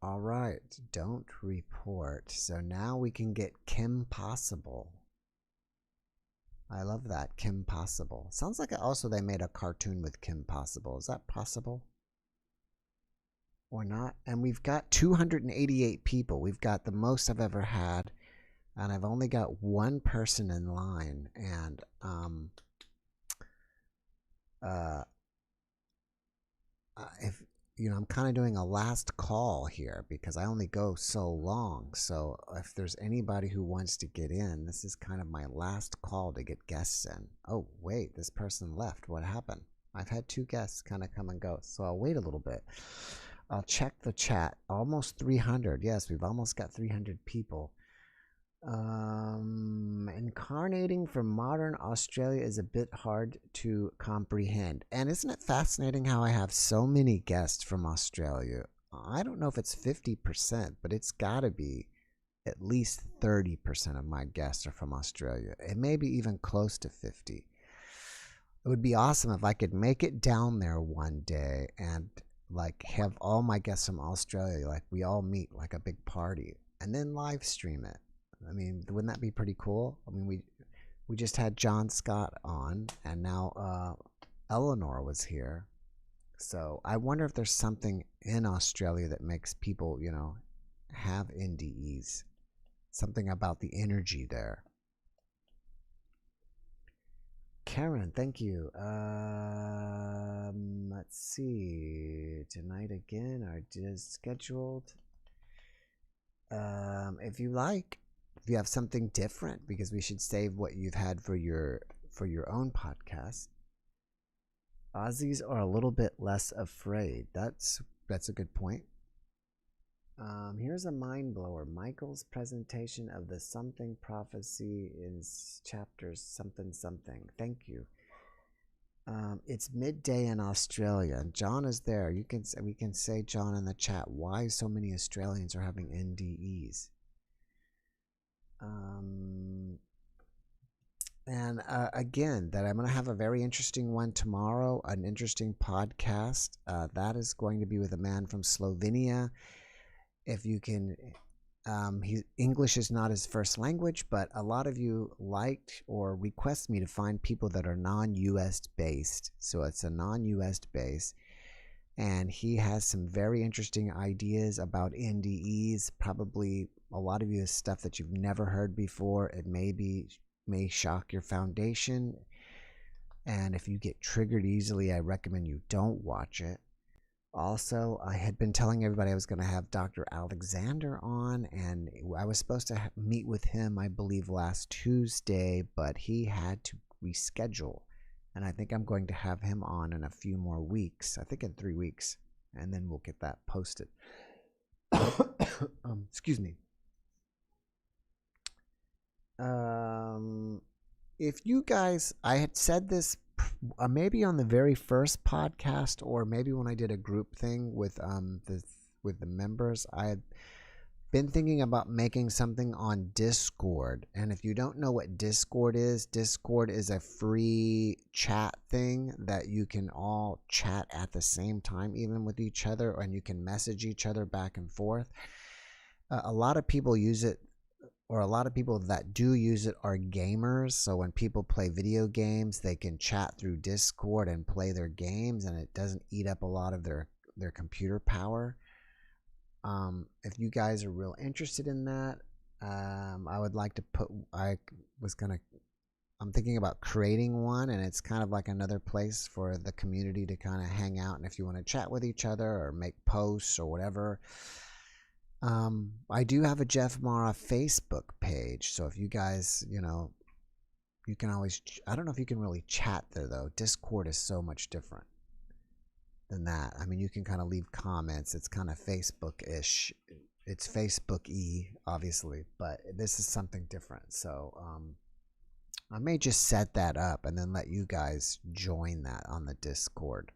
All right, don't report. So now we can get Kim Possible. I love that, Kim Possible. Sounds like also they made a cartoon with Kim Possible. Is that possible? Or not? And we've got 288 people. We've got the most I've ever had. And I've only got one person in line. And if I'm kind of doing a last call here because I only go so long. So if there's anybody who wants to get in, this is kind of my last call to get guests in. Oh, wait, this person left. What happened? I've had two guests kind of come and go. So I'll wait a little bit. I'll check the chat. Almost 300. Yes, we've almost got 300 people. Incarnating from modern Australia is a bit hard to comprehend. And isn't it fascinating how I have so many guests from Australia? I don't know if it's 50%, but it's got to be at least 30% of my guests are from Australia. It may be even close to 50. It would be awesome if I could make it down there one day and like have all my guests from Australia, like we all meet like a big party and then live stream it. I mean, wouldn't that be pretty cool? I mean, we just had John Scott on, and now Eleanor was here. So I wonder if there's something in Australia that makes people, you know, have NDEs. Something about the energy there. Karen, thank you. Let's see. Tonight again, or just scheduled. If you like, if you have something different, because we should save what you've had for your own podcast. Aussies are a little bit less afraid. That's a good point. Here's a mind blower. Michael's presentation of the something prophecy in chapters something something. Thank you. It's midday in Australia, and John is there. We can say, John, in the chat, why so many Australians are having NDEs. And again, that I'm going to have a very interesting one tomorrow, an interesting podcast. That is going to be with a man from Slovenia. If you can, English is not his first language, but a lot of you liked or request me to find people that are non-US based. So it's a non-US base. And he has some very interesting ideas about NDEs. Probably a lot of you is stuff that you've never heard before. It may shock your foundation. And if you get triggered easily, I recommend you don't watch it. Also, I had been telling everybody I was going to have Dr. Alexander on, and I was supposed to meet with him, I believe, last Tuesday, but he had to reschedule. And I think I'm going to have him on in a few more weeks. I think in 3 weeks. And then we'll get that posted. Excuse me. If you guys, I had said this maybe on the very first podcast, or maybe when I did a group thing with the members, I had been thinking about making something on Discord. And if you don't know what Discord is a free chat thing that you can all chat at the same time, even with each other, and you can message each other back and forth. A lot of people use it, or a lot of people that do use it are gamers. So when people play video games, they can chat through Discord and play their games, and it doesn't eat up a lot of their computer power. If you guys are real interested in that, I would like to I'm thinking about creating one, and it's kind of like another place for the community to kind of hang out. And if you want to chat with each other or make posts or whatever, I do have a Jeffmara Facebook page. So if you guys, you can always, I don't know if you can really chat there though. Discord is so much different than that. I mean, you can kind of leave comments. It's kind of Facebook-ish. It's Facebook-y, obviously, but this is something different. So I may just set that up and then let you guys join that on the Discord.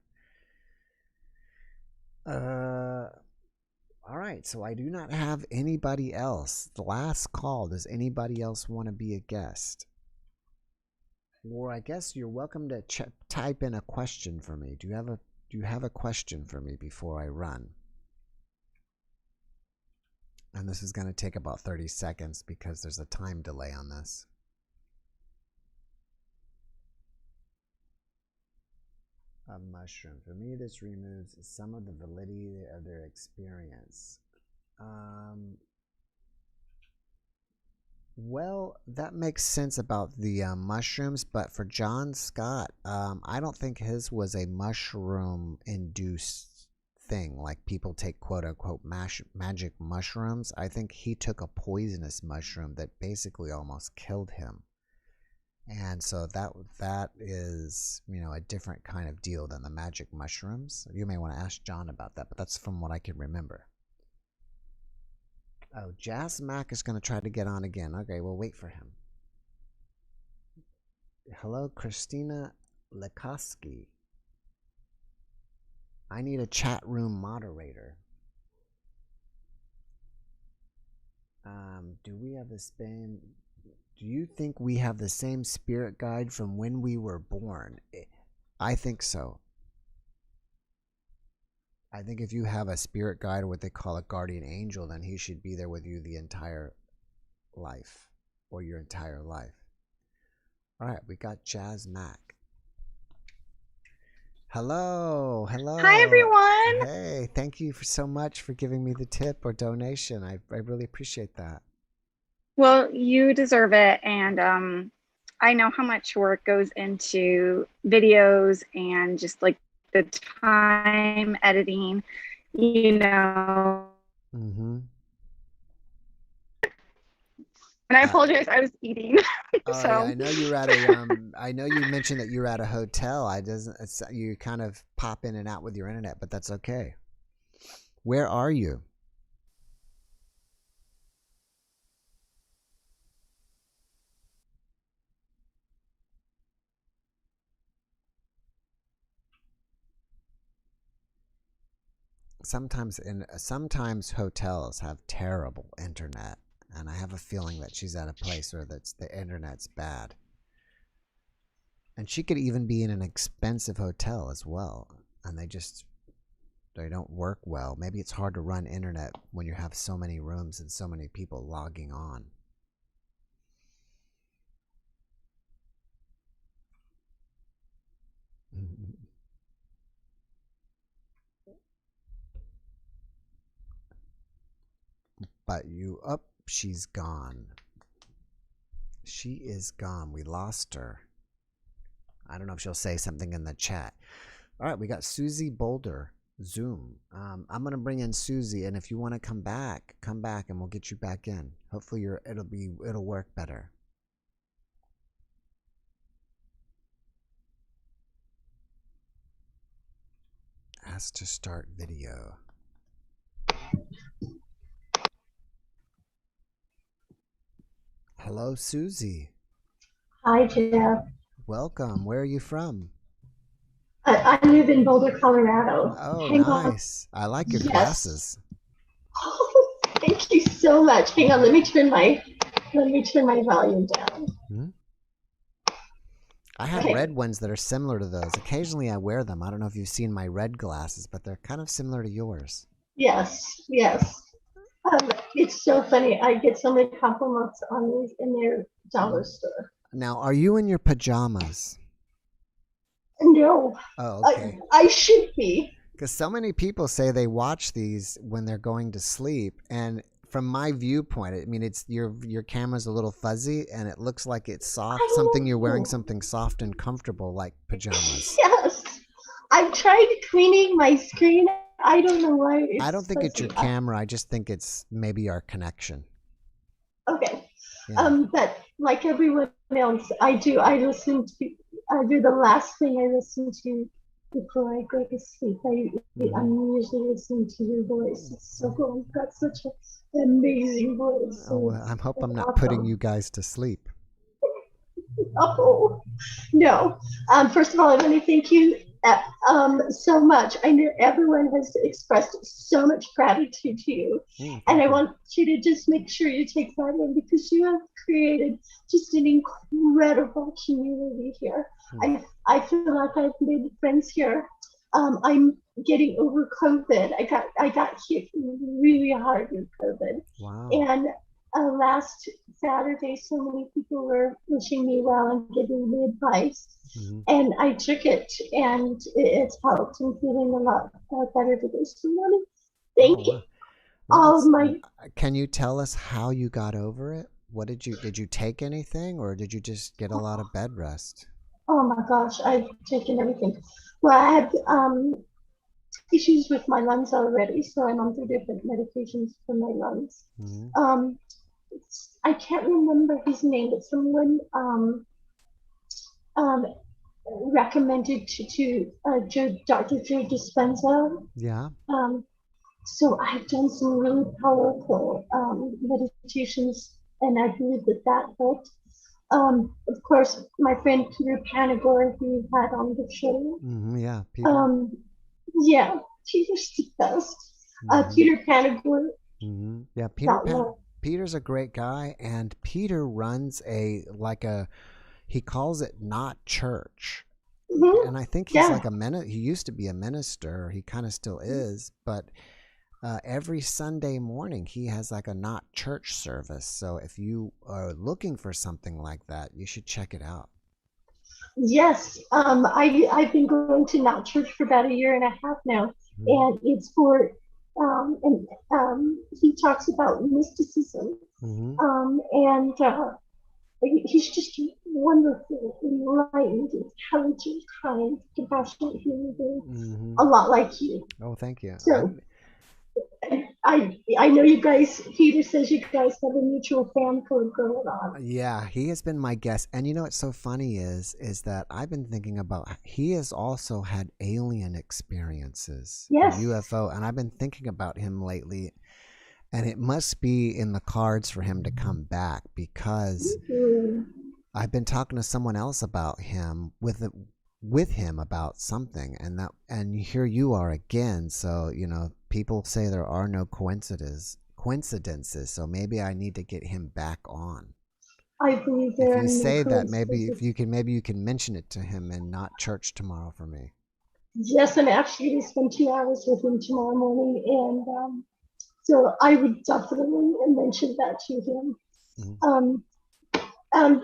All right, so I do not have anybody else. The last call. Does anybody else want to be a guest? Or I guess you're welcome to type in a question for me. Do you have a question for me before I run? And this is going to take about 30 seconds because there's a time delay on this. A mushroom. For me, this removes some of the validity of their experience. Well, that makes sense about the mushrooms, but for John Scott, I don't think his was a mushroom-induced thing, like people take quote-unquote magic mushrooms. I think he took a poisonous mushroom that basically almost killed him. And so that is, a different kind of deal than the magic mushrooms. You may want to ask John about that, but that's from what I can remember. Oh, Jazz Mac is going to try to get on again. Okay, we'll wait for him. Hello, Christina Lekoski. I need a chat room moderator. Do we have the same... Do you think we have the same spirit guide from when we were born? I think so. I think if you have a spirit guide or what they call a guardian angel, then he should be there with you the entire life or your entire life. All right, we got Jazz Mac. Hello. Hi, everyone. Hey, thank you so much for giving me the tip or donation. I really appreciate that. Well, you deserve it. And I know how much work goes into videos and just like the time editing, you know. Mm-hmm. And I apologize, I was eating. So yeah, I know you're at a. I know you mentioned that you're at a hotel. You kind of pop in and out with your internet, but that's okay. Where are you? Sometimes hotels have terrible internet, and I have a feeling that she's at a place where the internet's bad. And she could even be in an expensive hotel as well, and they don't work well. Maybe it's hard to run internet when you have so many rooms and so many people logging on. But she's gone. She is gone. We lost her. I don't know if she'll say something in the chat. All right, we got Susie Boulder, Zoom. I'm going to bring in Susie, and if you want to come back, and we'll get you back in. Hopefully it'll work better. Ask to start video. Hello, Susie. Hi, Jeff. Welcome. Where are you from? I live in Boulder, Colorado. Oh, Hang nice. On. I like your glasses. Oh, thank you so much. Hang on, let me turn my volume down. Hmm? I have red ones that are similar to those. Occasionally I wear them. I don't know if you've seen my red glasses, but they're kind of similar to yours. Yes. It's so funny. I get so many compliments on these in their dollar store. Now, are you in your pajamas? No. Oh, okay. I should be. Because so many people say they watch these when they're going to sleep, and from my viewpoint, I mean, it's your camera's a little fuzzy, and it looks like it's soft. You're wearing something soft and comfortable, like pajamas. Yes. I've tried cleaning my screen. I don't know why. I don't think it's your camera. I just think it's maybe our connection. Okay. Yeah. But like everyone else, I do the last thing I listen to before I go to sleep. I'm usually listening to your voice. It's so cool. You've got such an amazing voice. Oh, well, I hope I'm not putting you guys to sleep. Oh, no. First of all, I want to thank you so much. I know everyone has expressed so much gratitude to you. And I want you to just make sure you take that in, because you have created just an incredible community here. I feel like I've made friends here. I'm getting over COVID. I got hit really hard with COVID. Wow. And last Saturday, so many people were wishing me well and giving me advice. And I took it, and it's helped. I'm feeling a lot better today. So thank you. Can you tell us how you got over it? What did you take anything, or did you just get a lot of bed rest? Oh my gosh, I've taken everything. Well, I had issues with my lungs already, so I'm on 2 different medications for my lungs. I can't remember his name, but someone recommended to Dr. Joe Dispenza. Yeah. So I've done some really powerful meditations, and I believe that helped. Of course, my friend Peter Panagore, who you had on the show. Yeah, Peter. Yeah, Peter's the best. Peter Panagore. Yeah, Peter's a great guy, and Peter runs he calls it Not Church. and I think he's like he used to be a minister. He kind of still is, but every Sunday morning he has like a not church service. So if you are looking for something like that, you should check it out. Yes, I've been going to not church for about 1.5 years now, and it's for he talks about mysticism, and he's just wonderful, enlightened, intelligent, kind, compassionate human being, a lot like you. Oh, thank you. So I know you guys, Peter says you guys have a mutual fan club going on. Yeah, he has been my guest. And you know what's so funny is that I've been thinking about, he has also had alien experiences. Yes. UFO. And I've been thinking about him lately. And it must be in the cards for him to come back, because I've been talking to someone else about him with him about something, and here you are again. So, you know, people say there are no coincidences, so maybe I need to get him back on. I believe there if you say that, maybe you can mention it to him in not church tomorrow for me. Yes, I'm actually going to spend 2 hours with him tomorrow morning, and so I would definitely mention that to him.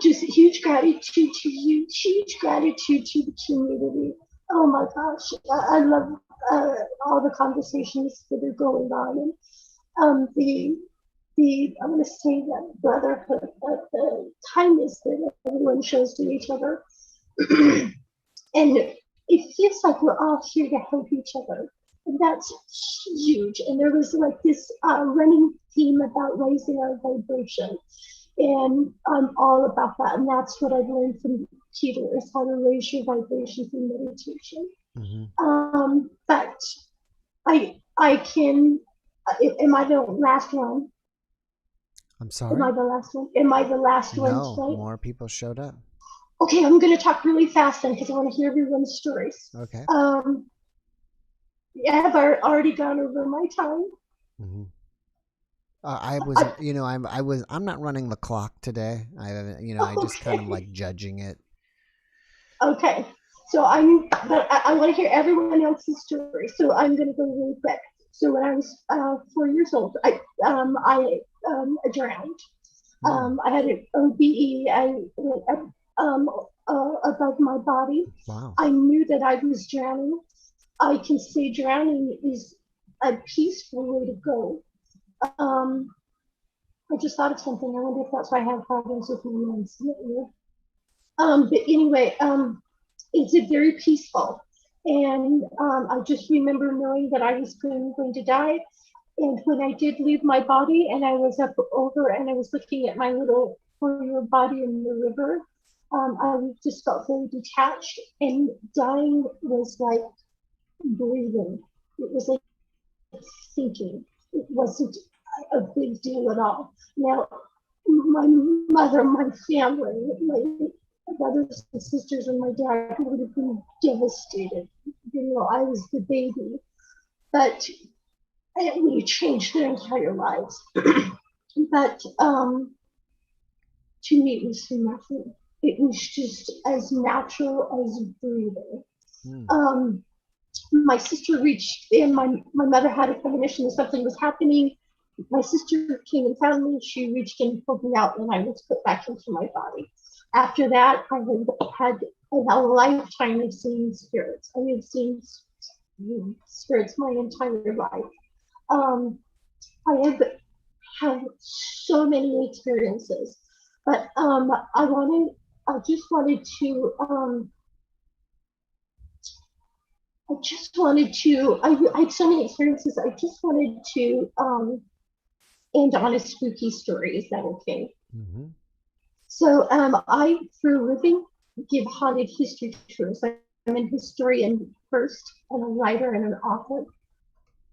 Just huge gratitude to you, huge gratitude to the community. Oh my gosh, I love all the conversations that are going on, and I'm going to say that brotherhood, the kindness that everyone shows to each other, and it feels like we're all here to help each other, and that's huge. And there was like this running theme about raising our vibration. And I'm all about that. And that's what I've learned from Peter, is how to raise your vibration through meditation. But I can, am I the last one? I'm sorry? Am I the last one? Am I the last one No, tonight? more people showed up. Okay, I'm going to talk really fast then, because I want to hear everyone's stories. Okay. Yeah, I've already gone over my time. I'm not running the clock today. I just kind of like judging it. Okay, so I want to hear everyone else's story. So I'm going to go really quick. So when I was 4 years old, I drowned. I had an OBE. I went above my body. Wow. I knew that I was drowning. I can say drowning is a peaceful way to go. I just thought of something. I wonder if that's why I have problems with my lungs. But anyway, it's a very peaceful. And I just remember knowing that I was going to die. And when I did leave my body and I was up over and I was looking at my little 4-year-old body in the river, I just felt very detached. And dying was like breathing. It was like thinking. It wasn't a big deal at all. Now, my mother, my family, my brothers and sisters and my dad would have been devastated. I was the baby. But it really changed their entire lives. But to me, it was nothing. It was just as natural as breathing. My sister reached in, my mother had a premonition that something was happening. My sister came and found me. She reached in and pulled me out, and I was put back into my body. After that, I had a lifetime of seeing spirits. I have seen spirits my entire life. I have had so many experiences, but I had so many experiences. I just wanted to end on a spooky story. Is that okay? Mm-hmm. So I, for a living, give haunted history tours. I'm an historian first, and a writer and an author.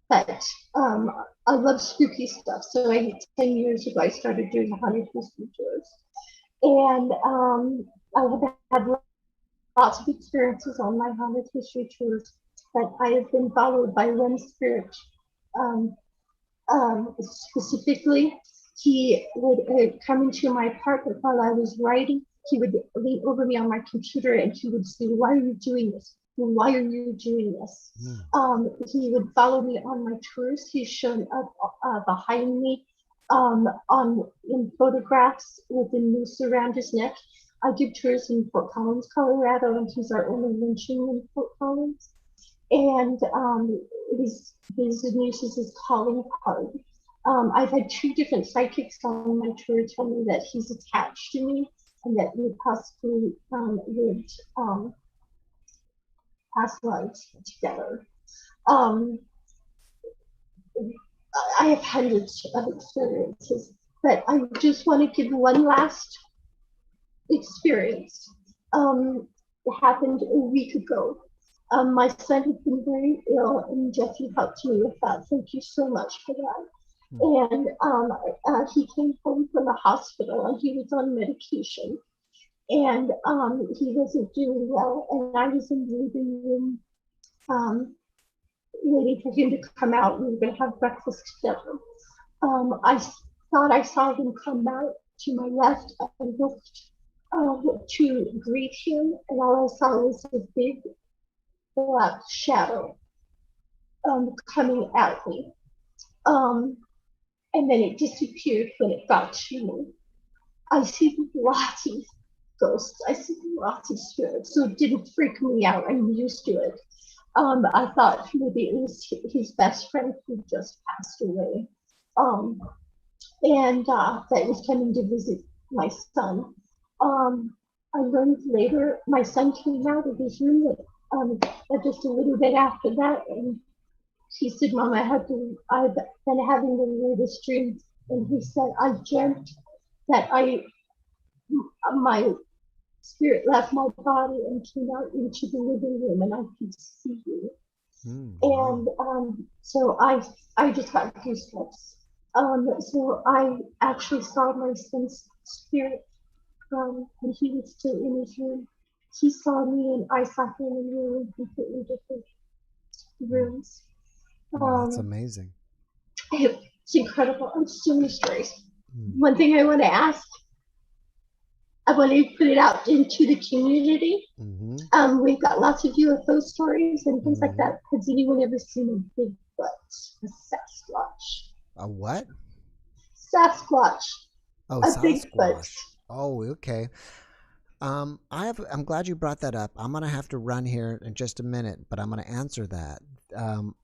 But I love spooky stuff. So 10 years ago, I started doing haunted history tours. And I have had lots of experiences on my haunted history tours. But I have been followed by one spirit. Specifically, he would come into my apartment while I was writing, he would lean over me on my computer and he would say, "Why are you doing this? Why are you doing this?" He would follow me on my tours. He's shown up behind me in photographs with a noose around his neck. I give tours in Fort Collins, Colorado, and he's our only lynching in Fort Collins. And his noose is his calling card. I've had 2 different psychics on my tour tell me that he's attached to me and that we possibly would past lives together. I have hundreds of experiences, but I just want to give one last experience. It happened a week ago. My son had been very ill, and Jeffy helped me with that. Thank you so much for that. And he came home from the hospital, and he was on medication. And he wasn't doing well, and I was in the living room waiting for him to come out. We were going to have breakfast together. I thought I saw him come out to my left. I looked to greet him, and all I saw was a big black shadow coming at me. And then it disappeared when it got to me. I see lots of ghosts. I see lots of spirits, so it didn't freak me out. I'm used to it. I thought maybe it was his best friend who just passed away, and that was coming to visit my son. I learned later my son came out of his room just a little bit after that, and he said, "Mom, I've been having the weirdest dreams." And he said, "I dreamt that my spirit left my body and came out into the living room, and I could see you." And so I just got goosebumps. So I actually saw my son's spirit when he was still in his room. He saw me, and I saw him, and we were in completely different rooms. That's amazing. It's incredible. I'm so many stories. One thing I want to ask, I want to put it out into the community. We've got lots of UFO stories and things like that. Has anyone ever seen a Bigfoot, a Sasquatch? A what? Sasquatch. Oh, a Sasquatch. Bigfoot. Oh, okay. I'm glad you brought that up. I'm gonna have to run here in just a minute, but I'm gonna answer that.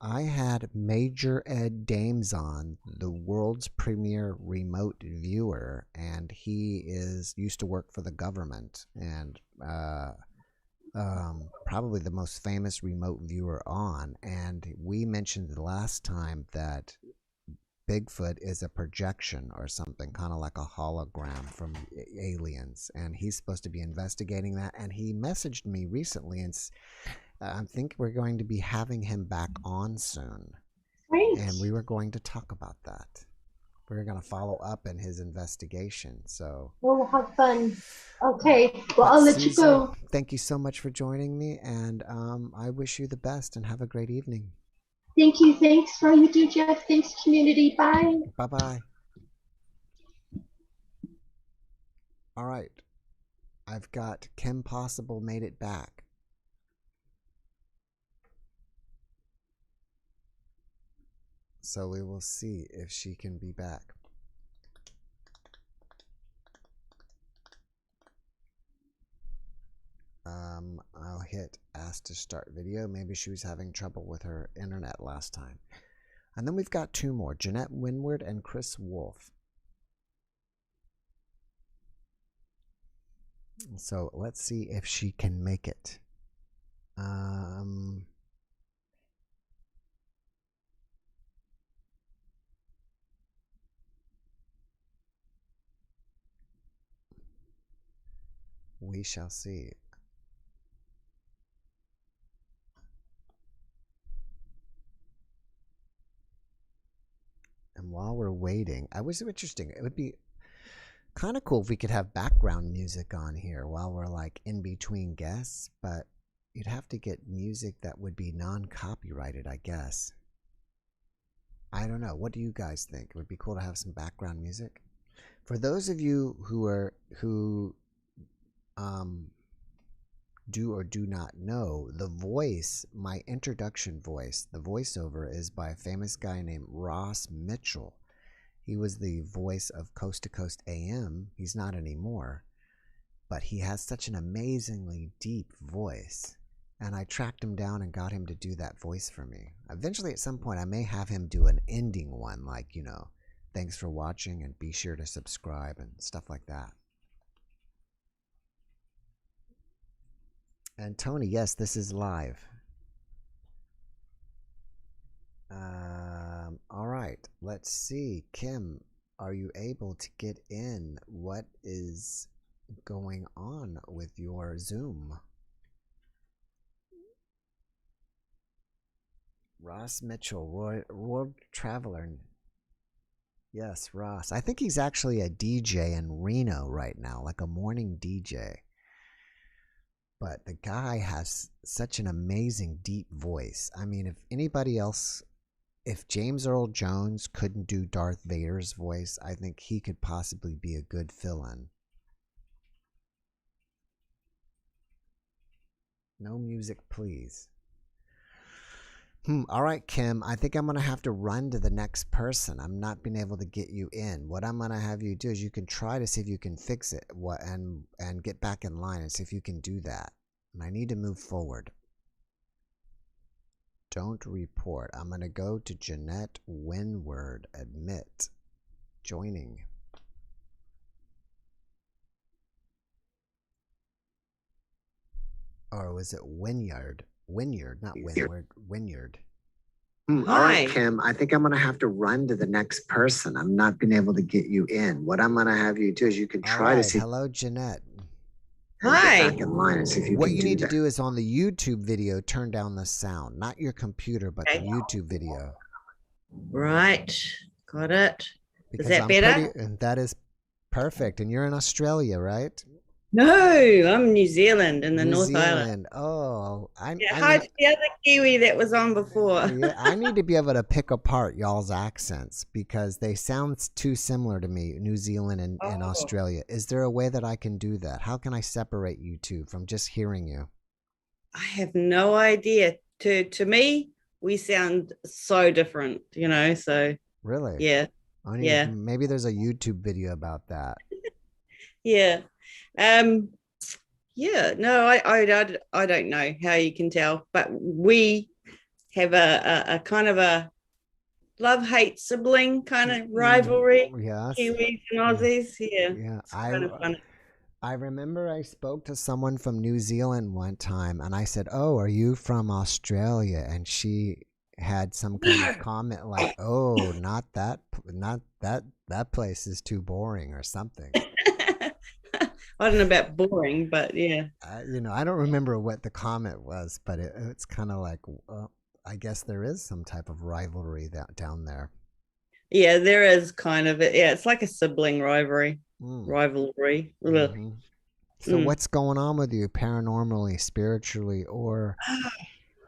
I had Major Ed Dames on, the world's premier remote viewer, and he used to work for the government, and probably the most famous remote viewer on. And we mentioned the last time that Bigfoot is a projection or something, kind of like a hologram from aliens, and he's supposed to be investigating that. And he messaged me recently, and I think we're going to be having him back on soon. Great. And we were going to talk about that. We're going to follow up in his investigation. So we'll have fun. Okay, well, I'll let you go. Thank you so much for joining me, and I wish you the best and have a great evening. Thank you. Thanks for all you do, Jeff. Thanks, community. Bye. Bye-bye. All right. I've got Kim Possible made it back. So we will see if she can be back. I'll hit ask to start video. Maybe she was having trouble with her internet last time. And then we've got 2 more, Jeanette Windward and Chris Wolf. So let's see if she can make it. We shall see. And while we're waiting, I was interesting. It would be kind of cool if we could have background music on here while we're like in between guests, but you'd have to get music that would be non-copyrighted, I guess. I don't know. What do you guys think? It would be cool to have some background music. For those of you who do or do not know, the voice, my introduction voice, the voiceover is by a famous guy named Ross Mitchell. He was the voice of Coast to Coast AM. He's not anymore, but he has such an amazingly deep voice. And I tracked him down and got him to do that voice for me. Eventually, at some point, I may have him do an ending one, like, thanks for watching and be sure to subscribe and stuff like that. And Tony, yes, this is live. All right, let's see. Kim, are you able to get in? What is going on with your Zoom? Ross Mitchell, World Traveler. Yes, Ross. I think he's actually a DJ in Reno right now, like a morning DJ. But the guy has such an amazing, deep voice. I mean, if James Earl Jones couldn't do Darth Vader's voice, I think he could possibly be a good fill-in. No music, please. All right, Kim, I think I'm going to have to run to the next person. I'm not being able to get you in. What I'm going to have you do is you can try to see if you can fix it and get back in line and see if you can do that. And I need to move forward. Don't report. I'm going to go to Jeanette Winward. Admit. Joining. Or was it Wynyard? Wynyard, not Winward. Wynyard. All right, Kim, I think I'm going to have to run to the next person. I'm not being able to get you in. What I'm going to have you do is you can try to see. Hello, Jeanette. Hi. Get back in line and see if you what you need to do is on the YouTube video, turn down the sound. Not your computer, but the YouTube video. Right. Got it. Is that better? And that is perfect. And you're in Australia, right? No, I'm New Zealand in the North Island. Oh, hi to the other Kiwi that was on before. Yeah, I need to be able to pick apart y'all's accents because they sound too similar to me, New Zealand and Australia. Is there a way that I can do that? How can I separate you two from just hearing you? I have no idea. To me, we sound so different, so. Really? Yeah. Maybe there's a YouTube video about that. Yeah. No, I don't know how you can tell, but we have a kind of a love-hate sibling kind of rivalry. Yes. Kiwis and Aussies. Yeah. Kind of funny. I remember I spoke to someone from New Zealand one time and I said, "Oh, are you from Australia?" And she had some kind of comment like, "Oh, not that place is too boring," or something. I don't know about boring, but yeah. I don't remember what the comment was, but it's kind of like, I guess there is some type of rivalry down there. Yeah, there is kind of it. Yeah, it's like a sibling rivalry. Mm-hmm. So what's going on with you paranormally, spiritually, or?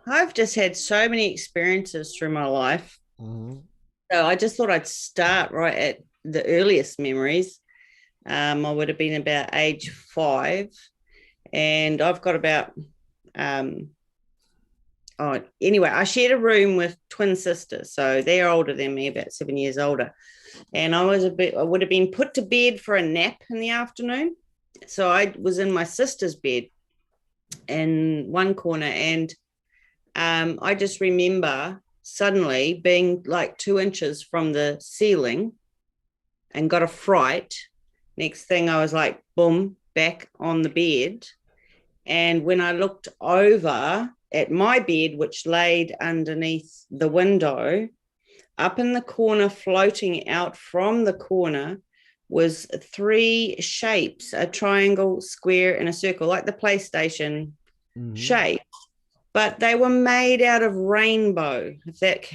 I've just had so many experiences through my life. Mm-hmm. So I just thought I'd start right at the earliest memories. I would have been about age 5, and I've got about anyway, I shared a room with twin sisters, so they're older than me, about 7 years older, and I would have been put to bed for a nap in the afternoon, so I was in my sister's bed in one corner, and I just remember suddenly being like 2 inches from the ceiling and got a fright. Next thing I was like, boom, back on the bed. And when I looked over at my bed, which laid underneath the window, up in the corner, floating out from the corner, was 3 shapes, a triangle, square, and a circle, like the PlayStation shape. But they were made out of rainbow. They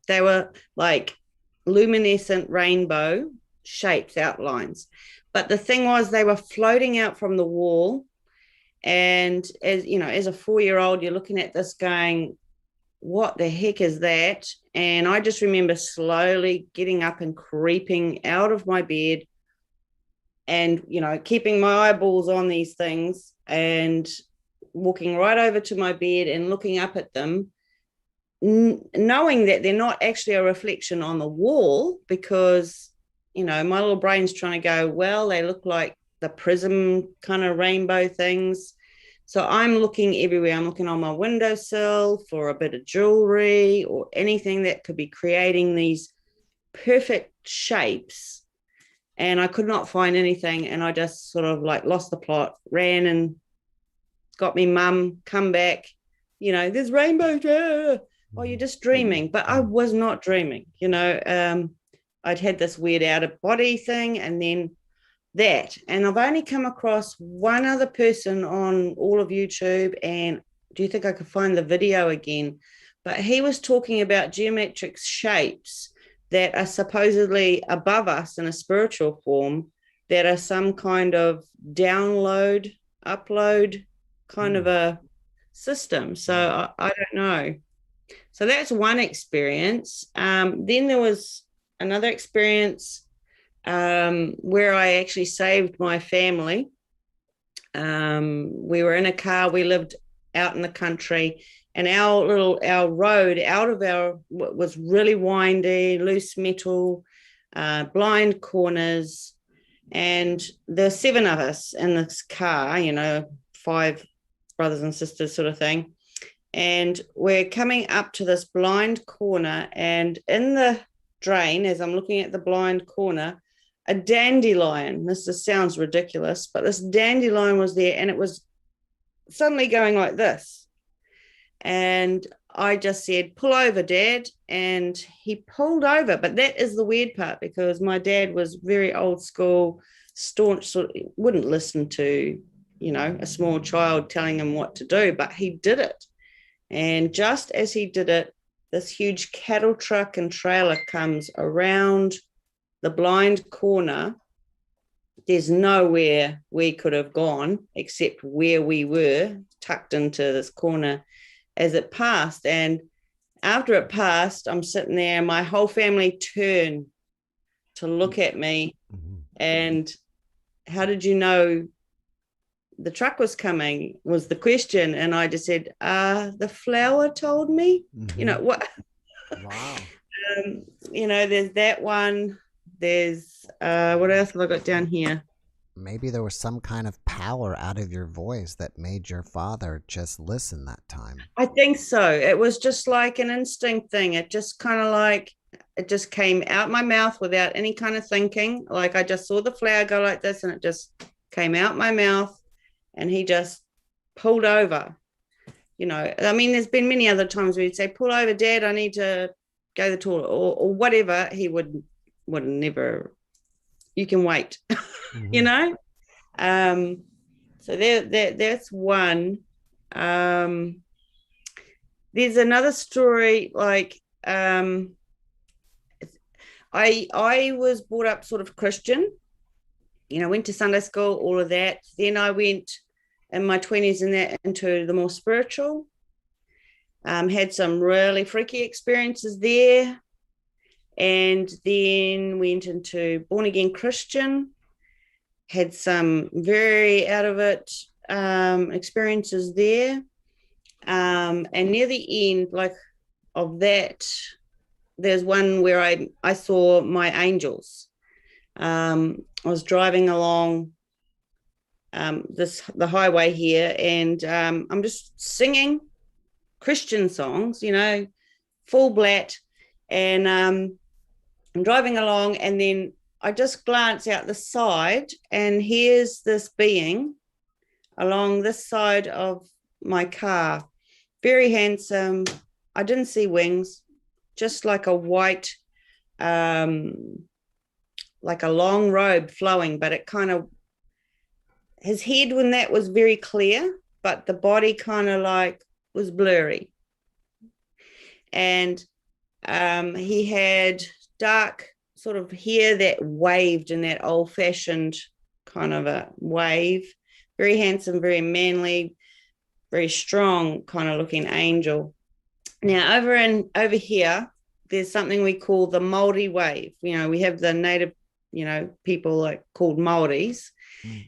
were like luminescent rainbow shapes, outlines, but the thing was they were floating out from the wall, and as a 4-year-old, you're looking at this going, what the heck is that? And I just remember slowly getting up and creeping out of my bed, and, you know, keeping my eyeballs on these things and walking right over to my bed and looking up at them, knowing that they're not actually a reflection on the wall, because, you know, my little brain's trying to go, well, they look like the prism kind of rainbow things. So I'm looking everywhere. I'm looking on my windowsill for a bit of jewelry or anything that could be creating these perfect shapes. And I could not find anything. And I just sort of like lost the plot, ran and got me mum, come back, you know, there's rainbows. Oh, you're just dreaming. But I was not dreaming, you know. I'd had this weird out of body thing, and then that. And I've only come across one other person on all of YouTube, and do you think I could find the video again? But he was talking about geometric shapes that are supposedly above us in a spiritual form, that are some kind of download, upload kind of a system. So I don't know. So that's one experience. Then there was another experience where I actually saved my family. We were in a car. We lived out in the country, and our road out of our was really windy, loose metal, blind corners, and there's 7 of us in this car, you know, 5 brothers and sisters sort of thing. And we're coming up to this blind corner, and in the drain, as I'm looking at the blind corner, a dandelion, this just sounds ridiculous, but this dandelion was there, and it was suddenly going like this. And I just said, pull over, Dad. And he pulled over. But that is the weird part, because my dad was very old school, staunch, sort of, wouldn't listen to, you know, a small child telling him what to do, but he did it. And just as he did it, this huge cattle truck and trailer comes around the blind corner. There's nowhere we could have gone except where we were, tucked into this corner as it passed. And after it passed, I'm sitting there, and my whole family turned to look at me. And how did you know the truck was coming, was the question. And I just said, the flower told me. You know what? Wow. You know, there's that one. There's what else have I got down here? Maybe there was some kind of power out of your voice that made your father just listen that time. I think so. It was just like an instinct thing. It just kind of like, it just came out my mouth without any kind of thinking. Like I just saw the flower go like this, and it just came out my mouth, and he just pulled over. You know, I mean, there's been many other times where he'd say, pull over, Dad, I need to go to the toilet, or whatever. He would never, you can wait. You know. So that's one. There's another story, like I was brought up sort of Christian, you know, went to Sunday school, all of that. Then I went in my 20s and that into the more spiritual, had some really freaky experiences there, and then went into born again Christian, had some very out of it experiences there. And near the end, like of that, there's one where I saw my angels. I was driving along the highway here, and I'm just singing Christian songs, you know, full blat, and I'm driving along, and then I just glance out the side, and here's this being along this side of my car, very handsome. I didn't see wings, just like a white, like a long robe flowing, but it kind of, his head when that was very clear, but the body kind of like was blurry. And he had dark sort of hair that waved in that old-fashioned kind of a wave. Very handsome, very manly, very strong kind of looking angel. Now over here, there's something we call the Māori wave. You know, we have the native people like called Maoris.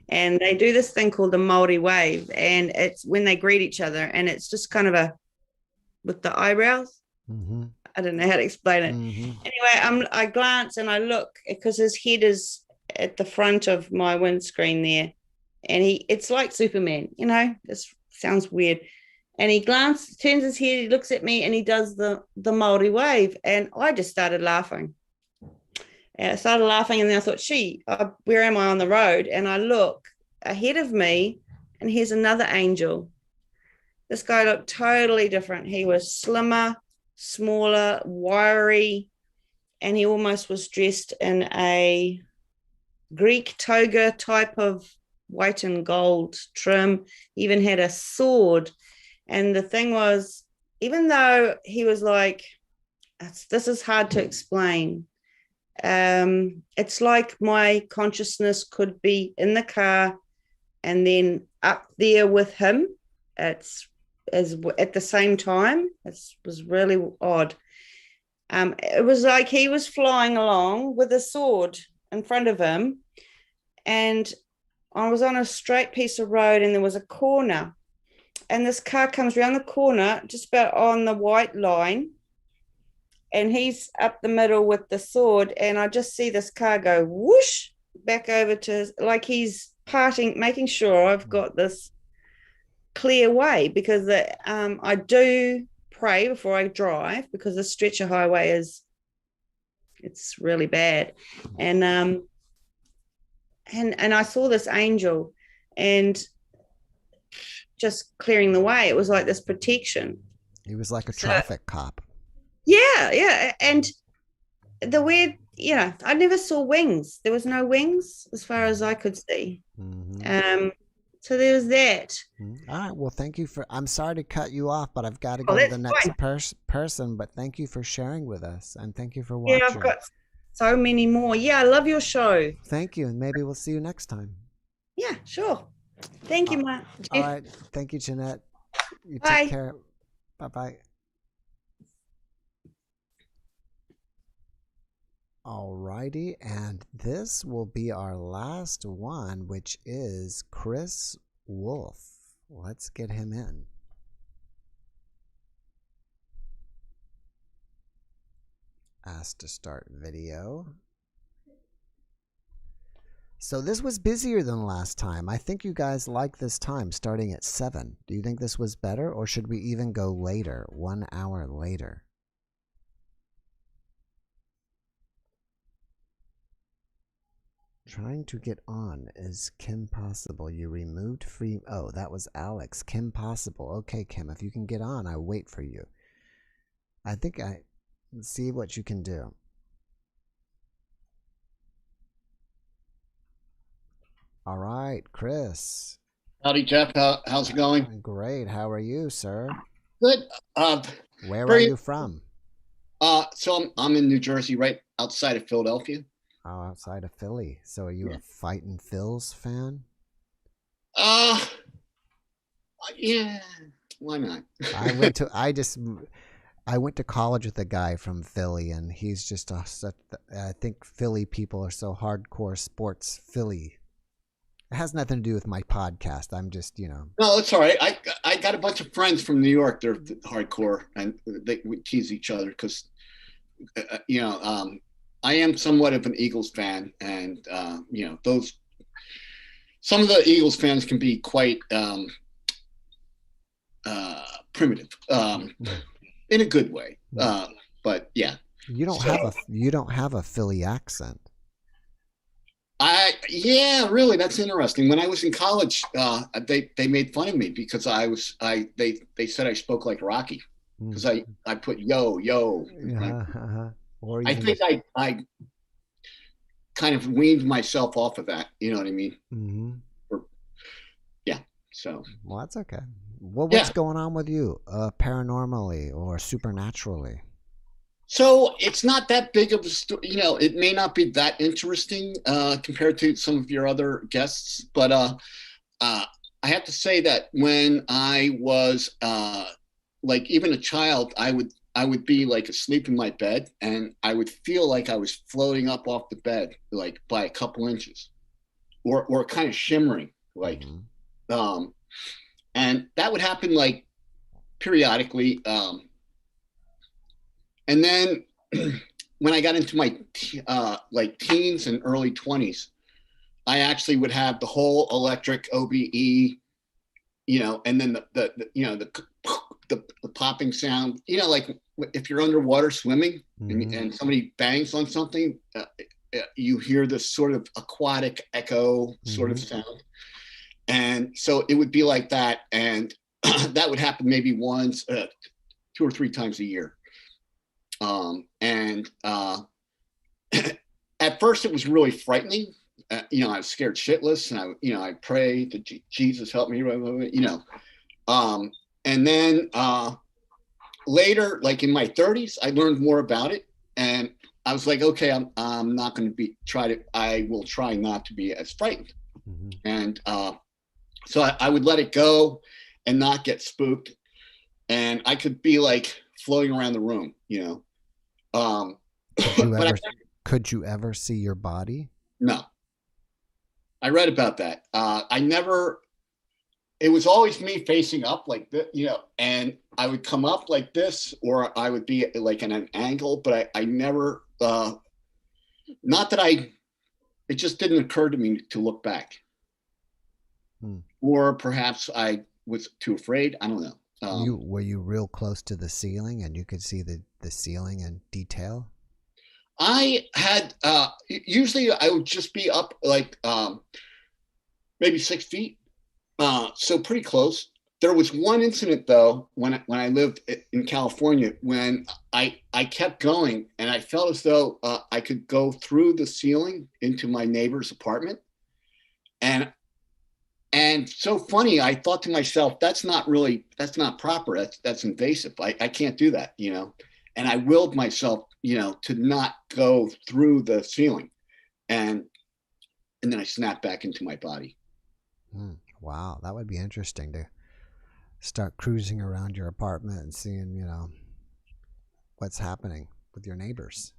And they do this thing called the Maori wave, and it's when they greet each other, and it's just kind of with the eyebrows. I don't know how to explain it. Anyway, I glance and I look because his head is at the front of my windscreen there, and it's like Superman, this sounds weird. And he turns his head, he looks at me, and he does the Maori wave, and I just started laughing. And I started laughing, and then I thought, where am I on the road? And I look ahead of me, and here's another angel. This guy looked totally different. He was slimmer, smaller, wiry, and he almost was dressed in a Greek toga type of white and gold trim. He even had a sword. And the thing was, even though he was like, this is hard to explain. It's like my consciousness could be in the car and then up there with him. It's at the same time. It was really odd. It was like he was flying along with a sword in front of him, and I was on a straight piece of road, and there was a corner, and this car comes around the corner just about on the white line, and he's up the middle with the sword, and I just see this car go whoosh back over to, like he's making sure I've got this clear way, because I do pray before I drive, because the stretcher highway it's really bad. And I saw this angel and just clearing the way. It was like this protection. He was like a traffic cop. Yeah. And the weird, I never saw wings. There was no wings as far as I could see. So there was that. All right. Well, thank you I'm sorry to cut you off, but I've got to go to the next person. But thank you for sharing with us, and thank you for watching. Yeah, I've got so many more. Yeah, I love your show. Thank you, and maybe we'll see you next time. Yeah, sure. Thank you, Matt. All right. Thank you, Jeanette. You Bye. take care. Bye-bye. All righty, and this will be our last one, which is Chris Wolf. Let's get him in. Asked to start video. So this was busier than last time. I think you guys like this time, starting at 7. Do you think this was better, or should we even go later, 1 hour later? Trying to get on. Is Kim possible? You removed free... Oh, that was Alex. Kim possible. Okay, Kim, if you can get on, I'll wait for you. I think see what you can do. All right, Chris. Howdy, Jeff. How's it going? Great. How are you, sir? Good. Where are you from? So I'm in New Jersey, right outside of Philadelphia. Oh, outside of Philly. So are you a Fightin' Phils fan? Yeah. Why not? I went to college with a guy from Philly, and he's just I think Philly people are so hardcore sports Philly. It has nothing to do with my podcast. I'm just, No, it's all right. I got a bunch of friends from New York. They're hardcore, and we tease each other because, I am somewhat of an Eagles fan, and some of the Eagles fans can be quite primitive, in a good way. But yeah, you don't have a Philly accent. Really, that's interesting. When I was in college, they made fun of me because they said I spoke like Rocky because I put yo. I think I kind of weaned myself off of that. You know what I mean? So. Well, that's okay. Well, what's going on with you, paranormally or supernaturally? So it's not that big of a story. It may not be that interesting compared to some of your other guests, but I have to say that when I was like even a child, I would I would be like asleep in my bed, and I would feel like I was floating up off the bed, like by a couple inches, or kind of shimmering, like, and that would happen like periodically. And then when I got into my like teens and early 20s, I actually would have the whole electric OBE, you know, and then the popping sound, you know, like if you're underwater swimming and somebody bangs on something, you hear this sort of aquatic echo sort of sound. And so it would be like that. And that would happen maybe once, 2 or 3 times a year. At first it was really frightening. You know, I was scared shitless, and I prayed to Jesus, help me, you know. And then later, like in my 30s, I learned more about it, and I was like, okay, I'm not going to I will try not to be as frightened. And so I would let it go and not get spooked, and I could be like floating around the room, you know. Could you ever see your body? No. I read about that. It was always me facing up like this, you know, and I would come up like this, or I would be like in an angle, but I never, it just didn't occur to me to look back. Or perhaps I was too afraid. I don't know. Were you real close to the ceiling and you could see the ceiling in detail? I had, usually I would just be up like maybe 6 feet. So pretty close. There was one incident though, when I lived in California, when I kept going and I felt as though I could go through the ceiling into my neighbor's apartment. And so funny, I thought to myself, that's not proper. That's invasive. I can't do that, you know? And I willed myself, you know, to not go through the ceiling. And then I snapped back into my body. Wow. That would be interesting to start cruising around your apartment and seeing, you know, what's happening with your neighbors.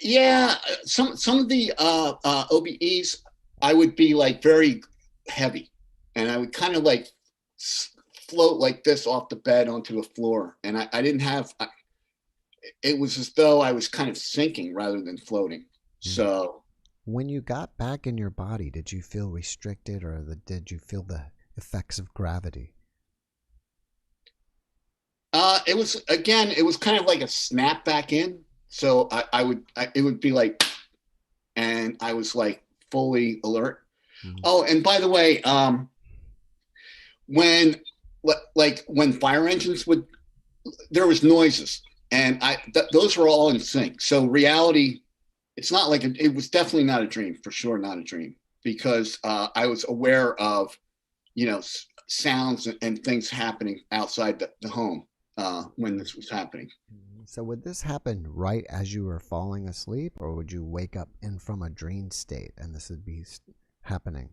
Yeah. Some of the OBEs, I would be like very heavy, and I would kind of like float like this off the bed onto the floor. And I didn't have, it was as though I was kind of sinking rather than floating. So when you got back in your body, did you feel restricted, or did you feel the effects of gravity? It was kind of like a snap back in. So it would be like, and I was like fully alert. Oh, and by the way, when fire engines there was noises, and those were all in sync. So reality, it's not like it was definitely not a dream, for sure not a dream, because I was aware of, you know, sounds and things happening outside the home when this was happening. So would this happen right as you were falling asleep, or would you wake up in from a dream state and this would be happening?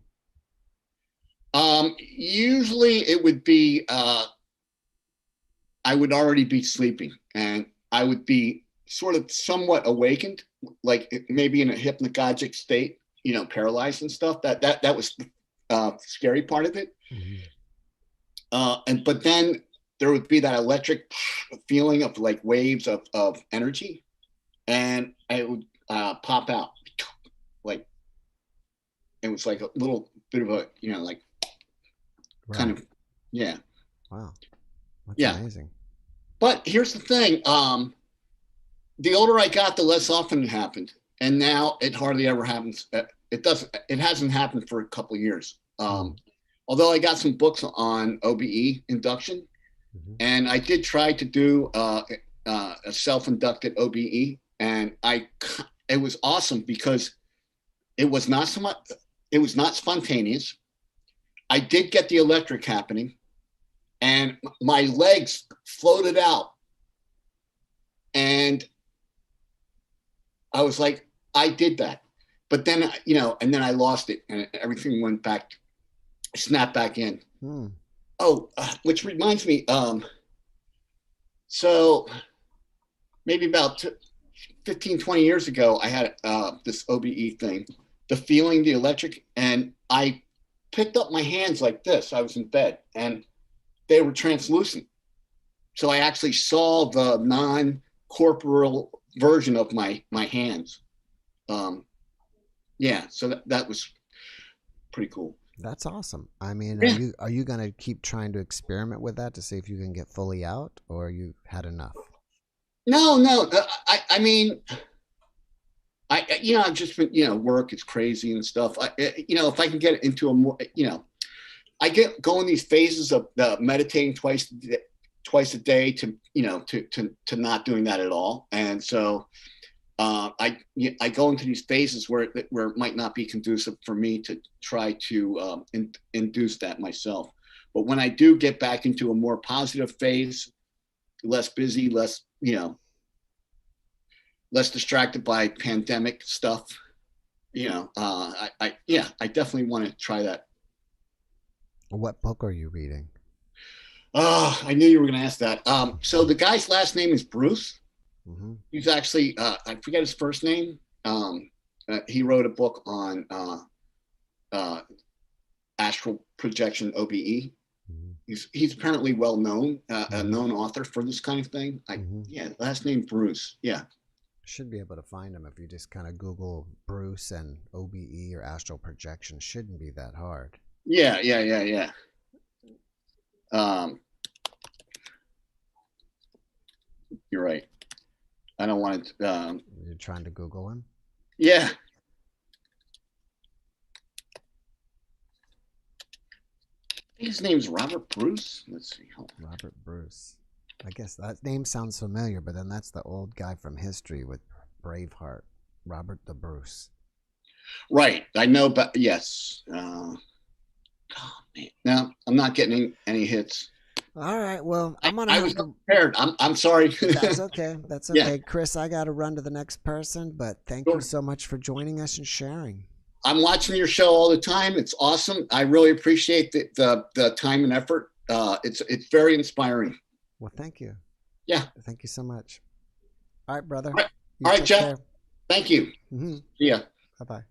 Usually it would be, I would already be sleeping, and I would be sort of somewhat awakened, like maybe in a hypnagogic state, you know, paralyzed and stuff. That was the scary part of it. But then there would be that electric feeling of like waves of energy, and it would pop out. Like, it was like a little bit of a, you know, like kind of, yeah. Wow. That's amazing. But here's the thing. The older I got, the less often it happened. And now it hardly ever happens. It hasn't happened for a couple of years. Although I got some books on OBE induction, and I did try to do a self-inducted OBE, and it was awesome because it was not spontaneous. I did get the electric happening, and my legs floated out, and I was like, I did that. But then, you know, and then I lost it, and everything went back, snapped back in. Oh, which reminds me, so maybe about 15, 20 years ago, I had this OBE thing, the feeling, the electric, and I picked up my hands like this. I was in bed and they were translucent. So I actually saw the non-corporeal version of my hands. Yeah, so that was pretty cool. That's awesome. I mean, Yeah. are you going to keep trying to experiment with that to see if you can get fully out, or you had enough? No. I mean, I've just been, work is crazy and stuff. If I can get into a more, I go in these phases of meditating twice a day to not doing that at all. And so I go into these phases where it might not be conducive for me to try to induce that myself. But when I do get back into a more positive phase, less busy, less distracted by pandemic stuff, I definitely want to try that. What book are you reading? Oh, I knew you were going to ask that. So the guy's last name is Bruce. Mm-hmm. He's actually, I forget his first name. He wrote a book on astral projection, OBE. Mm-hmm. He's apparently well known, a known author for this kind of thing. Yeah, last name Bruce. Yeah. Should be able to find him if you just kind of Google Bruce and OBE or astral projection. Shouldn't be that hard. Yeah. You're right. I don't want to. You're trying to Google him? Yeah. His name's Robert Bruce. Let's see. Robert Bruce. I guess that name sounds familiar, but then that's the old guy from history with Braveheart, Robert the Bruce. Right. I know, but yes. Oh, man. No, I'm not getting any hits. All right. Well, I'm gonna. I was prepared. I'm sorry. That's okay. That's okay. Yeah. Chris, I got to run to the next person, but thank you so much for joining us and sharing. I'm watching your show all the time. It's awesome. I really appreciate the time and effort. It's very inspiring. Well, thank you. Yeah. Thank you so much. All right, brother. All right, Jeff. Care. Thank you. Mm-hmm. See ya. Bye-bye.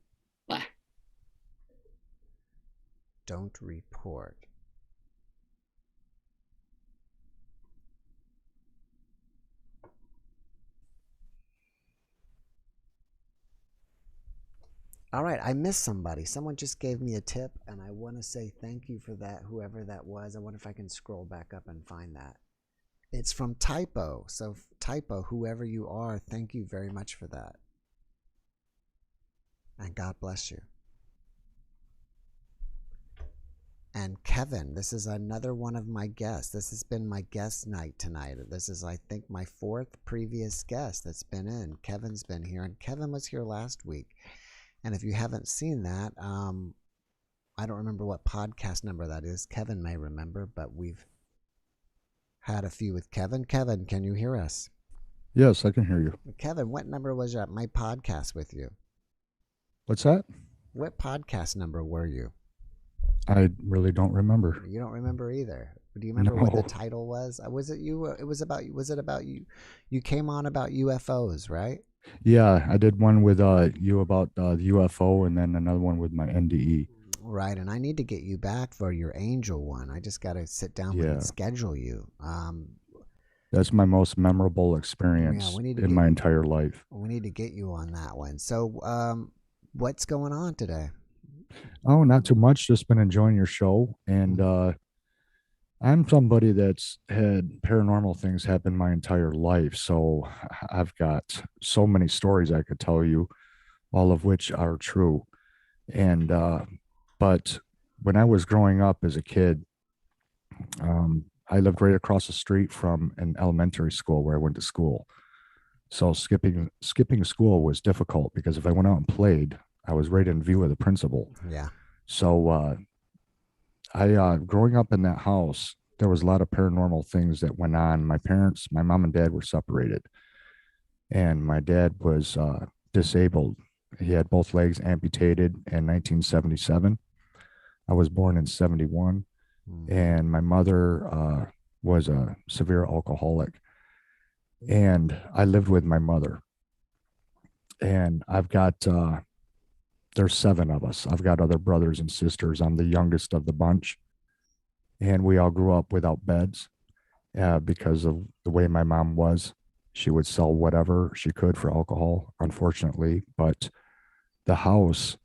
Bye. Don't report. All right, I missed somebody. Someone just gave me a tip, and I want to say thank you for that, whoever that was. I wonder if I can scroll back up and find that. It's from Typo. So, Typo, whoever you are, thank you very much for that. And God bless you. And Kevin, this is another one of my guests. This has been my guest night tonight. This is, I think, my fourth previous guest that's been in. Kevin's been here, and Kevin was here last week. And if you haven't seen that, I don't remember what podcast number that is. Kevin may remember, but we've had a few with Kevin. Kevin, can you hear us? Yes, I can hear you. Kevin, what number was my podcast with you? What's that? What podcast number were you? I really don't remember. You don't remember either. Do you remember what the title was? Was it you? Was it about you? You came on about UFOs, right? Yeah, I did one with you about the UFO, and then another one with my NDE. Right, and I need to get you back for your angel one. I just got to sit down and schedule you. That's my most memorable experience in my entire life. We need to get you on that one. So, what's going on today? Oh, not too much. Just been enjoying your show, and I'm somebody that's had paranormal things happen my entire life. So I've got so many stories I could tell you, all of which are true. And but when I was growing up as a kid, I lived right across the street from an elementary school where I went to school. So skipping school was difficult because if I went out and played, I was right in view of the principal. Yeah. So I growing up in that house, there was a lot of paranormal things that went on. My mom and dad were separated, and my dad was disabled. He had both legs amputated in 1977. I was born in 71, and my mother was a severe alcoholic. And I lived with my mother. And I've got, there's 7 of us. I've got other brothers and sisters. I'm the youngest of the bunch. And we all grew up without beds because of the way my mom was. She would sell whatever she could for alcohol, unfortunately. But the house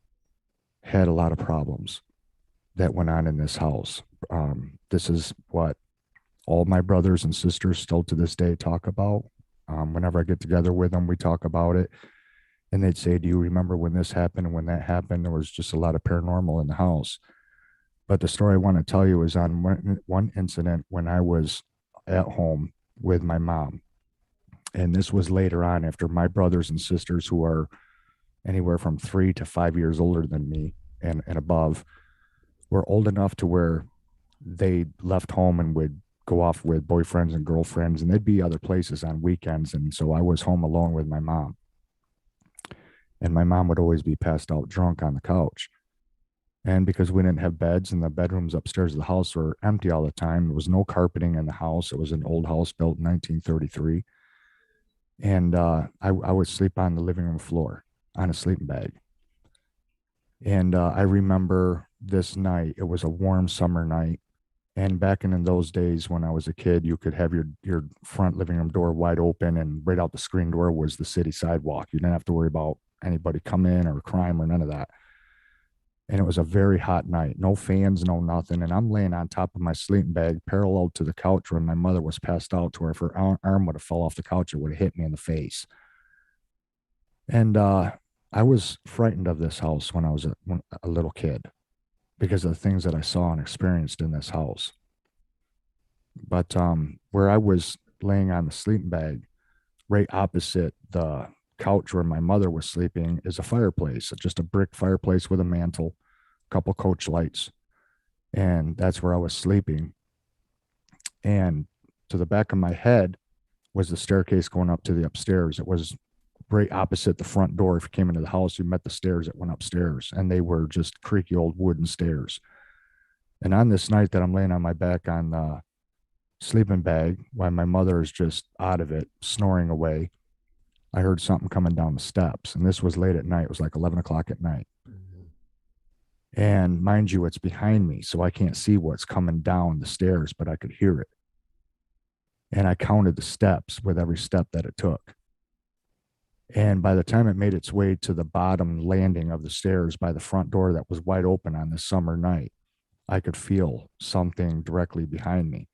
had a lot of problems that went on in this house. This is what all my brothers and sisters still to this day talk about. Whenever I get together with them, we talk about it. And they'd say, do you remember when this happened and when that happened? There was just a lot of paranormal in the house. But the story I want to tell you is on one incident when I was at home with my mom. And this was later on after my brothers and sisters, who are anywhere from 3 to 5 years older than me and above, were old enough to where they left home and would go off with boyfriends and girlfriends, and they'd be other places on weekends. And so I was home alone with my mom. And my mom would always be passed out drunk on the couch. And because we didn't have beds and the bedrooms upstairs of the house were empty all the time, there was no carpeting in the house. It was an old house built in 1933. And I would sleep on the living room floor on a sleeping bag. And I remember this night, it was a warm summer night. And back in those days when I was a kid, you could have your front living room door wide open, and right out the screen door was the city sidewalk. You didn't have to worry about anybody come in or crime or none of that. And it was a very hot night, no fans, no nothing. And I'm laying on top of my sleeping bag parallel to the couch where my mother was passed out, to where if her arm would have fell off the couch, it would have hit me in the face. And I was frightened of this house when I was a little kid because of the things that I saw and experienced in this house. But where I was laying on the sleeping bag, right opposite the couch where my mother was sleeping, is a fireplace, just a brick fireplace with a mantle, a couple coach lights. And that's where I was sleeping. And to the back of my head was the staircase going up to the upstairs. It was right opposite the front door. If you came into the house, you met the stairs that went upstairs, and they were just creaky old wooden stairs. And on this night that I'm laying on my back on the sleeping bag, while my mother is just out of it, snoring away, I heard something coming down the steps. And this was late at night. It was like 11 o'clock at night. And mind you, it's behind me, so I can't see what's coming down the stairs, but I could hear it. And I counted the steps with every step that it took. And by the time it made its way to the bottom landing of the stairs by the front door that was wide open on this summer night, I could feel something directly behind me.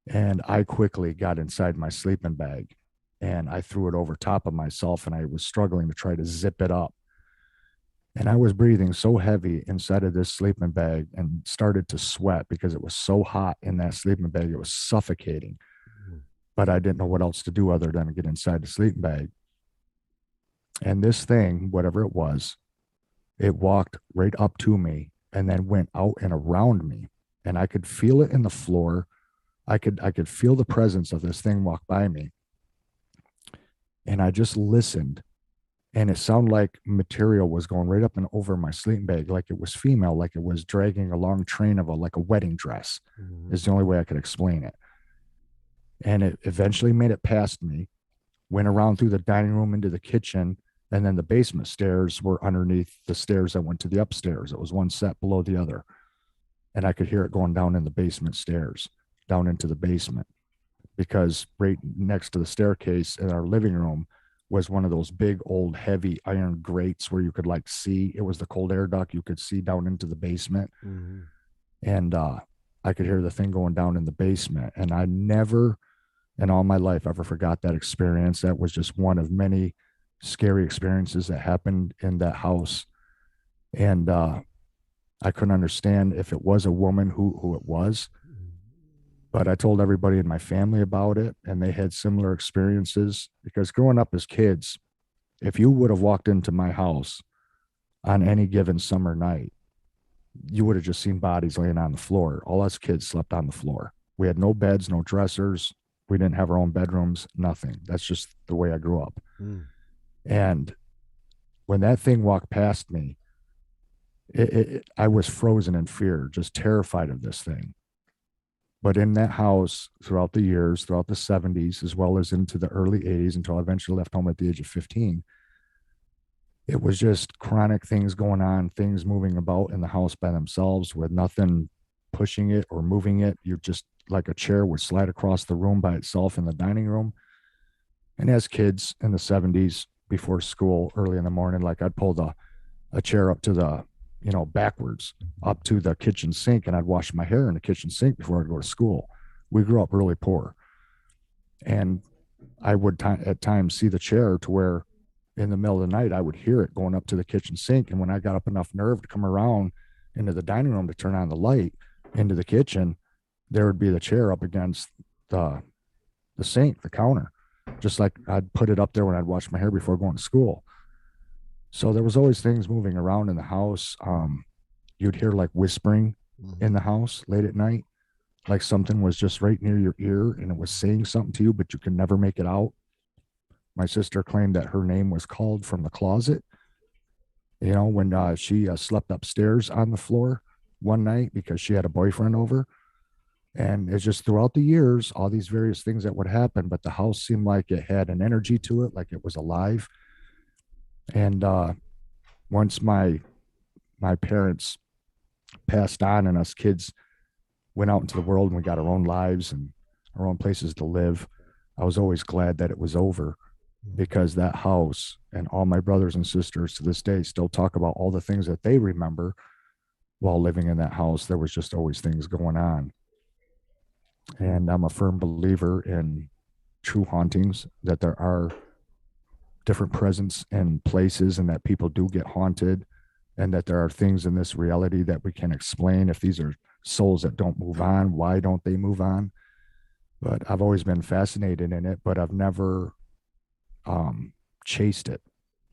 And I quickly got inside my sleeping bag and I threw it over top of myself, and I was struggling to try to zip it up. And I was breathing so heavy inside of this sleeping bag and started to sweat because it was so hot in that sleeping bag. It was suffocating. But I didn't know what else to do other than get inside the sleeping bag. And this thing, whatever it was, it walked right up to me and then went out and around me. And I could feel it in the floor. I could feel the presence of this thing walk by me. And I just listened. And it sounded like material was going right up and over my sleeping bag, like it was female, like it was dragging a long train of like a wedding dress, is the only way I could explain it. And it eventually made it past me, went around through the dining room into the kitchen, and then the basement stairs were underneath the stairs that went to the upstairs. It was one set below the other. And I could hear it going down in the basement stairs, down into the basement, because right next to the staircase in our living room was one of those big old heavy iron grates where you could like see, it was the cold air duct, you could see down into the basement. And I could hear the thing going down in the basement. And I never in all my life ever forgot that experience. That was just one of many scary experiences that happened in that house. And I couldn't understand if it was a woman who it was. But I told everybody in my family about it, and they had similar experiences. Because growing up as kids, if you would have walked into my house on any given summer night, you would have just seen bodies laying on the floor. All us kids slept on the floor. We had no beds, no dressers. We didn't have our own bedrooms, nothing. That's just the way I grew up. And when that thing walked past me, I was frozen in fear, just terrified of this thing. But in that house throughout the years, throughout the 70s, as well as into the early 80s, until I eventually left home at the age of 15, it was just chronic things going on, things moving about in the house by themselves with nothing pushing it or moving it. You're just like a chair would slide across the room by itself in the dining room. And as kids in the 70s, before school, early in the morning, like I'd pull a chair up to the, backwards up to the kitchen sink, and I'd wash my hair in the kitchen sink before I'd go to school. We grew up really poor. And I would at times see the chair to where in the middle of the night, I would hear it going up to the kitchen sink. And when I got up enough nerve to come around into the dining room to turn on the light into the kitchen, there would be the chair up against the sink, the counter, just like I'd put it up there when I'd wash my hair before going to school. So there was always things moving around in the house. You'd hear like whispering in the house late at night, like something was just right near your ear and it was saying something to you, but you could never make it out. My sister claimed that her name was called from the closet, when she slept upstairs on the floor one night because she had a boyfriend over. And it's just throughout the years, all these various things that would happen, but the house seemed like it had an energy to it, like it was alive. And once my parents passed on and us kids went out into the world and we got our own lives and our own places to live, I was always glad that it was over, because that house and all my brothers and sisters to this day still talk about all the things that they remember while living in that house. There was just always things going on. And I'm a firm believer in true hauntings, that there are different presence and places, and that people do get haunted, and that there are things in this reality that we can explain. If these are souls that don't move on, why don't they move on? But I've always been fascinated in it, but I've never chased it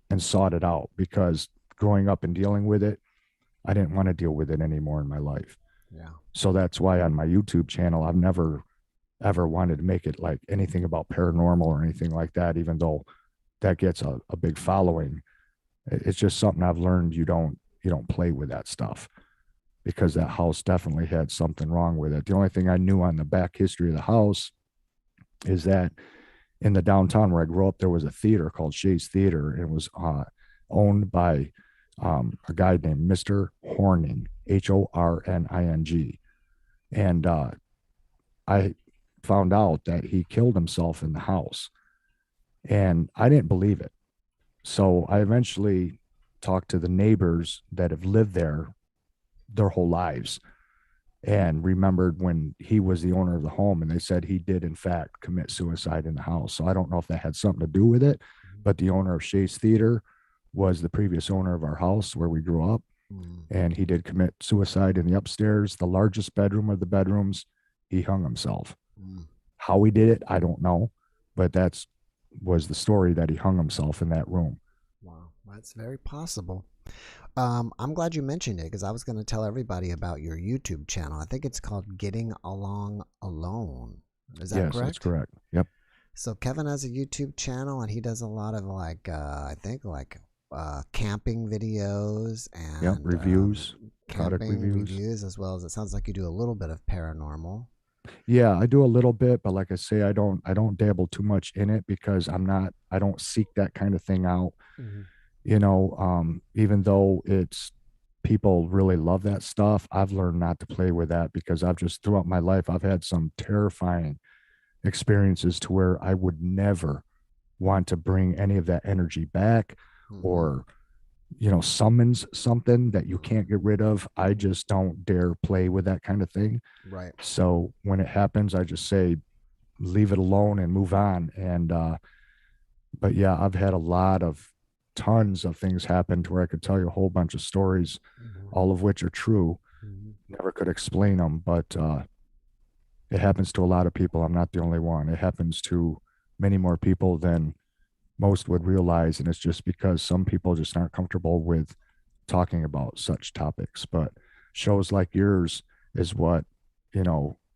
and sought it out, because growing up and dealing with it, I didn't want to deal with it anymore in my life. Yeah. So that's why on my YouTube channel, I've never ever wanted to make it like anything about paranormal or anything like that, even though that gets a big following. It's just something I've learned. You don't play with that stuff, because that house definitely had something wrong with it. The only thing I knew on the back history of the house is that in the downtown where I grew up, there was a theater called Shay's Theater, and it was owned by a guy named Mr. Horning, Horning. And I found out that he killed himself in the house, and I didn't believe it. So I eventually talked to the neighbors that have lived there their whole lives and remembered when he was the owner of the home, and they said he did in fact commit suicide in the house. So I don't know if that had something to do with it, but the owner of Shay's Theater was the previous owner of our house where we grew up. And he did commit suicide in the upstairs, the largest bedroom of the bedrooms. He hung himself. How he did it, I don't know, but was the story, that he hung himself in that room. Wow, that's very possible. I'm glad you mentioned it, because I was going to tell everybody about your YouTube channel. I think it's called Getting Along Alone. Is that correct? Yes, that's correct. Yep. So Kevin has a YouTube channel, and he does a lot of camping videos and reviews, product reviews, as well as, it sounds like you do a little bit of paranormal. Yeah, I do a little bit, but like I say, I don't dabble too much in it, because I don't seek that kind of thing out. Even though people really love that stuff, I've learned not to play with that, because throughout my life, I've had some terrifying experiences to where I would never want to bring any of that energy back, or summons something that you can't get rid of. I just don't dare play with that kind of thing. Right. So when it happens, I just say, leave it alone and move on. And, but yeah, I've had tons of things happen to where I could tell you a whole bunch of stories, all of which are true. Never could explain them, but, it happens to a lot of people. I'm not the only one. It happens to many more people than most would realize, and it's just because some people just aren't comfortable with talking about such topics. But shows like yours is what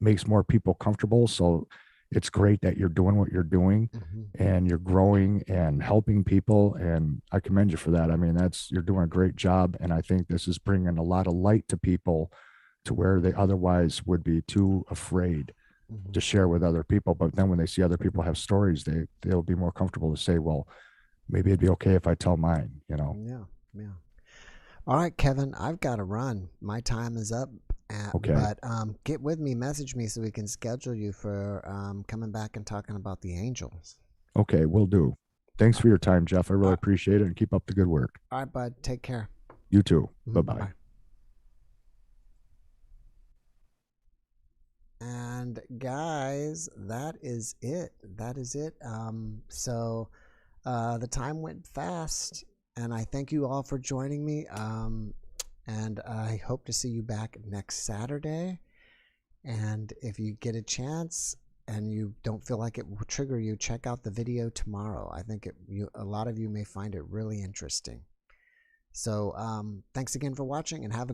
makes more people comfortable. So it's great that you're doing what you're doing, and you're growing and helping people, and I commend you for that. I mean, you're doing a great job, and I think this is bringing a lot of light to people to where they otherwise would be too afraid to share with other people. But then when they see other people have stories, they'll be more comfortable to say, well, maybe it'd be okay if I tell mine, you know? Yeah. All right, Kevin, I've got to run. My time is up. Okay. But get with me, message me so we can schedule you for coming back and talking about the angels. Okay, will do. Thanks for your time, Jeff. I really appreciate it, and keep up the good work. All right, bud. Take care. You too. Bye-bye. And guys, that is it. So the time went fast, and I thank you all for joining me. And I hope to see you back next Saturday. And if you get a chance and you don't feel like it will trigger you, check out the video tomorrow. I think a lot of you may find it really interesting. So thanks again for watching, and have a great